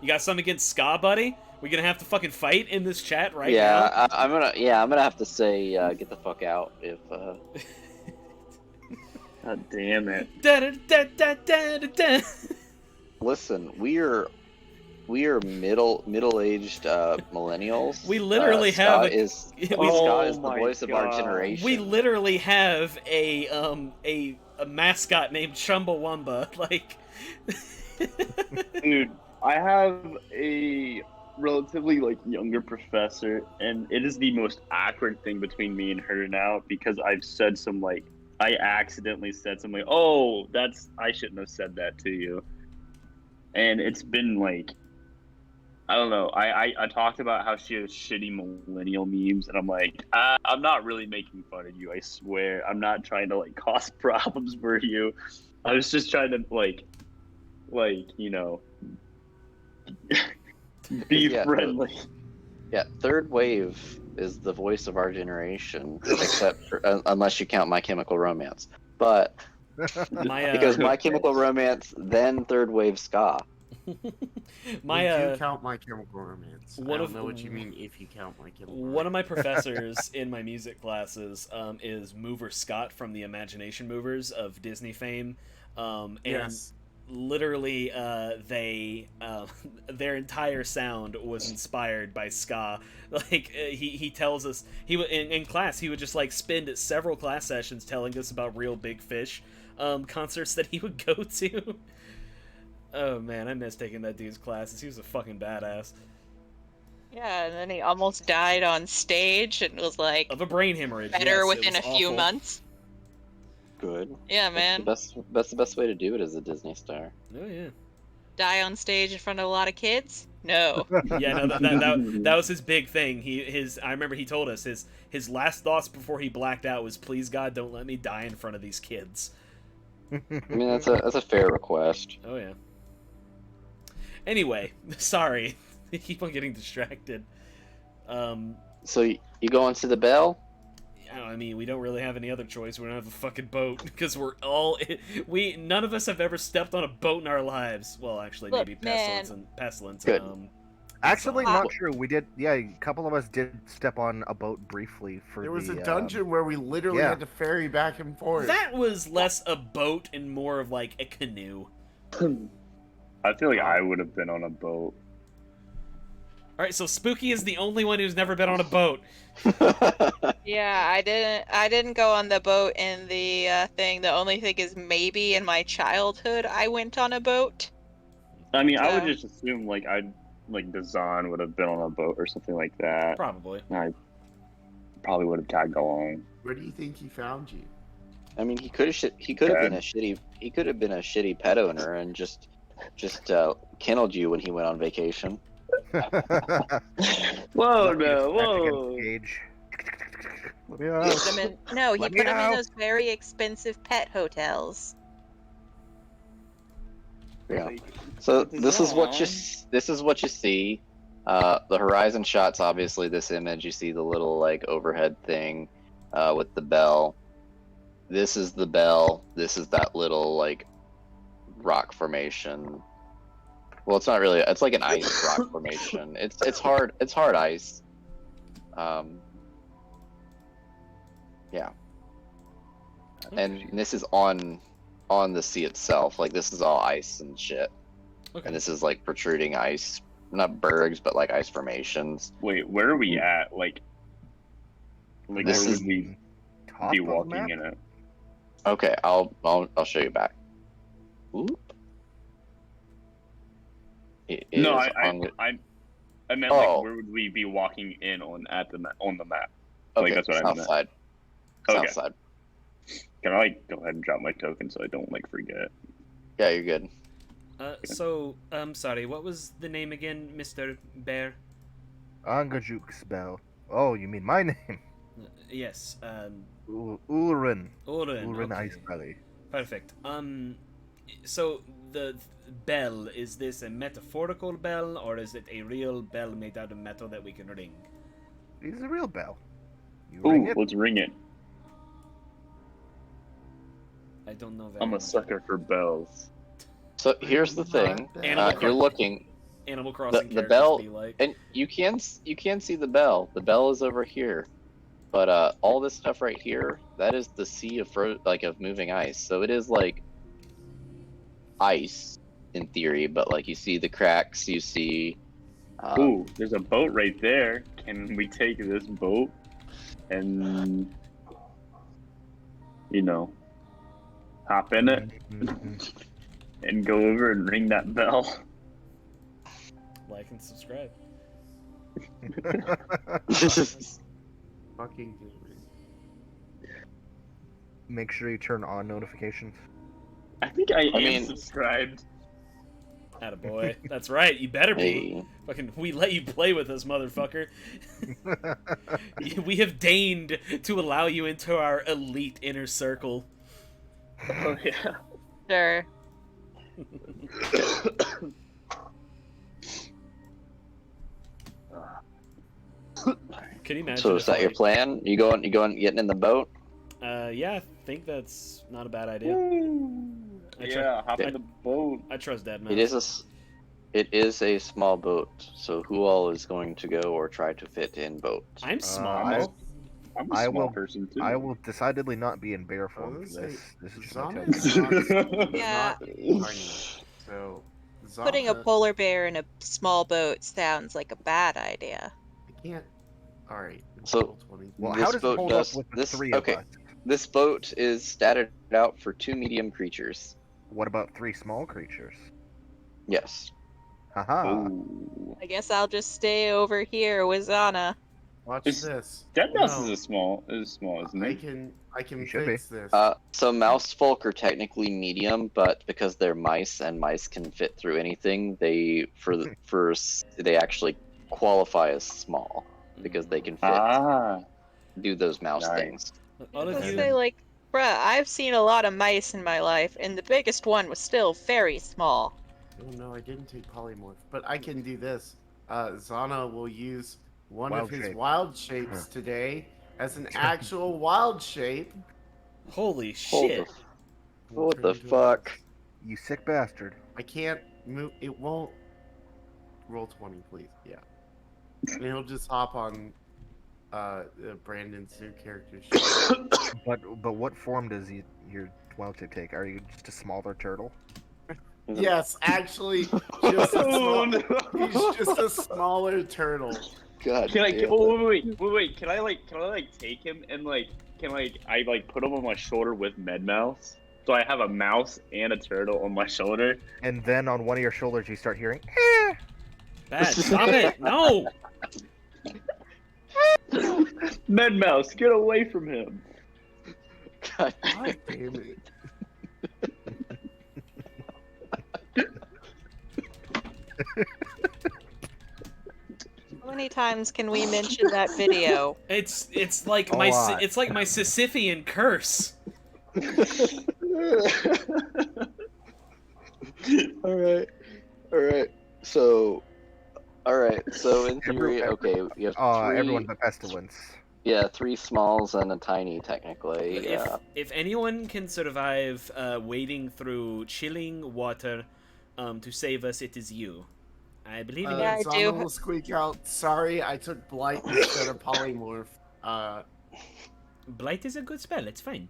S1: got something against ska, buddy? We gonna have to fucking fight in this chat right now?
S5: Yeah, I'm gonna have to say get the fuck out if.
S2: God damn it.
S1: Da-da-da-da-da-da-da.
S5: Listen, we're middle-aged millennials.
S1: We literally
S5: Ska
S1: have a-
S5: Ska
S2: Oh
S5: is the
S2: my
S5: voice of our
S2: God.
S5: generation.
S1: We literally have a mascot named Chumbawamba. Like,
S2: Dude, I have a relatively like younger professor, and it is the most awkward thing between me and her now because I accidentally said something like, "Oh, I shouldn't have said that to you," and it's been like, I don't know. I talked about how she has shitty millennial memes, and I'm like, I'm not really making fun of you. I swear, I'm not trying to like cause problems for you. I was just trying to like you know, be
S5: Yeah,
S2: friendly.
S5: Yeah, third wave is the voice of our generation, except for, unless you count My Chemical Romance. But
S1: my
S5: because My Chemical Romance, then third wave ska.
S1: my
S6: We do count My Chemical Romance. I don't know what you mean if you count My Chemical Romance.
S1: one of my professors in my music classes is Mover Scott from the Imagination Movers of Disney fame, and
S6: Yes.
S1: literally their entire sound was inspired by ska. Like he tells us in class he would just like spend several class sessions telling us about Real Big Fish concerts that he would go to. Oh man, I miss taking that dude's classes. He was a fucking badass.
S3: Yeah, and then he almost died on stage and was like
S1: Of a brain hemorrhage.
S3: better
S1: yes, it
S3: within a
S1: was
S3: few
S1: awful.
S3: months.
S5: Good.
S3: Yeah, man.
S5: That's the best way to do it as a Disney star.
S1: Oh yeah.
S3: Die on stage in front of a lot of kids? No.
S1: Yeah, no, that was his big thing. I remember he told us his last thoughts before he blacked out was, "Please God, don't let me die in front of these kids."
S5: I mean, that's a fair request.
S1: Oh yeah. Anyway, sorry, I keep on getting distracted.
S5: So you go into the bell?
S1: I mean, we don't really have any other choice. We don't have a fucking boat because none of us have ever stepped on a boat in our lives. Well, actually,
S3: Look,
S1: maybe
S3: man.
S1: pestilence.
S5: Good.
S4: Actually,
S1: Exile.
S4: not true. We did. Yeah, a couple of us did step on a boat briefly for.
S6: There was
S4: the,
S6: a dungeon where we literally
S4: yeah.
S6: had to ferry back and forth.
S1: That was less a boat and more of like a canoe.
S2: I feel like I would have been on a boat.
S1: All right, so Spooky is the only one who's never been on a boat.
S3: Yeah, I didn't go on the boat in the thing. The only thing is maybe in my childhood I went on a boat.
S2: I mean, I would
S3: So-
S2: just assume like Dazan would have been on a boat or something like that.
S1: Probably.
S2: I probably would have tagged along.
S6: Where do you think he found you?
S5: I mean, he could have been a shitty pet owner and just kenneled you when he went on vacation.
S2: Whoa,
S4: Let me
S2: no,
S4: smack against
S2: whoa.
S4: the cage. Let me
S3: He
S4: out.
S3: put 'em in, no, he
S4: Let
S3: put
S4: me
S3: them in
S4: out.
S3: those very expensive pet hotels.
S5: Yeah. So this is what you see. The horizon shots, obviously, this image. You see the little like overhead thing with the bell. This is the bell. This is that little like rock formation. Well, it's not really. It's like an ice rock formation. It's hard. It's hard ice. Yeah. And this is on the sea itself. Like this is all ice and shit.
S1: Okay.
S5: And this is like protruding ice, not bergs, but like ice formations.
S2: Wait, where are we at? Like
S5: This
S2: where
S5: is
S2: would we
S4: Top
S2: be
S4: of the
S2: walking
S4: map?
S2: in it?
S5: Okay, I'll show you back. Oop. It
S2: No,
S5: is
S2: I
S5: on the-
S2: meant
S5: Oh.
S2: like where would we be walking in on the map? Like
S5: okay,
S2: that's what I
S5: south
S2: meant.
S5: side.
S2: Okay.
S5: South side.
S2: Can I like go ahead and drop my token so I don't like forget?
S5: Yeah, you're good.
S1: So, sorry, what was the name again, Mr. Bear?
S4: Angajuk's bell. Oh, you mean my name?
S1: Yes,
S4: Ulrin.
S1: Oren.
S4: Ulrin
S1: Okay.
S4: Ice Belly.
S1: Perfect. So the bell, is this a metaphorical bell, or is it a real bell made out of metal that we can ring?
S4: It's a real bell. You ring
S2: Ooh,
S4: it.
S2: let's ring it.
S1: I don't know that.
S2: I'm a sucker for bells.
S5: So here's the thing.
S1: Animal
S5: You're
S1: Crossing.
S5: looking,
S1: Animal Crossing
S5: the
S1: characters
S5: bell-
S1: be like.
S5: and you can see the bell. The bell is over here. But all this stuff right here, that is the sea of of moving ice. So it is like ice in theory, but like you see the cracks, you see.
S2: Ooh, there's a boat right there. Can we take this boat and, hop in it and go over and ring that bell?
S1: Like and subscribe.
S6: Fucking do it.
S4: Make sure you turn on notifications.
S2: I think I am
S5: mean-
S2: subscribed.
S1: Attaboy. That's right, you better be.
S5: Hey,
S1: Fucking, we let you play with us, motherfucker. We have deigned to allow you into our elite inner circle.
S2: Oh, yeah.
S3: Sure.
S1: Can you imagine?
S5: so
S1: if,
S5: is that your
S1: like-
S5: plan? You going getting in the boat?
S1: Yeah, I think that's not a bad idea. I tr-
S2: Yeah, hop in the boat.
S1: I trust Dead
S5: It is a small boat. So who all is going to go or try to fit in boat?
S1: I'm small.
S2: I'm a
S4: I
S2: small
S4: will-
S2: person, too.
S4: I will decidedly not be in bear form for
S6: let's
S4: this.
S6: say
S4: This is just my
S6: Zana's
S4: take.
S6: not,
S3: Yeah.
S6: not tiny. So
S3: Putting a
S6: Zana-
S3: polar bear in a small boat sounds like a bad idea.
S6: I can't. All right.
S5: So-
S6: roll 20.
S4: Well,
S5: This
S4: how does it
S5: boat
S4: hold
S5: does-
S4: up with the
S5: this-
S4: three
S5: okay.
S4: of us?
S5: This boat is statted out for 2 medium creatures.
S4: What about 3 small creatures?
S5: Yes.
S4: Haha.
S2: Ooh.
S3: I guess I'll just stay over here with Zana.
S6: Watch
S2: It's-
S6: this.
S2: Dead Mouse
S6: No,
S2: is small, isn't
S6: I
S2: it?
S6: can
S4: You should
S6: fix this.
S5: So mouse folk are technically medium, but because they're mice and mice can fit through anything, they they actually qualify as small because they can fit do those mouse
S2: Nice.
S5: things.
S1: All of
S3: Let's
S1: you,
S3: say, like, bruh, I've seen a lot of mice in my life, and the biggest one was still very small.
S6: Oh no, I didn't take polymorph, but I can do this. Zana will use one
S4: Wild
S6: of his
S4: shape.
S6: wild shapes today as an actual wild shape.
S1: holy
S5: Hold
S1: shit.
S6: We'll
S5: What
S6: turn
S5: the
S6: into a-
S5: fuck?
S4: You sick bastard.
S6: I can't move. It won't. Roll 20, please. Yeah. And he'll just hop on Brandon's new character's shape.
S4: But what form does your wild shape take? Are you just a smaller turtle?
S6: Yes, actually, just a
S2: Oh,
S6: small,
S2: no.
S6: he's just a smaller turtle.
S5: God.
S2: Can I?
S5: damn
S2: Oh,
S5: it.
S2: wait. Can I take him and I put him on my shoulder with Med Mouse? So I have a mouse and a turtle on my shoulder.
S4: And then on one of your shoulders you start hearing,
S1: Bad. Stop it. No.
S2: Med Mouse, get away from him!
S5: God.
S6: God damn it.
S3: How many times can we mention that video?
S1: It's like
S4: A lot.
S1: it's like my Sisyphean curse.
S5: All right. So in theory, okay, you have three.
S4: everyone but pestilence.
S5: Yeah, 3 smalls and a tiny, technically. Yeah.
S1: If anyone can survive wading through chilling water to save us, it is you. I believe in
S3: Yeah,
S1: you.
S3: I
S6: Zana
S3: do.
S6: will squeak out, sorry, I took Blight instead of Polymorph.
S1: Blight is a good spell. It's fine.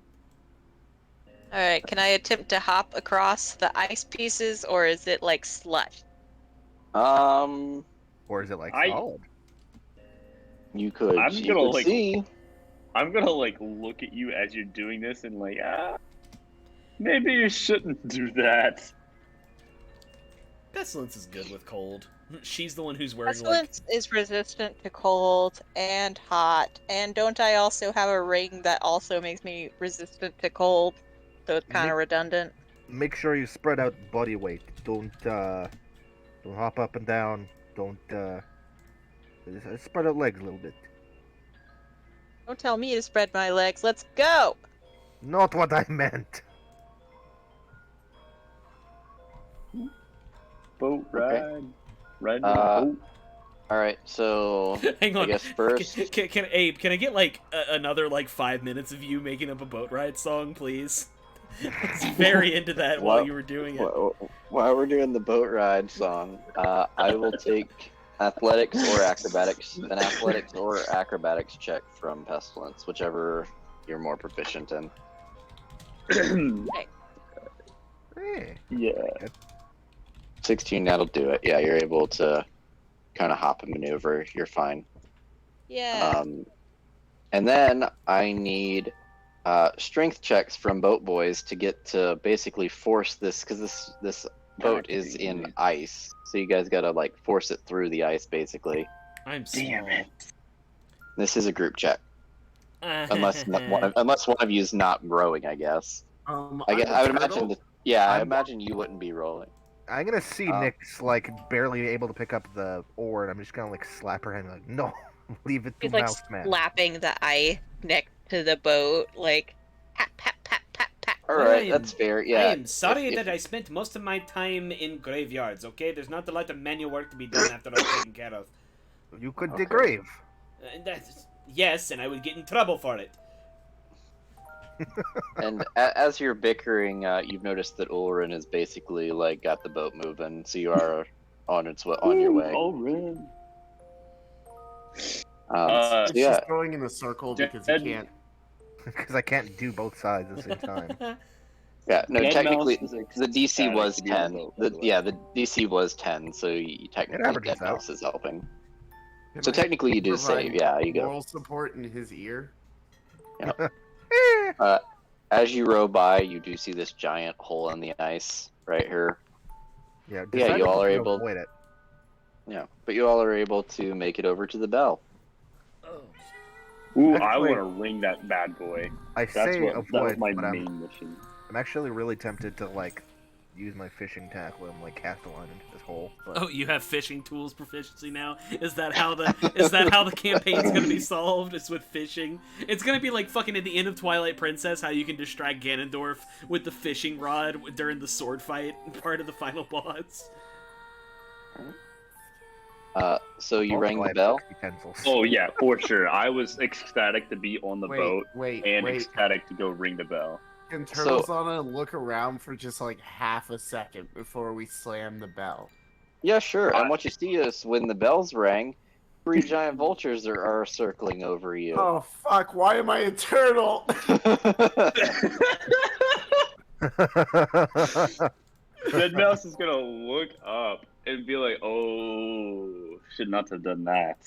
S3: Alright, can I attempt to hop across the ice pieces, or is it like slush?
S4: Or is it like solid?
S5: You could.
S2: I'm
S5: You
S2: gonna,
S5: could
S2: like-
S5: see.
S2: I'm gonna look at you as you're doing this and maybe you shouldn't do that.
S1: Pestilence is good with cold. She's the one who's wearing
S3: Pestilence is resistant to cold and hot, and don't I also have a ring that also makes me resistant to cold? So it's kind of redundant.
S4: Make sure you spread out body weight. Don't hop up and down. Don't spread out legs a little bit.
S3: Don't tell me to spread my legs. Let's go!
S4: Not what I meant.
S2: Boat
S5: Okay.
S2: ride. Ride the
S5: Uh,
S2: boat.
S5: All right. So
S1: like. Hang
S5: I
S1: on.
S5: guess first.
S1: Can Abe? Can I get like another like 5 minutes of you making up a boat ride song, please? I was very into that while
S5: Well,
S1: you were doing it.
S5: While we're doing the boat ride song, I will take Athletics or acrobatics. An athletics or acrobatics check from Pestilence, whichever you're more proficient in.
S4: Hey.
S2: Yeah.
S5: 16, that'll do it. Yeah, you're able to kind of hop and maneuver. You're fine.
S3: Yeah.
S5: And then I need strength checks from boat boys to get to basically force this, because this boat is in ice. So you guys gotta like force it through the ice, basically.
S1: I'm small.
S2: Damn it.
S5: This is a group check, unless one of you is not rowing, I guess. I would imagine. I imagine you wouldn't be rolling.
S4: I'm gonna see Nick's like barely able to pick up the oar, and I'm just gonna like slap her hand like, no, leave it to
S3: He's like
S4: Mouse Man.
S3: slapping the eye next to the boat, like pat pat pat pat pat.
S5: All
S1: Well,
S5: right, that's fair. Yeah.
S1: I am sorry
S5: if-
S1: that I spent most of my time in graveyards, okay? There's not a lot of manual work to be done after I'm taken care of.
S4: You could
S5: Okay.
S4: degrave.
S1: Yes, and I would get in trouble for it.
S5: And as you're bickering, you've noticed that Ulrin has basically like got the boat moving, so you are on your way.
S2: Ulrin.
S5: So
S6: It's
S5: yeah,
S6: just going in a circle because he can't.
S4: Because I can't do both sides at the same time.
S5: yeah. No,
S2: Dead
S5: technically
S2: Mouse is
S5: the DC
S2: ecstatic
S5: was
S2: to be on
S5: 10.
S2: the boat, by the way.
S5: The DC was 10, so you technically
S4: averages
S5: Dead
S4: out.
S5: Mouse is helping.
S6: Can
S5: So
S6: I
S5: technically you do
S6: provide
S5: save. Yeah, you go.
S6: moral support in his ear.
S5: As you row by, you do see this giant hole in the ice right here.
S4: Yeah,
S5: Yeah, you all are able-
S4: avoid it.
S5: Yeah, but you all are able to make it over to the bell.
S2: Ooh, I
S4: Actually-
S2: want to ring that bad boy.
S4: I
S2: That's
S4: say
S2: that was
S4: avoid,
S2: my
S4: but
S2: main mission.
S4: I'm actually really tempted to like use my fishing tackle and like cast a line into this hole. But
S1: Oh, you have fishing tools proficiency now? Is that how the campaign's gonna be solved? It's with fishing. It's gonna be like fucking at the end of Twilight Princess, how you can distract Ganondorf with the fishing rod during the sword fight, part of the final boss.
S5: So you
S4: also
S5: rang
S4: I
S5: the
S4: have
S5: bell.
S4: 6 utensils.
S2: Oh yeah, for sure. I was ecstatic to be on the boat
S6: Wait,
S2: and
S6: wait.
S2: ecstatic to go ring the bell.
S6: Can Turtlesana look around for just like half a second before we slam the bell?
S5: Yeah, sure. And what you see is when the bells rang, 3 giant vultures are circling over you.
S6: Oh fuck! Why am I a turtle?
S2: Dead Mouse is gonna look up and be like, "Oh, should not have done that."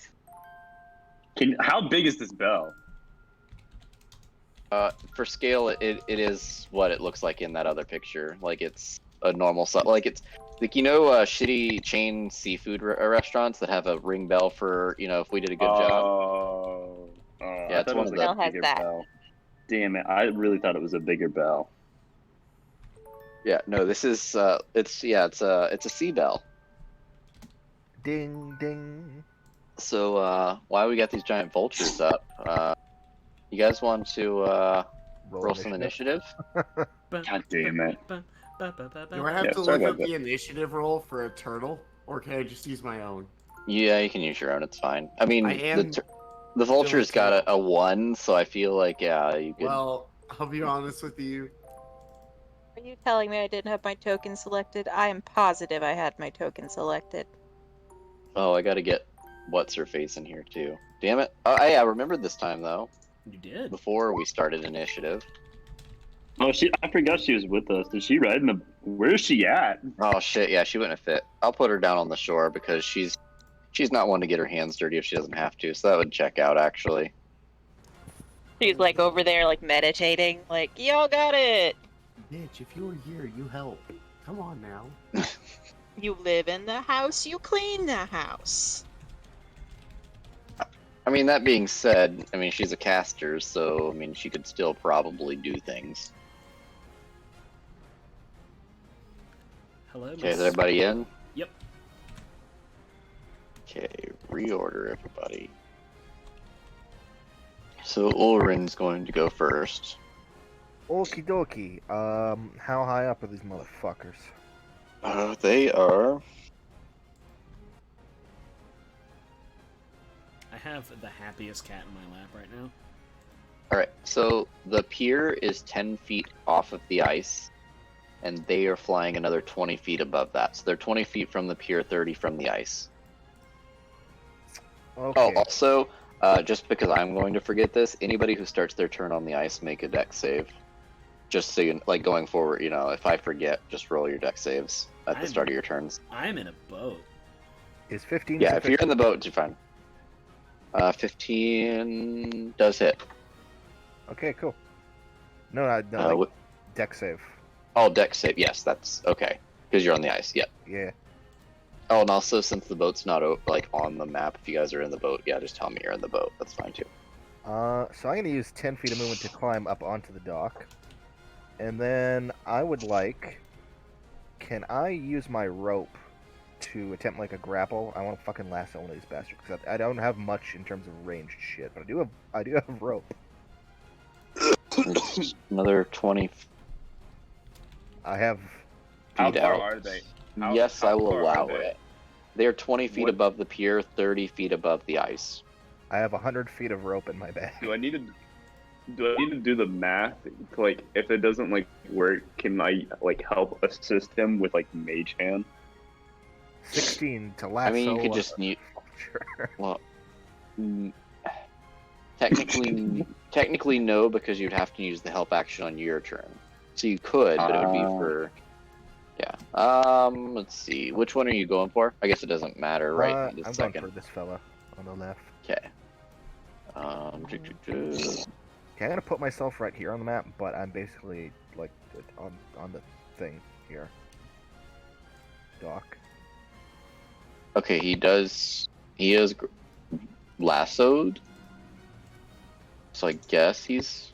S2: How big is this bell?
S5: For scale, it is what it looks like in that other picture. Like it's a normal size. Like it's like shitty chain seafood restaurants that have a ring bell for if we did a good job.
S2: Oh,
S5: Yeah, it's
S2: I thought
S5: one
S2: it was
S5: of
S2: like
S3: the-
S2: a bigger
S3: has that.
S2: bell. Damn it! I really thought it was a bigger bell.
S5: Yeah, no, this is it's a sea bell.
S4: Ding ding.
S5: So why we got these giant vultures up? You guys want to roll some initiative?
S2: God damn it.
S6: Do I have
S2: Yeah,
S6: to
S2: sorry
S6: look
S2: about
S6: up
S2: that.
S6: the initiative roll for a turtle, or can I just use my own?
S5: Yeah, you can use your own. It's fine. I mean,
S6: I am
S5: the vulture's got
S6: diligent.
S5: a 1, so I feel like you could.
S6: Well, I'll be honest with you.
S7: Are you telling me I didn't have my token selected? I am positive I had my token selected.
S5: Oh, I gotta get what's her face in here too. Damn it! Oh, I remembered this time though.
S1: You did.
S5: Before we started initiative.
S2: Oh, I forgot she was with us. Did she ride in the? Where's she at?
S5: Oh shit! Yeah, she wouldn't have fit. I'll put her down on the shore because she's not one to get her hands dirty if she doesn't have to. So that would check out actually.
S7: She's like over there, like meditating, like, y'all got it!
S6: Bitch, if you were here, you help. Come on now.
S7: You live in the house, you clean the house.
S5: I mean, that being said, I mean she's a caster, so I mean she could still probably do things.
S1: Hello.
S5: Okay, is everybody in?
S1: Yep.
S5: Okay, reorder everybody. So Ulrin's going to go first.
S4: Okie dokie. How high up are these motherfuckers?
S5: They are.
S1: I have the happiest cat in my lap right now.
S5: Alright, so the pier is 10 feet off of the ice, and they are flying another 20 feet above that. So they're 20 feet from the pier, 30 from the ice.
S4: Okay.
S5: Oh, also, just because I'm going to forget this, anybody who starts their turn on the ice, make a deck save. Just so you, like, going forward, if I forget, just roll your deck saves at the start of your turns.
S1: I'm in a boat.
S4: Is 15
S5: Yeah, if you're in
S4: sufficient?
S5: the boat, you're fine. 15 does hit.
S4: Okay, cool. No, like, deck save.
S5: Oh, deck save. Yes, that's okay. Because you're on the ice. Yeah.
S4: Yeah.
S5: Oh, and also since the boat's not like on the map, if you guys are in the boat, yeah, just tell me you're in the boat. That's fine too.
S4: So I'm gonna use 10 feet of movement to climb up onto the dock, and then I would like. Can I use my rope to attempt like a grapple? I want to fucking lasso one of these bastards because I don't have much in terms of ranged shit, but I do have rope.
S5: Another 20
S4: I have.
S2: How
S5: feet
S2: far
S5: out.
S2: are they?
S5: Yes, I will
S2: far are
S5: allow
S2: they?
S5: it. They are 20 feet
S2: What-
S5: above the pier, 30 feet above the ice.
S4: I have 100 feet of rope in my bag.
S2: Do I need to do the math? Like, if it doesn't like work, can I like help assist him with like mage hand?
S4: 16 to lasso.
S5: I mean, you could just need.
S4: Sure.
S5: Well, technically no, because you'd have to use the help action on your turn. So you could, but it would be for. Yeah. Let's see. Which one are you going for? I guess it doesn't matter, right?
S4: I'm going for this fella on the left.
S5: Okay.
S4: Okay, I'm gonna put myself right here on the map, but I'm basically like on the thing here. Dock.
S5: Okay, he is lassoed. So I guess he's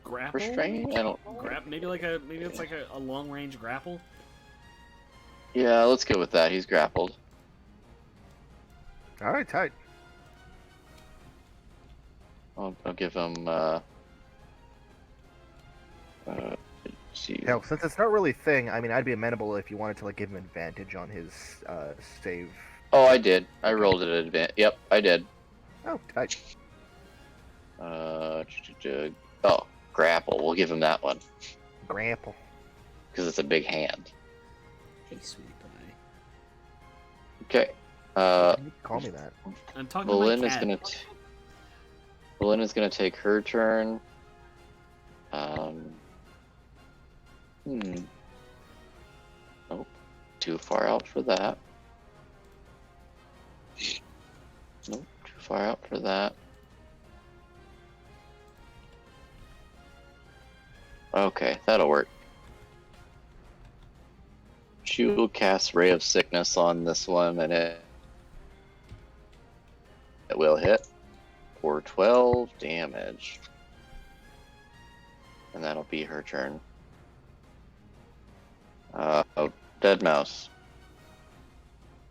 S1: Grapple?
S5: restrained. I don't.
S1: Maybe it's like a long range grapple.
S5: Yeah, let's go with that. He's grappled.
S4: All right, tight.
S5: I'll give him. See.
S4: Hell, since it's not really a thing, I mean, I'd be amenable if you wanted to like give him advantage on his save.
S5: Oh, I did. I rolled it at advantage. Yep, I did.
S4: Oh, tight.
S5: Oh, grapple. We'll give him that one
S4: Grapple.
S5: because it's a big hand.
S1: Hey, sweetie pie.
S5: Okay.
S4: You call me that.
S1: I'm talking to my
S5: Belinda's
S1: cat.
S5: gonna take her turn. Nope. Too far out for that. Nope. Too far out for that. Okay, that'll work. She will cast Ray of Sickness on this one, and it will hit for 12 damage. And that'll be her turn. Dead mouse.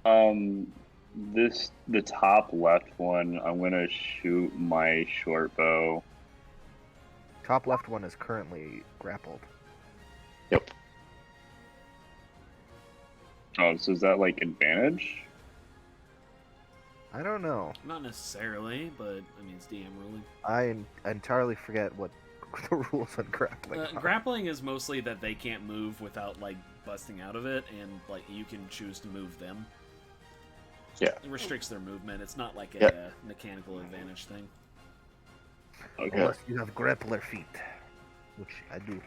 S2: The top left one, I'm gonna shoot my short bow.
S4: Top left one is currently grappled.
S5: Yep.
S2: Oh, so is that like advantage?
S4: I don't know.
S1: Not necessarily, but I mean it's DM ruling.
S4: I entirely forget what the rules on grappling are.
S1: Grappling is mostly that they can't move without like busting out of it, and like you can choose to move them.
S5: Yeah.
S1: It restricts their movement. It's not like a
S5: Yep.
S1: mechanical advantage thing.
S2: Okay.
S4: Unless you have grappler feet, which I do.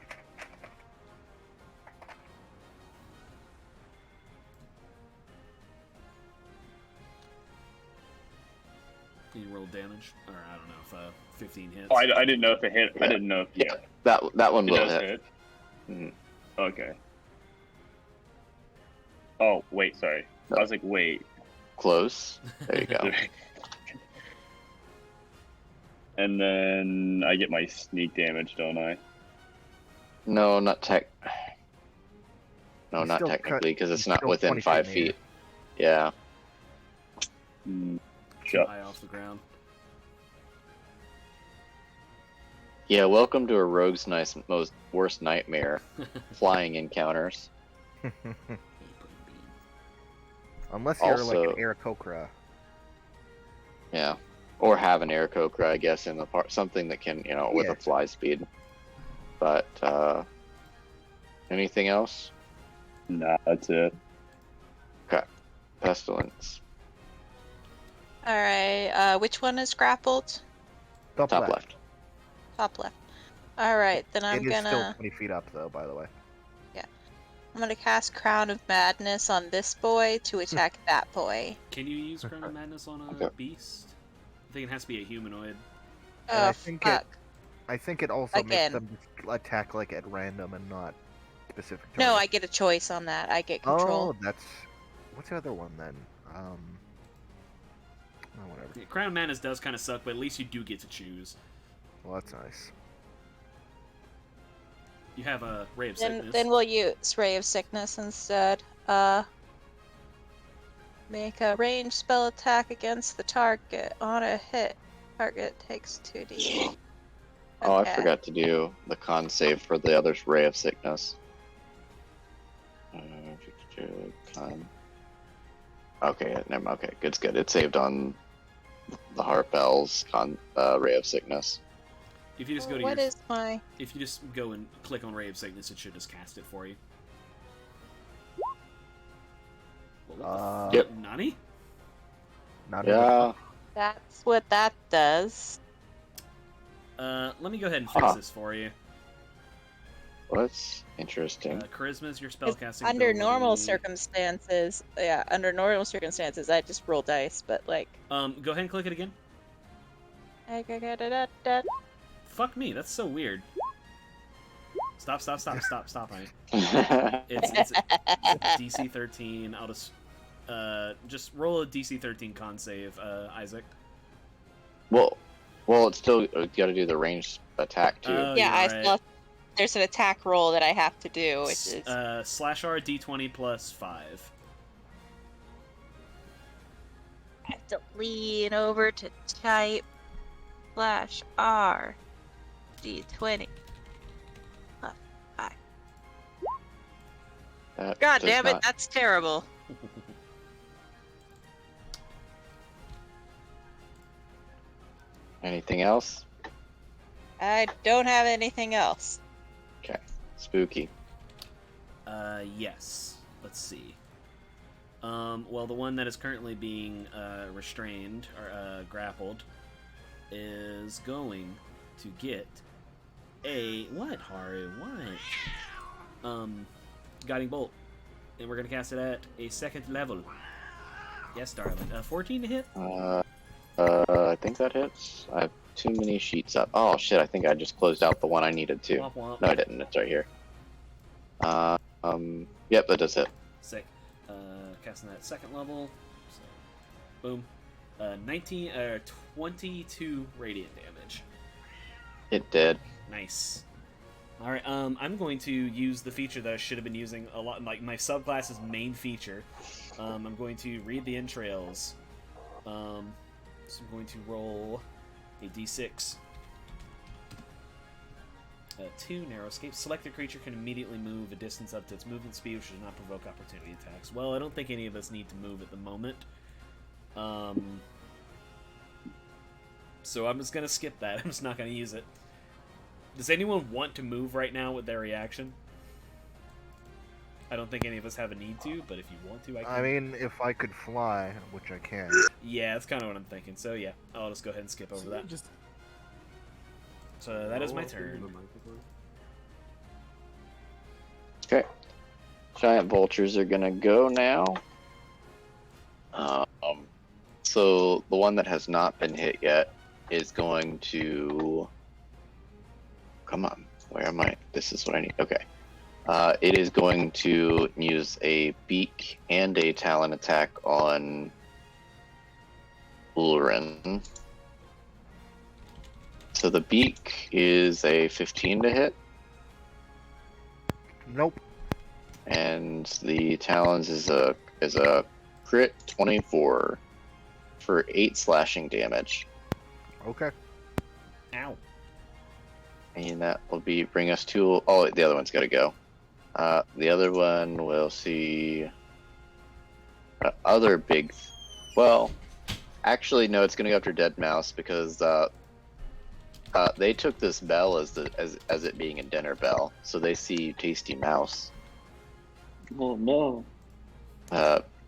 S1: You roll damage, or I don't know if 15 hits.
S2: Oh, I didn't know if it hit.
S5: Yeah.
S2: I didn't know if
S5: Yeah, that one
S2: it
S5: will
S2: does
S5: hit.
S2: hit.
S5: Mhm.
S2: Okay. Oh, wait, sorry.
S5: No.
S2: I was like, wait.
S5: Close. There you go.
S2: And then I get my sneak damage, don't I?
S5: No, not tech. No,
S4: You
S5: not
S4: still
S5: technically, because it's
S4: you're
S5: not
S4: still
S5: within
S4: 20
S5: 5
S4: feet in the
S5: feet. Yeah.
S2: Mm,
S1: Too
S2: Yep.
S1: high off the ground.
S5: Yeah, welcome to a rogue's most worst nightmare. Flying encounters.
S4: Unless you're like
S5: Also-
S4: an Aarakocra.
S5: Yeah. Or have an Aarakocra, I guess, in the part something that can, with
S4: Yeah.
S5: a fly speed. But anything else?
S2: Nah, that's it.
S5: Okay. Pestilence.
S7: All right. Which one is grappled?
S4: Top,
S5: Top
S4: left.
S5: left.
S7: Top left. All right, then I'm
S4: It is still
S7: gonna
S4: 20 feet up, though, by the way.
S7: cast Crown of Madness on this boy to attack that boy.
S1: Can you use Crown of Madness on a
S5: Okay.
S1: beast? I think it has to be a humanoid.
S4: And
S7: Oh
S4: I think
S7: fuck!
S4: I think it also
S7: Again.
S4: makes them just attack like at random and not specific.
S7: No, I
S4: targets.
S7: get a choice on that. I get control.
S4: Oh, that's what's the other one then? Oh, whatever.
S1: Yeah, Crown of Madness does kind of suck, but at least you do get to choose.
S4: Well, that's nice.
S1: You have a Ray of Sickness.
S7: Then we'll use Ray of Sickness instead. Make a ranged spell attack against the target. On a hit, target takes 2d.
S5: Oh, I
S7: Okay.
S5: forgot to do the con save for the other's Ray of Sickness. Con. Okay, never mind. Okay, good's good. It saved on the Harpel's Ray of Sickness.
S1: If you just go to
S7: What
S1: your,
S7: is my?
S1: if you just go and click on Ray of Sickness, it should just cast it for you. What the
S5: Yep.
S1: Nani?
S4: Not
S5: Yeah.
S7: That's what that does.
S1: Let me go ahead and fix
S5: Huh.
S1: this for you.
S5: Well, that's interesting.
S1: Charisma is your
S7: 'Cause
S1: spellcasting
S7: under
S1: ability.
S7: normal circumstances, under normal circumstances, I just roll dice. But like,
S1: Go ahead and click it again.
S7: da-da-da-da-da.
S1: Fuck me, that's so weird. Stop, Ryan.
S5: Well,
S1: It's DC 13. I'll just roll a DC 13 con save, Isaac.
S5: it's still you got to do the ranged attack too.
S1: Oh,
S7: Yeah, I
S1: you're right.
S7: still. There's an attack roll that I have to do, which is
S1: Slash R D20 plus 5.
S7: I have to lean over to type /R D20.
S5: That
S7: God
S5: does
S7: damn it,
S5: not-
S7: that's terrible.
S5: Anything else?
S7: I don't have anything else.
S5: Okay. Spooky.
S1: Yes. Let's see. Well, the one that is currently being restrained or grappled is going to get a what, Haru? What? Guiding bolt, and we're gonna cast it at a 2nd level. Yes, darling. 14 to hit.
S5: I think that hits. I have too many sheets up. Oh shit! I think I just closed out the one I needed to.
S1: Womp womp.
S5: No, I didn't. It's right here. Yep, that does hit.
S1: Sick. Casting that at 2nd level. So, boom. 22 radiant damage.
S5: It did.
S1: Nice. All right. I'm going to use the feature that I should have been using a lot, like my subclass's main feature. I'm going to read the entrails. So I'm going to roll a d6. 2 narrow escape. Selected creature can immediately move a distance up to its movement speed, which does not provoke opportunity attacks. Well, I don't think any of us need to move at the moment. So I'm just gonna skip that. I'm just not gonna use it. Does anyone want to move right now with their reaction? I don't think any of us have a need to, but if you want to, I can.
S4: I mean, if I could fly, which I can.
S1: Yeah, that's kind of what I'm thinking. So yeah, I'll just go ahead and skip over that.
S6: Just
S1: So that is my turn.
S5: Okay. Giant vultures are gonna go now. So the one that has not been hit yet is going to. Come on, where am I? This is what I need. Okay. It is going to use a beak and a talon attack on Ulrin. So the beak is a 15 to hit,
S4: Nope.
S5: and the talons is a crit 24 for 8 slashing damage,
S4: Okay.
S1: Ow.
S5: and that will bring us to. Oh, the other one's got to go. The other one will see other big. Well, actually, no. It's going to go after Dead Mouse because they took this bell as it being a dinner bell, so they see Tasty Mouse.
S2: Oh no.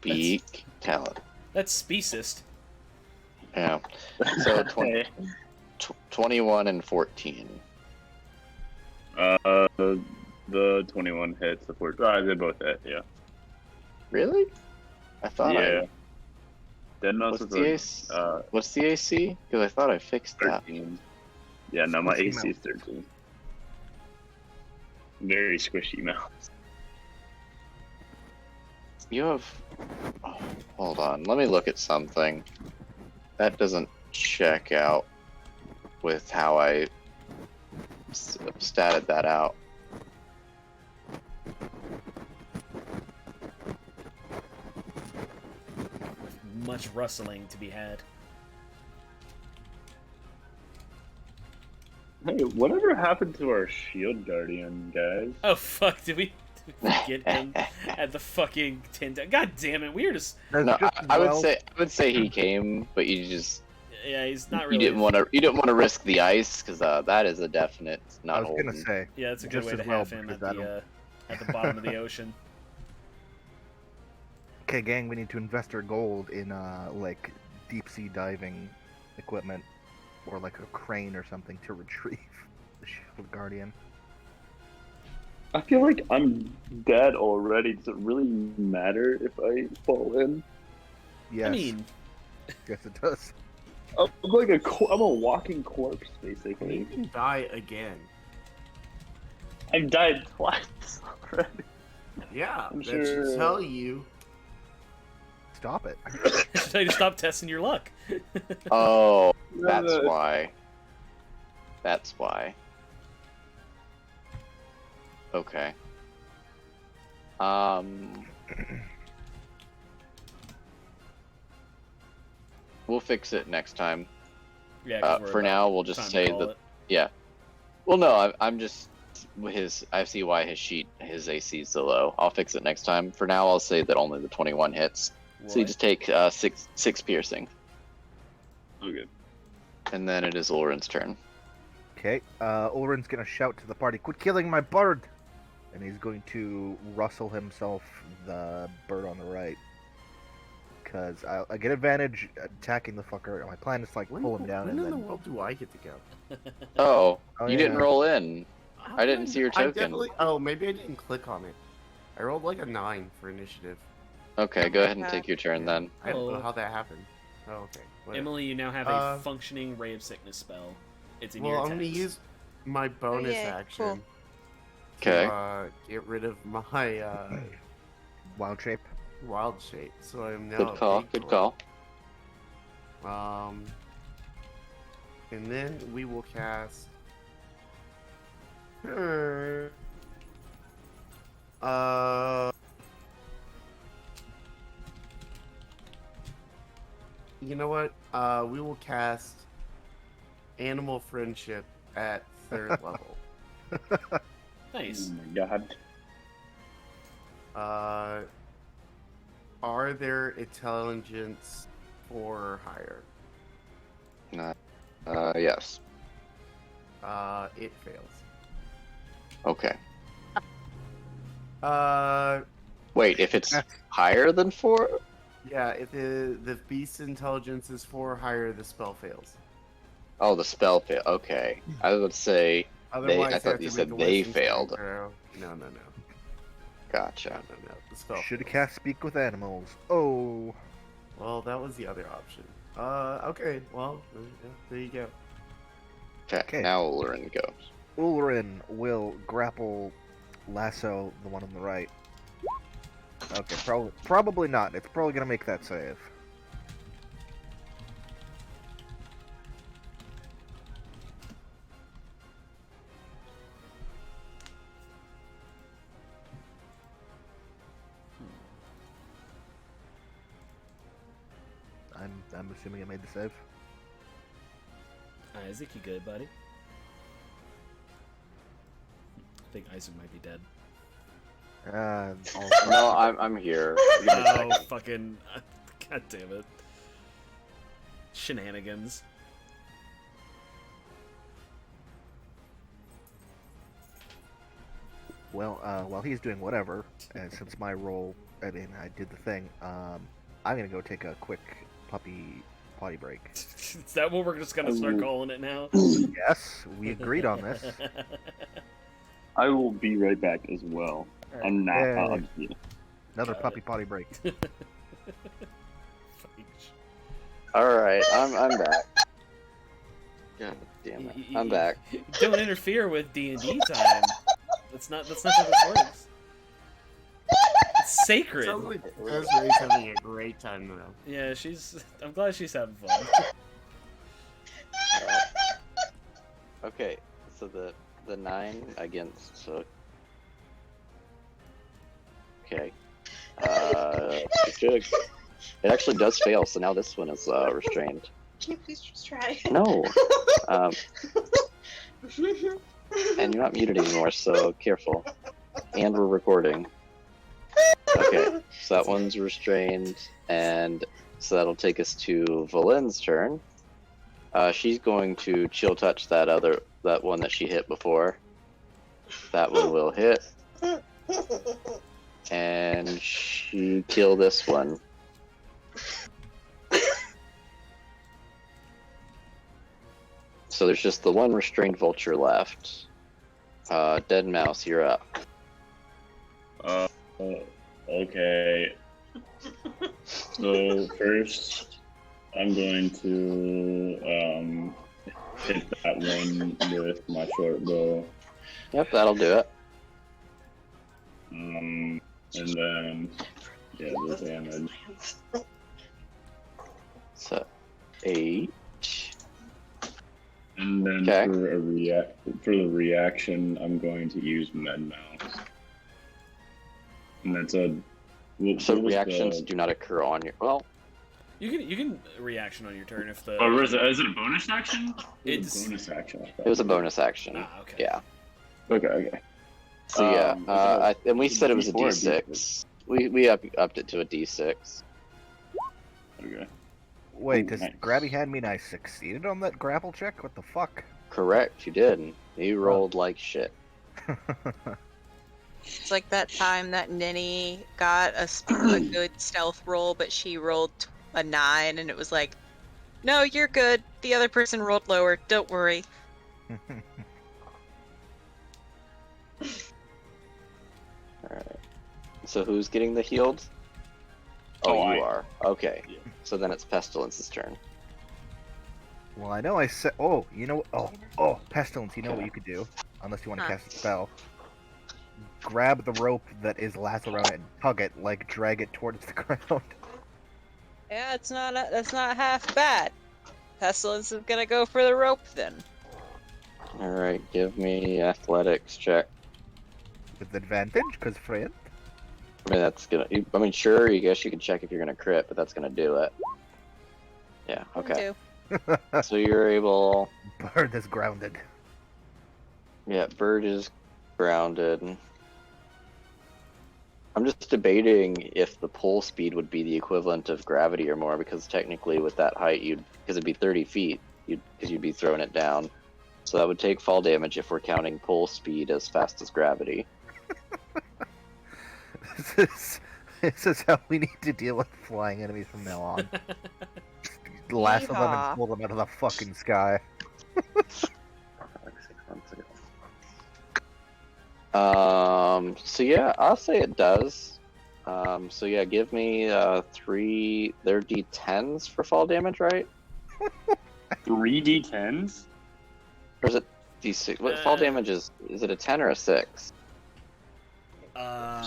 S5: Beak talent.
S1: That's speciest.
S5: Yeah. So 21 and 14.
S2: The 21 hits. The 4. They both hit. Yeah.
S5: Really? I thought
S2: Yeah.
S5: I.
S2: Then
S5: What's the AC? What's the AC? Because I thought I fixed that.
S2: 13. Yeah, no, my
S4: Squishy
S2: AC is 13. Very squishy mouse.
S5: You have. Oh, hold on. Let me look at something. That doesn't check out with how I statted that out.
S1: Much rustling to be had.
S2: Hey, whatever happened to our shield guardian, guys?
S1: Oh fuck! Did we get him at the fucking tin? God damn it! We were just.
S4: There's
S5: No,
S4: just
S5: I
S4: well-
S5: would say he came, but you just
S1: Yeah, he's not
S5: you
S1: really.
S5: didn't want to risk the ice because that is a definite not
S4: I was
S5: holding.
S4: gonna say.
S1: Yeah, that's a good
S4: just
S1: way
S4: as
S1: to
S4: well,
S1: have him
S4: because
S1: at the bottom of the ocean.
S4: Okay, gang, we need to invest our gold in like deep sea diving equipment, or like a crane or something to retrieve the shield guardian.
S2: I feel like I'm dead already. Does it really matter if I fall in?
S4: Yes,
S1: I mean,
S4: yes, it does.
S2: I'm like I'm a walking corpse,
S6: You
S2: basically.
S6: can die again.
S2: I've died twice already.
S6: Yeah,
S2: I'm
S6: that should
S2: sure-
S6: tell you.
S4: Stop it.
S1: I should tell you to stop testing your luck.
S5: Oh,
S2: No,
S5: that's
S2: no,
S5: why. That's why. Okay. We'll fix it next time.
S1: Yeah. 'cause we're
S5: For
S1: about
S5: now, we'll just
S1: time to
S5: say
S1: call
S5: that.
S1: it.
S5: Yeah. Well, no, I'm just I see why his AC is so low. I'll fix it next time. For now, I'll say that only the 21 hits. So you
S1: Right.
S5: just take six piercing,
S2: Okay.
S5: and then it is Ulrin's turn.
S4: Okay, Ulrin's gonna shout to the party, "Quit killing my bird!" And he's going to rustle himself the bird on the right. Because I get advantage attacking the fucker. My plan is to like pull him down
S6: when
S4: and
S6: in
S4: then.
S6: the world do I get to go?
S5: Oh,
S4: Oh,
S5: you didn't
S4: yeah.
S5: roll in.
S6: How
S5: I didn't
S6: did
S5: see your
S6: I
S5: token.
S6: definitely. Oh, maybe I didn't click on it. I rolled like a 9 for initiative.
S5: Okay,
S7: Oh
S5: go
S7: my
S5: ahead and
S7: God.
S5: take your turn
S6: Yeah.
S5: then.
S6: I don't know
S1: Oh.
S6: how that happened. Oh, okay. Whatever.
S1: Emily, you now have a
S6: Uh,
S1: functioning ray of sickness spell. It's in
S6: Well,
S1: your
S6: I'm gonna
S1: attacks.
S6: use my bonus
S7: yeah,
S6: action
S7: cool.
S5: Okay.
S6: to get rid of my
S4: Wild shape.
S6: wild shape. So I'm now
S5: Good
S6: a
S5: call.
S6: big
S5: Good
S6: boy.
S5: call.
S6: And then we will cast. You know what? We will cast Animal Friendship at 3rd level.
S1: Nice.
S2: Oh my god.
S6: Are there intelligence 4 or higher?
S5: Yes.
S6: It fails.
S5: Okay.
S6: Wait,
S5: if it's higher than 4?
S6: Yeah, if the beast's intelligence is 4 or higher, the spell fails.
S5: Oh, the spell fail. Okay. I would say
S6: Otherwise,
S5: I
S6: they
S5: thought
S6: have
S5: you
S6: to
S5: said
S6: make a
S5: they
S6: wisdom saving
S5: failed.
S6: throw. No.
S5: Gotcha.
S6: No. The spell
S4: Should have
S6: fails.
S4: cast Speak with Animals. Oh.
S6: Well, that was the other option. Okay. Well, there you go.
S5: Okay.
S4: Okay.
S5: Now Ulrin goes.
S4: Ulrin will grapple lasso the one on the right. Okay, probably not. It's probably gonna make that save. I'm assuming it made the save.
S1: Isaac, you good, buddy? I think Isaac might be dead.
S5: No, I'm here. Give me a
S1: Oh,
S5: second.
S1: fucking... God damn it. Shenanigans.
S4: Well, while he's doing whatever, and since my role, I did the thing, I'm gonna go take a quick puppy potty break.
S1: Is that what we're just gonna start calling it now?
S4: Yes, we agreed on this.
S2: I will be right back as well.
S1: Alright.
S2: I'm not.
S4: Yay.
S2: Yeah.
S4: Another
S1: Got
S4: puppy potty break.
S5: Alright, I'm back. God damn it. I'm back.
S1: Don't interfere with D&D time. That's not how this works. It's sacred.
S6: Sounds like Desiree's having a great time though.
S1: Yeah, I'm glad she's having fun.
S5: Okay, so the 9 against, so... Okay. It actually does fail, so now this one is restrained.
S8: Can you please just try?
S5: No. And you're not muted anymore, so careful. And we're recording. Okay, so that one's restrained, and so that'll take us to Valen's turn. She's going to chill touch that one that she hit before. That one will hit. And she kill this one. So there's just the one restrained vulture left. Dead mouse, you're up.
S2: Okay. So first, I'm going to hit that one with my short bow.
S5: Yep, that'll do it.
S2: And then the damage.
S5: So 8.
S2: And then
S5: Okay.
S2: for the reaction, I'm going to use Med Mouse. And that's a.
S5: So reactions do not occur on your. Well,
S1: You can reaction on your turn if the.
S2: Oh, is it a bonus action?
S1: It's-
S2: a bonus action.
S5: it was a bonus action.
S1: Ah, okay.
S5: Yeah.
S2: Okay.
S5: So yeah, and we
S2: is it
S5: said it was a
S2: D4 or
S5: D6. We upped it to a D6.
S2: Okay.
S4: Wait,
S2: Ooh,
S4: does
S2: nice.
S4: Grabby Hand mean I succeeded on that grapple check? What the fuck?
S5: Correct, you did. You rolled like shit.
S7: It's like that time that Ninny got a good stealth roll, but she rolled a 9, and it was like, no, you're good. The other person rolled lower. Don't worry.
S5: Alright. So who's getting the healed? Oh,
S2: Oh,
S5: you
S2: I-
S5: are. Okay.
S2: Yeah.
S5: So then it's Pestilence's turn.
S4: Well, I know I said. Oh, you know. Oh, Pestilence. You know what you could do, unless you want to
S7: Huh.
S4: cast a spell. Grab the rope that is lassoed around it and tug it, like drag it towards the ground.
S7: Yeah, that's not half bad. Pestilence is gonna go for the rope then.
S5: Alright, give me athletics check.
S4: With advantage, because friend.
S5: I mean, that's gonna. I mean, sure, I guess you can check if you're gonna crit, but that's gonna do it. Yeah, okay. So you're able.
S4: Bird is grounded.
S5: Yeah, Bird is grounded. I'm just debating if the pull speed would be the equivalent of gravity or more, because technically with that height, because it'd be 30 feet, because you'd be throwing it down. So that would take fall damage if we're counting pull speed as fast as gravity.
S4: This is how we need to deal with flying enemies from now on. Lasso them
S7: Yeehaw.
S4: and pull them out of the fucking sky.
S5: Like 6 months ago. So yeah, I'll say it does. So yeah, give me 3. They're D10s for fall damage, right?
S2: 3d10s?
S5: Or is it D6? What fall damage is it a 10 or a 6?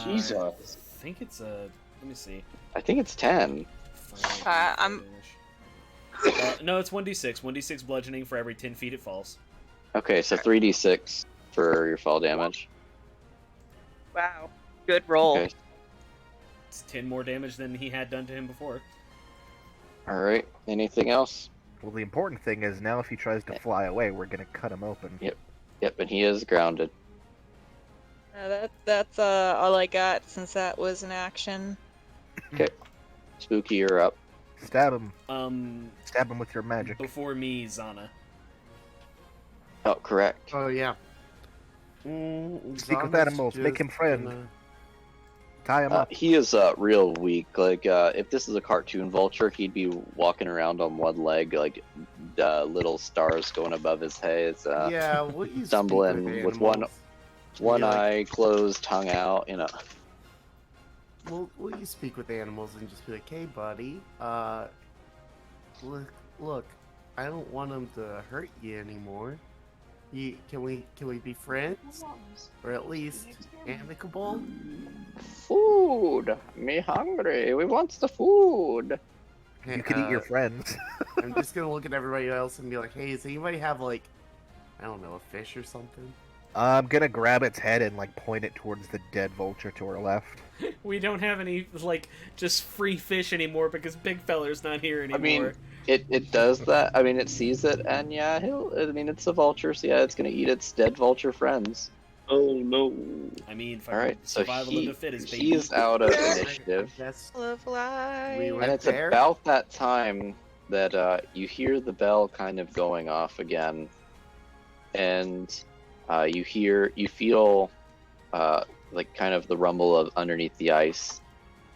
S2: Jesus.
S1: I think it's a. Let me see.
S5: I think it's 10.
S7: I'm-
S1: No, it's 1d6. 1d6 bludgeoning for every 10 feet it falls.
S5: Okay, so 3d6 for your fall damage.
S7: Wow. Good roll.
S5: Okay.
S1: It's 10 more damage than he had done to him before.
S5: Alright, anything else?
S4: Well, the important thing is now if he tries to fly away, we're gonna cut him open.
S5: Yep, and he is grounded.
S7: That's all I got since that was an action.
S5: Spooky, you're up.
S4: Stab him. Stab him with your magic.
S1: Before me, Zana.
S5: Oh, correct.
S6: Oh yeah.
S4: Speak with animals, make him friend. Tie him up.
S5: He is real weak. Like, if this is a cartoon vulture, he'd be walking around on one leg, like little stars going above his head.
S6: Yeah, will you
S5: stumbling
S6: speak
S5: with one
S6: animals?
S5: one
S6: Be like,
S5: eye closed, tongue out. You know.
S6: Will you speak with animals and just be like, hey, buddy, look, I don't want them to hurt you anymore. Can we be friends, or at least amicable?
S5: Food. Me hungry. We want the food.
S4: You could eat your friends.
S6: I'm just gonna look at everybody else and be like, hey, does anybody have like, I don't know, a fish or something?
S4: I'm gonna grab its head and like point it towards the dead vulture to our left.
S1: We don't have any like just free fish anymore because Big Feller's not here anymore.
S5: I mean, it does that. I mean, it sees it, and yeah, it's a vulture, so yeah, it's gonna eat its dead vulture friends.
S2: Oh no.
S1: I mean,
S5: All right, so
S1: survival of the fittest, baby.
S5: he's out of initiative,
S6: That's
S3: Love life.
S6: We
S5: and
S6: went
S5: it's
S6: there.
S5: about that time that you hear the bell kind of going off again, and you feel like kind of the rumble of underneath the ice,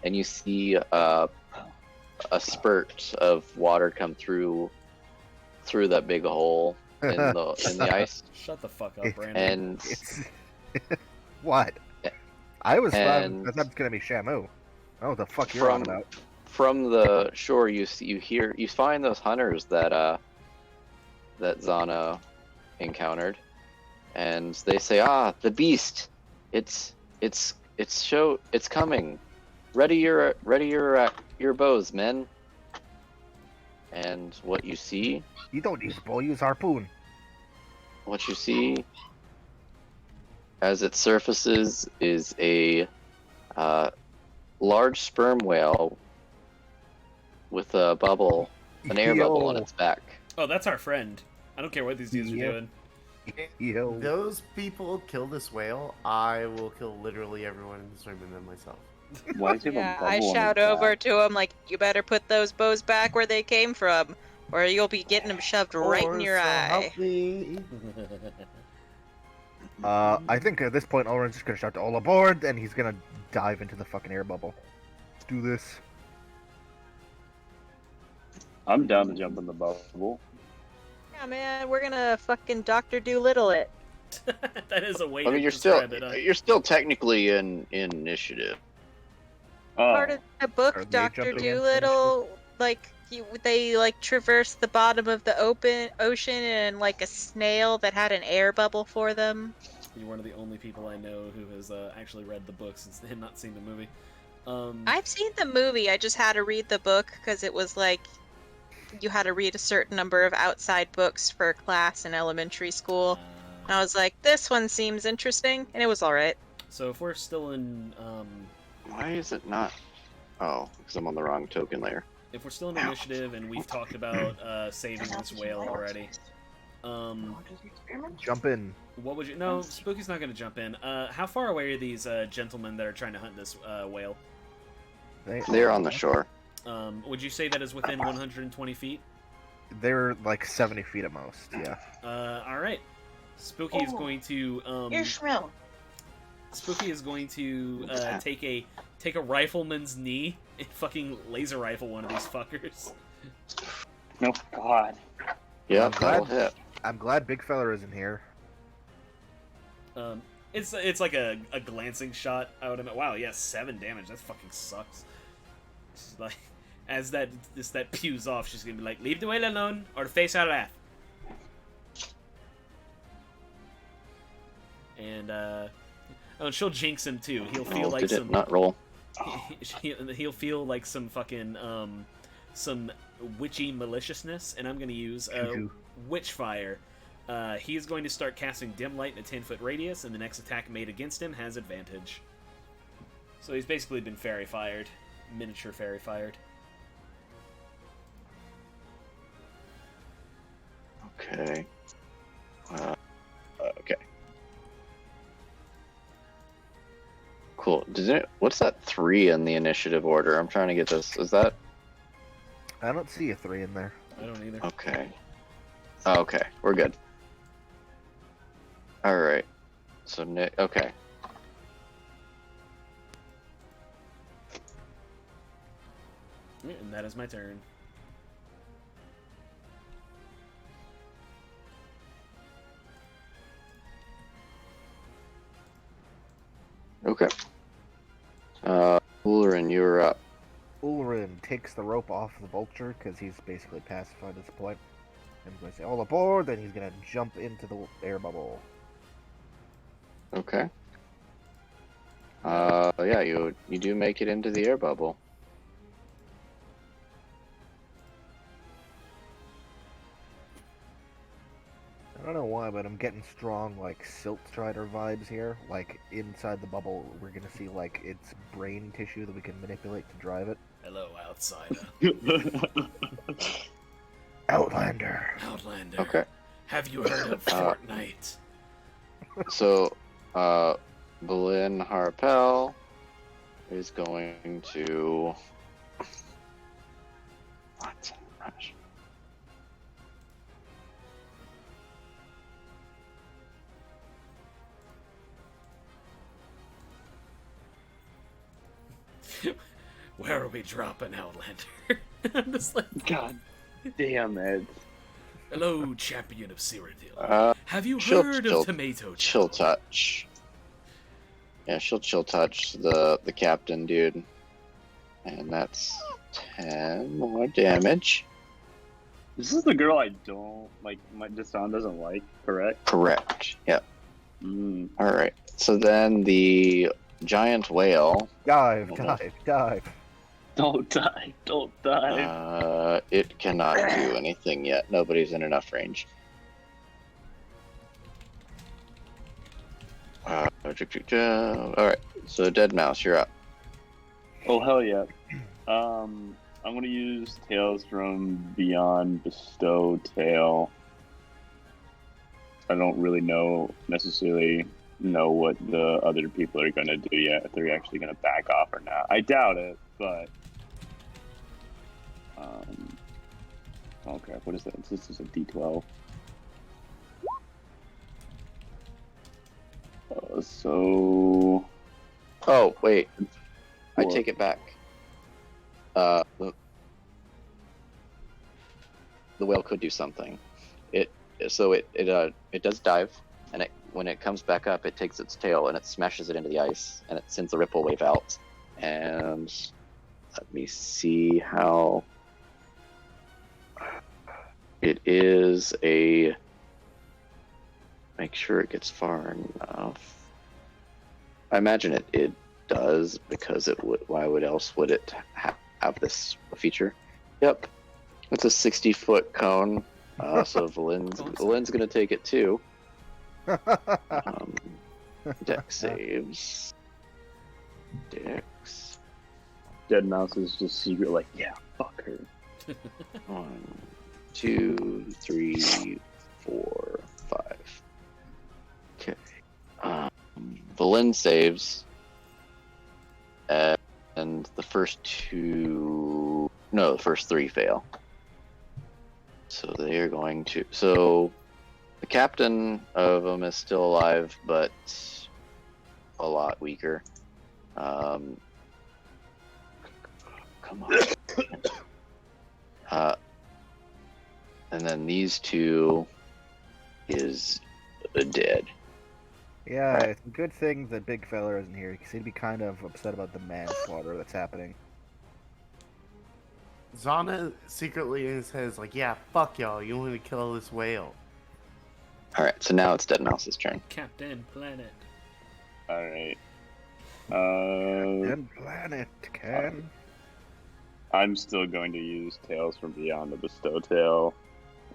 S5: and you see a spurt of water come through that big hole in the ice.
S1: Shut the fuck up, Brandon.
S5: And
S4: It's what? I was fine.
S5: And-
S4: That's not gonna be Shamu. I don't know what the fuck you're on about.
S5: from the shore, you find those hunters that Zana encountered, and they say, the beast, it's coming. Ready your bows, men. And what you see
S4: You don't use bow, use harpoon.
S5: as it surfaces is a large sperm whale with a bubble, an air bubble on its back.
S1: Oh, that's our friend. I don't care what these dudes are
S4: Yep.
S1: doing.
S4: Yo.
S6: Those people kill this whale, I will kill literally everyone in this room and then myself.
S2: Why is he have a
S7: Yeah,
S2: bubble
S7: I
S2: on his
S7: shout
S2: back?
S7: over to him like, "You better put those bows back where they came from, or you'll be getting them shoved right in
S6: Or
S7: your
S6: so
S7: eye."
S6: help me.
S4: I think at this point, Ulrin's just gonna shout all aboard, and he's gonna dive into the fucking air bubble. Let's do this.
S2: I'm down to jump in the bubble.
S7: Yeah, man, we're gonna fucking Dr. Doolittle it.
S1: That is a way
S5: I mean,
S1: to
S5: you're still
S1: describe it. Huh?
S5: you're still technically in initiative.
S2: Oh,
S7: Part of the
S4: Are
S7: book,
S4: they
S7: Dr.
S4: jumping in
S7: Doolittle, like, they like traverse the bottom of the ocean and like a snail that had an air bubble for them.
S1: You're one of the only people I know who has actually read the books and not seen the movie.
S7: I've seen the movie. I just had to read the book because it was like you had to read a certain number of outside books for class in elementary school. And I was like, this one seems interesting, and it was all right.
S1: So if we're still in,
S5: Why is it not? Oh, because I'm on the wrong token layer.
S1: if we're still in initiative and we've talked about saving this whale already,
S4: Jump in.
S1: what would you? No, Spooky's not going to jump in. How far away are these gentlemen that are trying to hunt this whale?
S5: They're on the shore.
S1: Would you say that is within 120 feet?
S4: They're like 70 feet at most. Yeah.
S1: All right. Spooky is going to
S7: Ishmael.
S1: Spooky is going to take a rifleman's knee and fucking laser rifle one of these fuckers.
S2: no, God.
S5: Yeah,
S4: I'm
S5: that'll
S4: glad-
S5: hit.
S4: I'm glad Big Feller isn't here.
S1: It's like a glancing shot. I would imagine. Wow, yeah, 7 damage. That fucking sucks. It's like as that pews off, she's gonna be like, "Leave the whale alone, or face our wrath." And she'll jinx him too. He'll feel
S5: Oh,
S1: like
S5: did
S1: some.
S5: it not roll?
S1: He'll feel like some fucking some witchy maliciousness, and I'm gonna use
S4: Choo-choo.
S1: Witchfire. He is going to start casting dim light in a 10-foot radius, and the next attack made against him has advantage. So he's basically been fairy fired, miniature fairy fired.
S5: Okay. Okay. Cool. What's that 3 in the initiative order? I'm trying to get this. Is that
S4: I don't see a 3 in there.
S1: I don't either.
S5: okay? Oh, okay, we're good. All right. So Nick. Okay.
S1: Yeah, and that is my turn.
S5: Okay. Ulrin, you're up.
S4: Ulrin takes the rope off the vulture because he's basically pacified at this point. And he's going to say, all aboard, then he's going to jump into the air bubble.
S5: Okay. Yeah, you do make it into the air bubble.
S4: I don't know why, but I'm getting strong, like, Silt Strider vibes here. Like, inside the bubble, we're going to see, like, its brain tissue that we can manipulate to drive it.
S1: Hello, outsider.
S4: Outlander.
S1: Outlander.
S5: Okay.
S1: Have you heard of Fortnite?
S5: So, Belin Harpel is going to... What? Gosh.
S1: Where are we dropping, Outlander? I'm just like,
S2: God damn it.
S1: hello, champion of Cyrodiil. Have you heard of Tomato?
S5: Chill touch. Yeah, she'll chill touch the captain dude. And that's 10 more damage.
S2: This is the girl I don't like. My Jason doesn't like. Correct.
S5: Correct. Yep.
S2: Mm.
S5: All right. So then the giant whale.
S4: Dive, dive, dive.
S2: Don't die. Don't die.
S5: It cannot do anything yet. Nobody's in enough range. Alright, so Dead Mouse, you're up.
S2: Oh hell yeah. I'm gonna use Tales from Beyond Bestow Tale. I don't really necessarily know what the other people are gonna do yet, if they're actually gonna back off or not. I doubt it, but oh crap, what is that? This is a D12. So
S5: Oh, wait. I
S2: What?
S5: take it back. The whale could do something. It does dive, and when it comes back up, it takes its tail and it smashes it into the ice, and it sends a ripple wave out. And let me see how it is a. Make sure it gets far enough. I imagine it does, because it would. Why would else would it have this feature? Yep, it's a 60-foot cone. So Valin's gonna take it too. Dex saves. Dex.
S2: Dead Mouse is just secret, like, yeah, fuck her.
S5: 1, 2, 3, 4, 5. Okay. Valin saves. And the first three fail. So they are going to. So the captain of them is still alive, but a lot weaker. Come on. And then these two is dead.
S4: Yeah, it's a good thing the big fella isn't here, because he'd be kind of upset about the manslaughter that's happening.
S6: Zana secretly in his head is like, yeah, fuck y'all, you want to kill this whale.
S5: Alright, so now it's Dead Mouse's turn.
S1: Captain Planet.
S2: Alright.
S4: And planet can.
S2: I'm still going to use Tales from Beyond the Bestow Tale.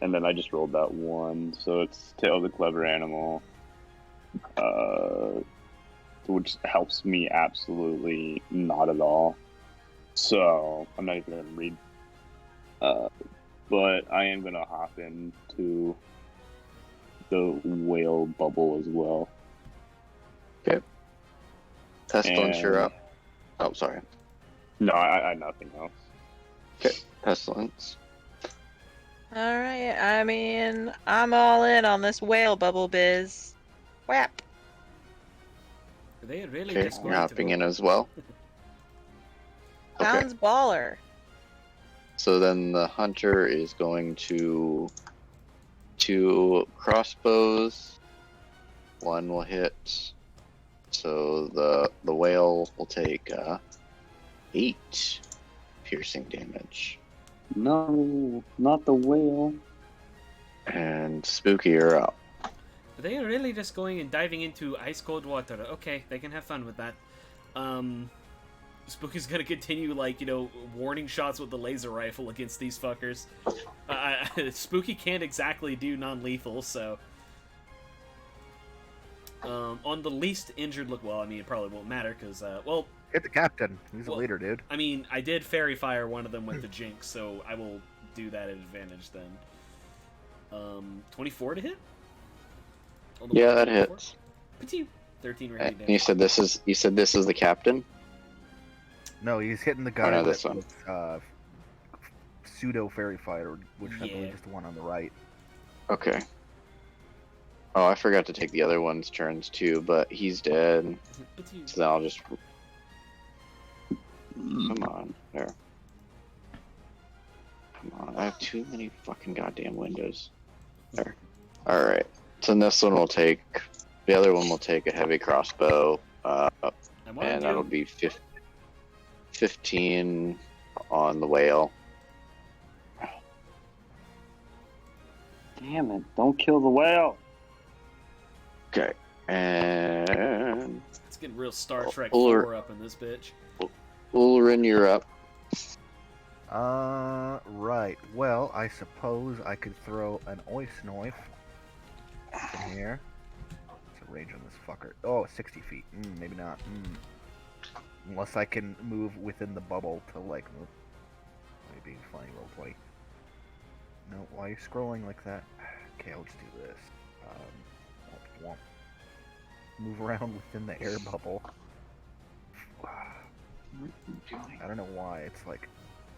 S2: And then I just rolled that one, so it's Tale of the Clever Animal. Which helps me absolutely not at all. So I'm not even gonna read. But I am gonna hop into the whale bubble as well.
S5: Okay. Pestilence, you're
S2: And-
S5: up. Oh, sorry.
S2: No, I nothing else.
S5: Okay, Pestilence.
S3: All right. I mean, I'm all in on this whale bubble biz. Whap.
S1: Are they really
S5: Okay,
S1: just
S5: you're
S1: going
S5: hopping
S1: to
S5: in as well. Okay.
S3: Sounds baller.
S5: So then the hunter is going to 2 crossbows. 1 will hit. So the whale will take 8 piercing damage.
S2: No, not the whale.
S5: And Spooky, you're up.
S1: They are really just going and diving into ice cold water. Okay, they can have fun with that. Spooky's gonna continue, like, you know, warning shots with the laser rifle against these fuckers. Spooky can't exactly do non-lethal, so... on the least injured look, well, I mean, it probably won't matter, because, well...
S4: Hit the captain. He's
S1: well,
S4: a leader, dude.
S1: I mean, I did fairy fire one of them with the jinx, so I will do that at advantage then. 24 to hit?
S5: Yeah, that hits.
S1: 13
S5: And
S1: radiant
S5: you
S1: damage.
S5: said this is the captain?
S4: No, he's hitting the guy
S5: no,
S4: with
S5: this one.
S4: pseudo fairy fire, which I
S1: Yeah.
S4: believe is the one on the right.
S5: Okay. Oh, I forgot to take the other one's turns too, but he's dead. So then I'll just... Come on, there. Come on, I have too many fucking goddamn windows. There. Alright. So this one will take... The other one will take a heavy crossbow,
S1: I'm on
S5: and
S1: you.
S5: that'll be 15 on the whale.
S2: Damn it! Don't kill the whale.
S5: Okay. And...
S1: It's getting real Star Trek
S5: Uller-
S1: 4 up in this bitch.
S5: Ulrin, you're up.
S4: Right. Well, I suppose I could throw an ice knife in here. What's the range on this fucker? Oh, 60 feet. Maybe not. Unless I can move within the bubble to, like, maybe funny roleplay. No, why are you scrolling like that? Okay, I'll just do this. Womp. Move around within the air bubble. I don't know why it's like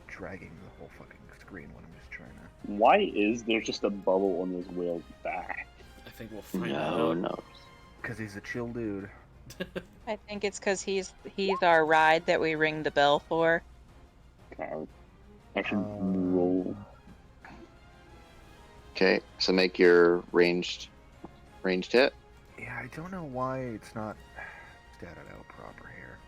S4: dragging the whole fucking screen when I'm just trying to.
S2: Why is there just a bubble on this whale's back?
S1: I think we'll find
S5: No,
S1: out.
S5: no.
S4: Because he's a chill dude.
S7: I think it's because he's our ride that we ring the bell for.
S2: God. I should roll.
S5: Okay, so make your ranged hit.
S4: Yeah, I don't know why it's not statted out proper here.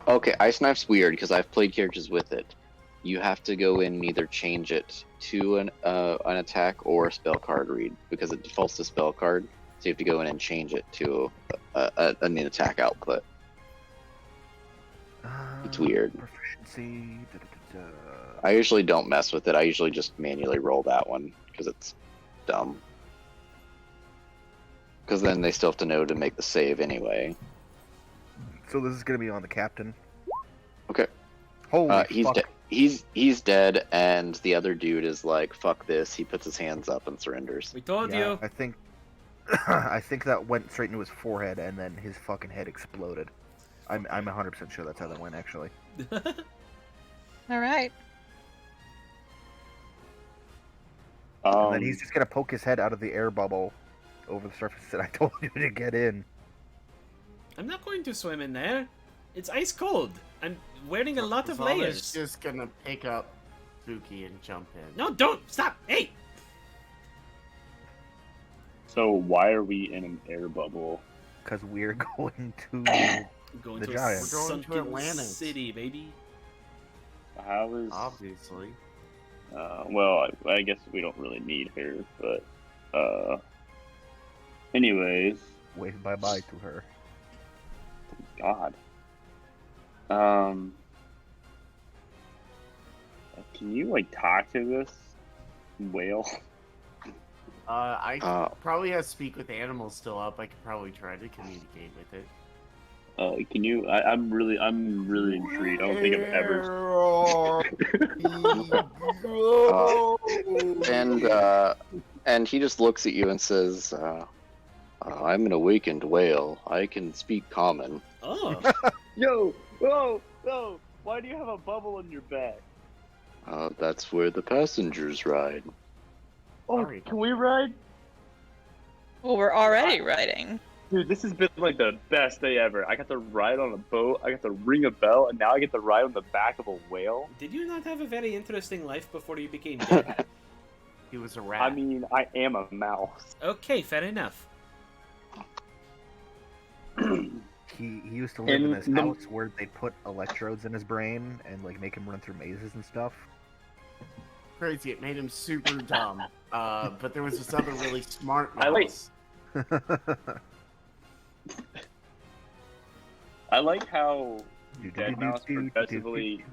S5: Okay, Ice Knife's weird because I've played characters with it. You have to go in and either change it to an attack or a spell card read because it defaults to spell card. So you have to go in and change it to an attack output. It's weird.
S4: Proficiency.
S5: I usually don't mess with it. I usually just manually roll that one because it's dumb. Because then they still have to know to make the save anyway.
S4: So this is gonna be on the captain.
S5: Okay.
S4: Holy
S5: he's
S4: fuck!
S5: he's dead, and the other dude is like, "Fuck this!" He puts his hands up and surrenders.
S1: We told
S4: Yeah,
S1: you.
S4: I think I think that went straight into his forehead, and then his fucking head exploded. I'm 100% sure that's how that went, actually.
S7: All right.
S4: And then he's just gonna poke his head out of the air bubble over the surface that I told you to get in.
S1: I'm not going to swim in there. It's ice cold. I'm wearing a lot of
S6: Zala's
S1: layers.
S6: just gonna pick up Spooky and jump in.
S1: No, don't! Stop! Hey!
S2: So why are we in an air bubble?
S4: Because we're going to.
S1: Going
S4: The
S1: to
S4: giant.
S1: a
S6: We're going to
S1: sunken
S6: Atlantis.
S1: city, baby.
S2: How is?
S6: Obviously.
S2: Well, I guess we don't really need her, but anyways,
S4: Wave bye-bye to her.
S2: God. Can you like talk to this whale?
S6: I probably have Speak with Animals still up. I could probably try to communicate with it.
S2: Can you? I'm really intrigued. I don't think I've ever.
S5: And he just looks at you and says, "I'm an awakened whale. I can speak common."
S1: Oh.
S2: Yo, whoa, whoa! Why do you have a bubble on your back?
S5: That's where the passengers ride.
S2: Oh,
S6: Sorry.
S2: can we ride?
S7: Well, we're already riding.
S2: Dude, this has been like the best day ever. I got to ride on a boat, I got to ring a bell, and now I get to ride on the back of a whale.
S1: Did you not have a very interesting life before you became dead?
S6: He was a rat.
S2: I mean, I am a mouse.
S1: Okay, fair enough.
S4: He used to live in this
S2: In the-
S4: house where they put electrodes in his brain and like make him run through mazes and stuff.
S6: Crazy. It made him super dumb. But there was this other really smart mouse.
S2: I like- I like how Deadmau5 progressively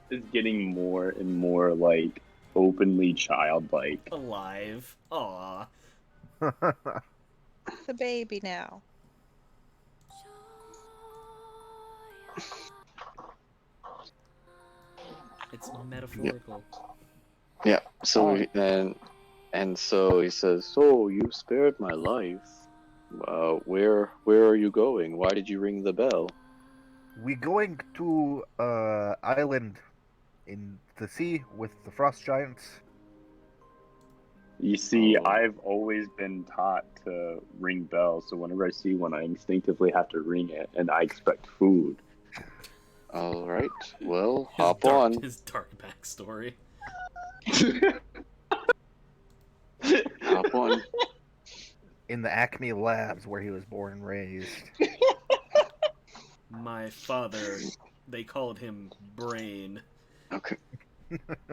S2: is getting more and more like openly childlike.
S1: Alive. Aw.
S7: The baby now.
S1: It's metaphorical.
S5: Yeah. So and so he says, "So you spared my life. Where are you going? Why did you ring the bell?"
S4: We going to island in the sea with the frost giants.
S2: You see,
S5: Oh.
S2: I've always been taught to ring bells, so whenever I see one, I instinctively have to ring it, and I expect food.
S5: All right. Well,
S1: His
S5: hop
S1: dark,
S5: on.
S1: His dark backstory.
S5: Hop on.
S4: In the Acme Labs where he was born and raised.
S1: My father, they called him Brain.
S5: Okay.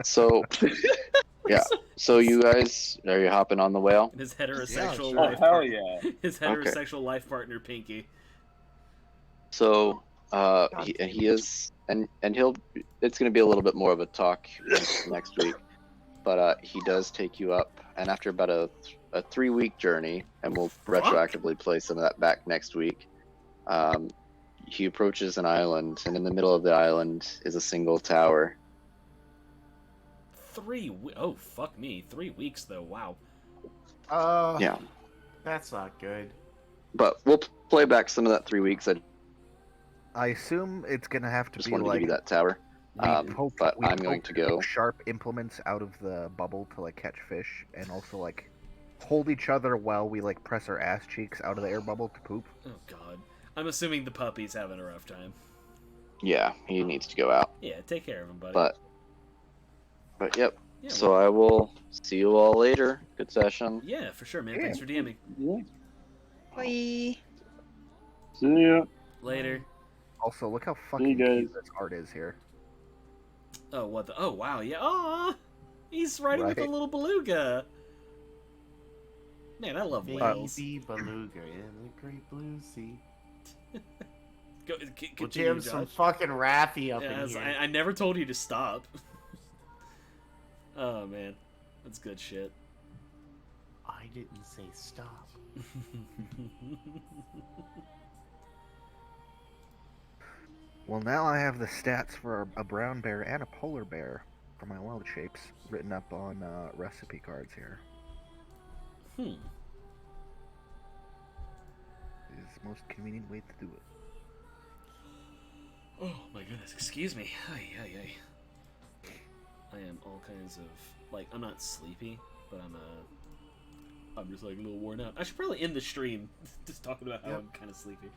S5: So, yeah. So you guys, are you hopping on the whale?
S1: And his heterosexual
S6: sure.
S2: Oh,
S1: life
S2: hell
S1: partner,
S2: yeah.
S1: his heterosexual life partner Pinky.
S5: So, he is, and he'll. It's going to be a little bit more of a talk next week, but he does take you up, and after about a 3-week journey, and we'll retroactively play some of that back next week. He approaches an island, and in the middle of the island is a single tower.
S1: Oh, fuck me. 3 weeks, though. Wow.
S5: Yeah,
S6: That's not good.
S5: but we'll play back some of that 3 weeks. I
S4: I assume it's gonna have to
S5: just
S4: be
S5: wanted to
S4: like
S5: give you that tower.
S4: we poke,
S5: But
S4: we
S5: I'm going
S4: poke
S5: to go.
S4: sharp implements out of the bubble to like catch fish, and also like hold each other while we like press our ass cheeks out of the air bubble to poop.
S1: Oh, God. I'm assuming the puppy's having a rough time.
S5: Yeah, he needs to go out.
S1: Yeah, take care of him, buddy.
S5: But yep.
S1: yeah,
S5: So I will see you all later. Good session.
S1: yeah, for sure, man.
S4: Yeah.
S1: Thanks for DMing.
S2: Yeah.
S7: Bye.
S2: See ya.
S1: Later.
S4: Also, look how
S2: Hey,
S4: fucking
S2: guys.
S4: cute this art is here.
S1: Oh, what the... Oh, wow, yeah. Aw! He's riding with a
S4: Right.
S1: little beluga. Man, I love whales.
S6: Baby beluga in the great blue sea.
S1: Go,
S6: We'll
S1: continue,
S6: jam some
S1: Josh.
S6: fucking Raffy up
S1: Yeah,
S6: in here.
S1: I never told you to stop. Oh, man. That's good shit.
S6: I didn't say stop.
S4: Well, now I have the stats for a brown bear and a polar bear for my wild shapes written up on recipe cards here.
S1: Hmm.
S4: It is the most convenient way to do it.
S1: Oh my goodness, excuse me. Ay, ay, ay. I am all kinds of like I'm not sleepy, but I'm just like a little worn out. I should probably end the stream just talking about how
S6: Yep.
S1: I'm kind of sleepy.